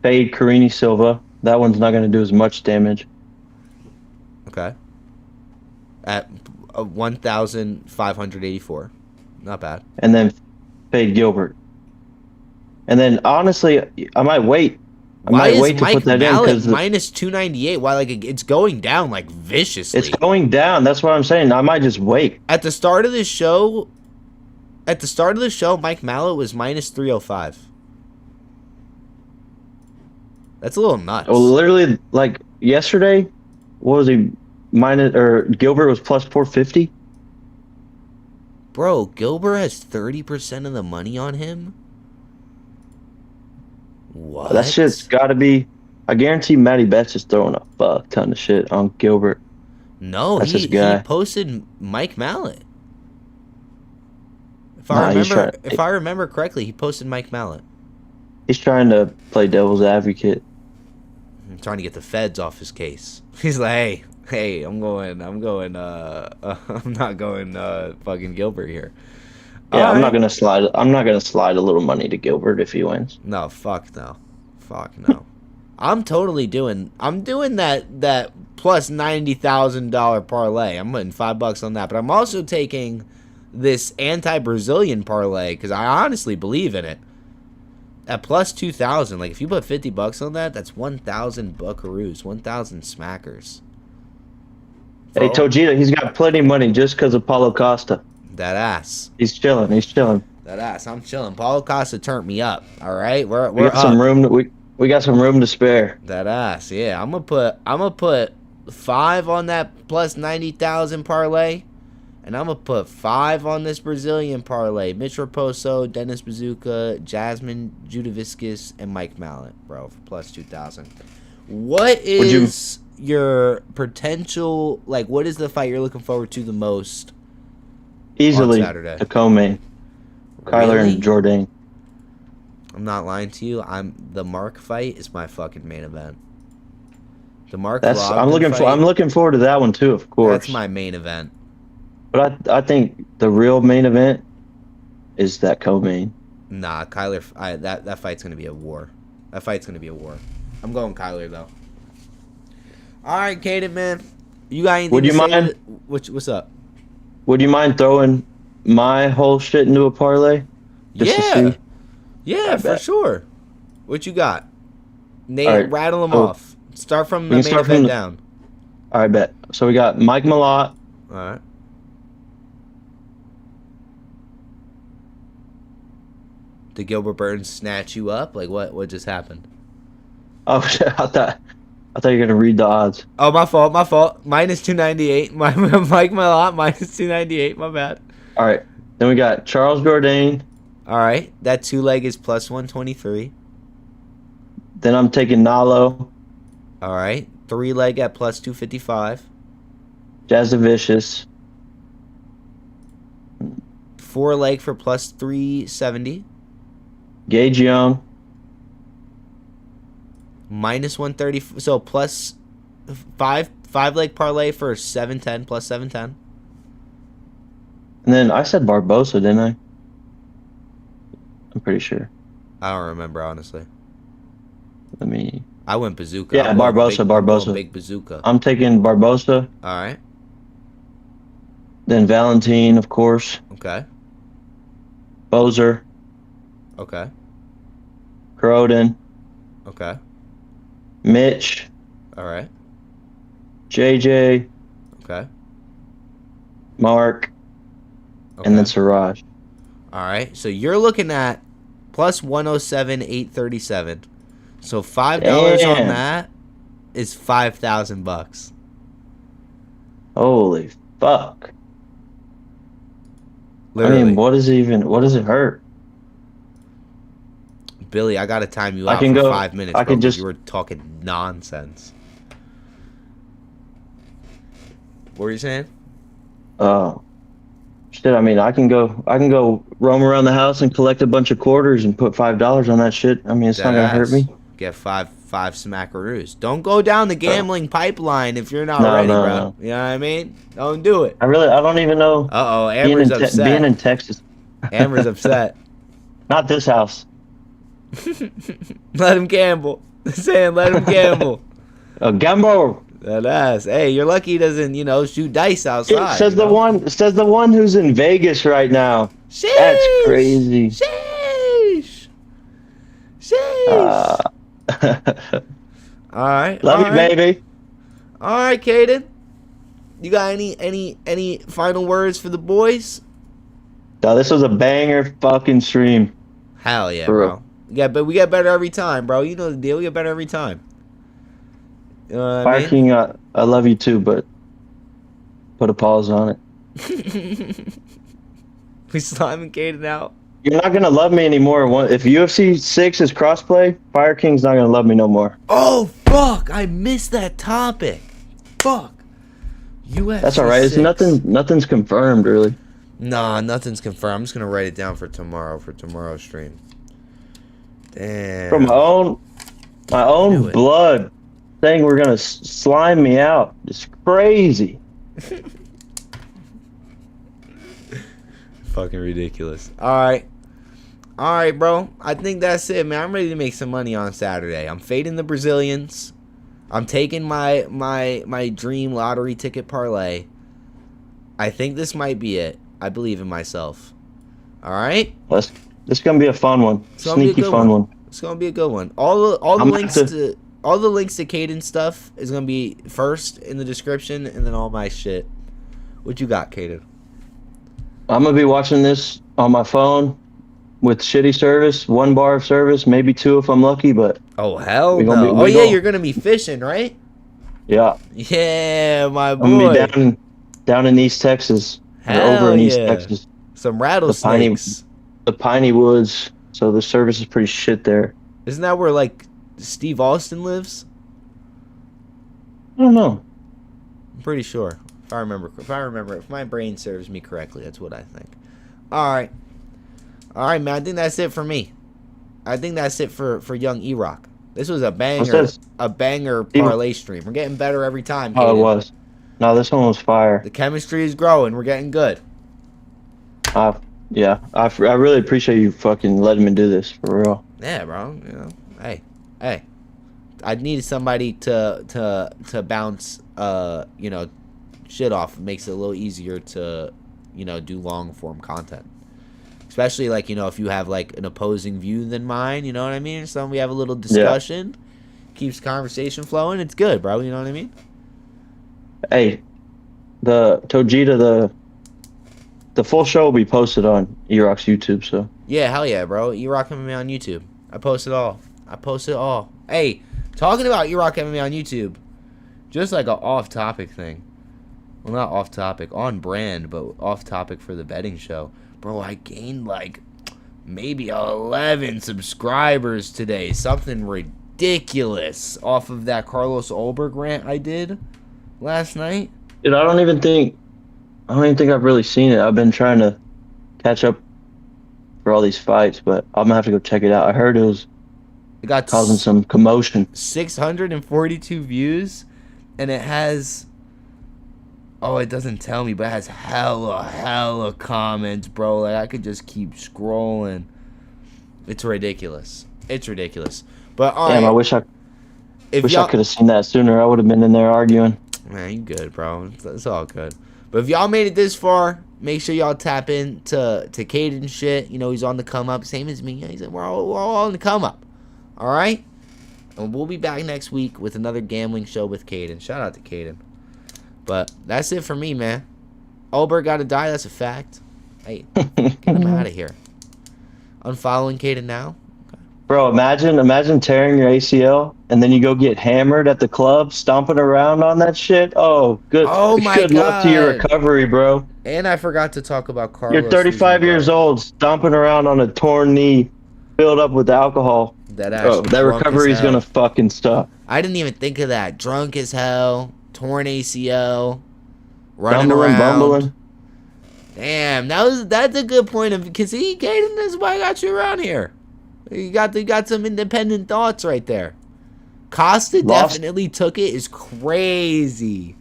fade Carini Silva. That one's not going to do as much damage. Okay. At 1,584. Not bad. And then fade Gilbert. And then honestly, I might wait. Why is to Mike put that Mallet in because minus 298? Why, like, it's going down like viciously. it's going down. That's what I'm saying. I might just wait. At the start of the show, Mike Mallet was minus 305. That's a little nuts. Well, literally, like yesterday, what was he Gilbert was plus 450? Bro, Gilbert has 30% of the money on him? What? That shit's got to be. I guarantee Matty Betts is throwing a fuck ton of shit on Gilbert. No, That's his he guy. posted Mike Mallet. If I remember correctly, he posted Mike Mallet. He's trying to play devil's advocate. I'm trying to get the feds off his case. He's like, hey, I'm not going fucking Gilbert here. Yeah, I'm not gonna slide a little money to Gilbert if he wins. No, fuck no. I'm doing that plus $90,000 parlay. I'm putting $5 on that, but I'm also taking this anti-Brazilian parlay because I honestly believe in it. At plus 2,000, like if you put $50 on that, that's 1,000 buckaroos, 1,000 smackers. Hey, Tojita, he's got plenty of money just because of Paulo Costa. That ass. He's chilling. That ass. I'm chilling. Paulo Costa turned me up. All right, we're got up. some room. We got some room to spare. That ass. Yeah, I'm gonna put 5 on that plus 90,000 parlay. And I'm going to put 5 on this Brazilian parlay. Mitch Raposo, Dennis Bazooka, Jasmine Judavicius, and Mike Mallet, bro, for plus 2,000. What is your potential, like, what is the fight you're looking forward to the most easily on Saturday? The co-main. Kyler and Jordan. I'm not lying to you. The Mark fight is my fucking main event. The Mark I'm looking forward to that one too, of course. That's my main event. But I think the real main event is that co-main. Nah, Kyler. That fight's gonna be a war. That fight's gonna be a war. I'm going Kyler though. All right, Kaden, man. You got anything? Would you mind? What's up? Would you mind throwing my whole shit into a parlay? Yeah, for sure. What you got? Nate, rattle them off. Start from the main event down. All right, bet. So we got Mike Malott. All right. Did Gilbert Burns snatch you up? Like what just happened? Oh shit! I thought you were gonna read the odds. Oh, my fault. Minus 298. Mike Malott minus 298. My bad. All right. Then we got Charles Jourdain. All right. That 2 leg is plus 123. Then I'm taking Nalo, All right. 3-leg at plus 255. Jazzavicious, 4-leg for plus 370. Gage Young, Minus 130. So plus 5-leg parlay for 710 plus 710. and then I said Barbosa, didn't I? I'm pretty sure. I don't remember, honestly. Let me. I went bazooka. Yeah, I'm going Barbosa, I'm going Barbosa. big bazooka. I'm taking Barbosa, All right. then Valentine, of course, Okay. Bozer, Okay. Croden, Okay. Mitch, All right. JJ, Okay. Mark, Okay. and then Siraj. All right. So you're looking at plus 107, 837. So $5 on Damn. that is $5,000. Holy fuck. Literally. I mean, what does it hurt? Billy, I gotta time you I out can for go- 5 minutes. I bro, can 'cause just- you were talking nonsense. What were you saying? Shit, I mean, I can go roam around the house and collect a bunch of quarters and put $5 on that shit. I mean, it's not gonna hurt me. Get five smackaroos. Don't go down the gambling pipeline if you're not No, ready, no, bro. no. You know what I mean? Don't do it. I don't even know. Uh oh, Being Amber's in, upset. being in Texas. Amber's upset. Not this house. Let him gamble. Saying let him gamble. Gamble. That ass. Hey, you're lucky he doesn't, shoot dice outside. Says the one who's in Vegas right now. Sheesh. That's crazy. Sheesh. Sheesh. All right. Love all you, right. baby. All right, Caden. You got any final words for the boys? No, this was a banger fucking stream. Hell yeah, For bro. real. Yeah, but we get better every time, bro. You know the deal. We get better every time. You know what I Fire mean? King, I love you too, but put a pause on it. We slamming Caden out. You're not gonna love me anymore. If UFC 6 is crossplay, Fire King's not gonna love me no more. Oh fuck! I missed that topic. Fuck. UFC. That's all right. It's 6. nothing's confirmed really. Nah, nothing's confirmed. I'm just gonna write it down for tomorrow's stream. Damn. From my own Knew it. blood, saying we're gonna slime me out. It's crazy. Fucking ridiculous. All right, bro. I think that's it, man. I'm ready to make some money on Saturday. I'm fading the Brazilians. I'm taking my dream lottery ticket parlay. I think this might be it. I believe in myself. All right. This is gonna be a fun one. It's gonna be a Sneaky good fun one. It's gonna be a good one. All the I'm links gonna to all the links to Caden stuff is gonna be first in the description, and then all my shit. What you got, Caden? I'm gonna be watching this on my phone with shitty service, 1 bar of service, maybe 2 if I'm lucky. But Oh hell We gonna no! be- Oh we yeah, gonna- you're gonna be fishing, right? yeah, Yeah, my boy. I'm gonna be down in East Texas, or Hell over in East yeah. Texas, Some rattlesnakes. the Piney Woods. So the service is pretty shit there. Isn't that where like Steve Austin lives? I don't know. I'm pretty sure. If I remember, if my brain serves me correctly, that's what I think. All right, man. I think that's it for me. I think that's it for young E-Rock. This was a banger, this? a banger parlay stream. We're getting better every time. Oh, it Caden. was. No, this one was fire. The chemistry is growing. We're getting good. Yeah, I really appreciate you fucking letting me do this for real. Yeah, bro. Hey. I needed somebody to bounce, shit off. It makes it a little easier to, do long form content. Especially like, if you have like an opposing view than mine, you know what I mean? So we have a little discussion, keeps conversation flowing. It's good, bro. You know what I mean? Hey, the Tojita, the full show will be posted on E-Rock's YouTube, so. Yeah, hell yeah, bro. E-Rock MMA on YouTube. I post it all. Hey, talking about E-Rock MMA on YouTube, just like an off-topic thing. Well, not off-topic, on brand, but off-topic for the betting show. Bro, I gained like maybe 11 subscribers today. Something ridiculous. ridiculous off of that Carlos Ulberg rant I did last night. Dude, I don't even think I've really seen it. I've been trying to catch up for all these fights, but I'm gonna have to go check it out. I heard it got causing some commotion. 642 views, and it has, oh, it doesn't tell me, but it has hella comments, bro. Like, I could just keep scrolling. It's ridiculous. It's ridiculous. But all Damn, right. I wish I could have seen that sooner. I would have been in there arguing. Man, you good, bro. It's all good. But if y'all made it this far, make sure y'all tap in to Caden shit. You know, he's on the come up, same as me. He's like, we're all on the come up. All right? And we'll be back next week with another gambling show with Caden. Shout out to Caden. But that's it for me, man. Ulberg got to die. That's a fact. Hey, get him out of here. Unfollowing Caden now. Bro, imagine tearing your ACL and then you go get hammered at the club, stomping around on that shit. Oh, good. Oh my good luck to your God. recovery, bro. And I forgot to talk about Carlos. You're 35 years old, stomping around on a torn knee, filled up with alcohol. That recovery is gonna fucking suck. I didn't even think of that. Drunk as hell, torn ACL, running Bumbling, around. bumbling. Damn, that's a good point of, cause Caden, that's why I got you around here. You got some independent thoughts right there. Costa definitely took it. Is crazy.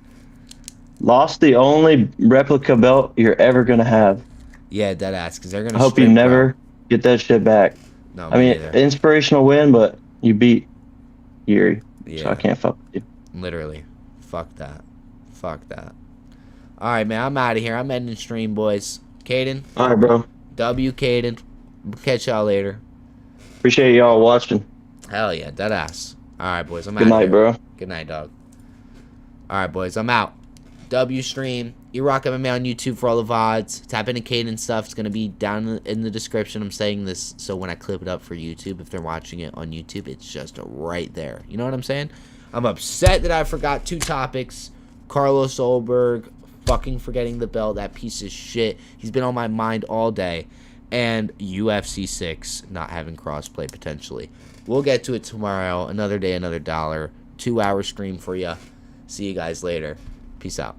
Lost the only replica belt you're ever gonna have. Yeah, dead ass. Cause they're gonna. I hope you never get that shit back. No, I mean, neither. inspirational win, but you beat Yuri, Yeah. so I can't fuck with you. Literally, fuck that. Fuck that. All right, man. I'm out of here. I'm ending stream, boys. Caden. All right, bro. W. Caden. Catch y'all later. Appreciate y'all watching. Hell yeah, dead ass. All right, boys. I'm out. Good night, bro. Good night, dog. All right, boys. I'm out. W stream. E-Rock MMA on YouTube for all the VODs. Tap into Caden stuff. It's going to be down in the description. I'm saying this so when I clip it up for YouTube, if they're watching it on YouTube, it's just right there. You know what I'm saying? I'm upset that I forgot 2 topics. Carlos Ulberg, fucking forgetting the belt, that piece of shit. He's been on my mind all day. And UFC 6 not having crossplay potentially. We'll get to it tomorrow. Another day, another dollar. 2-hour stream for you. See you guys later. Peace out.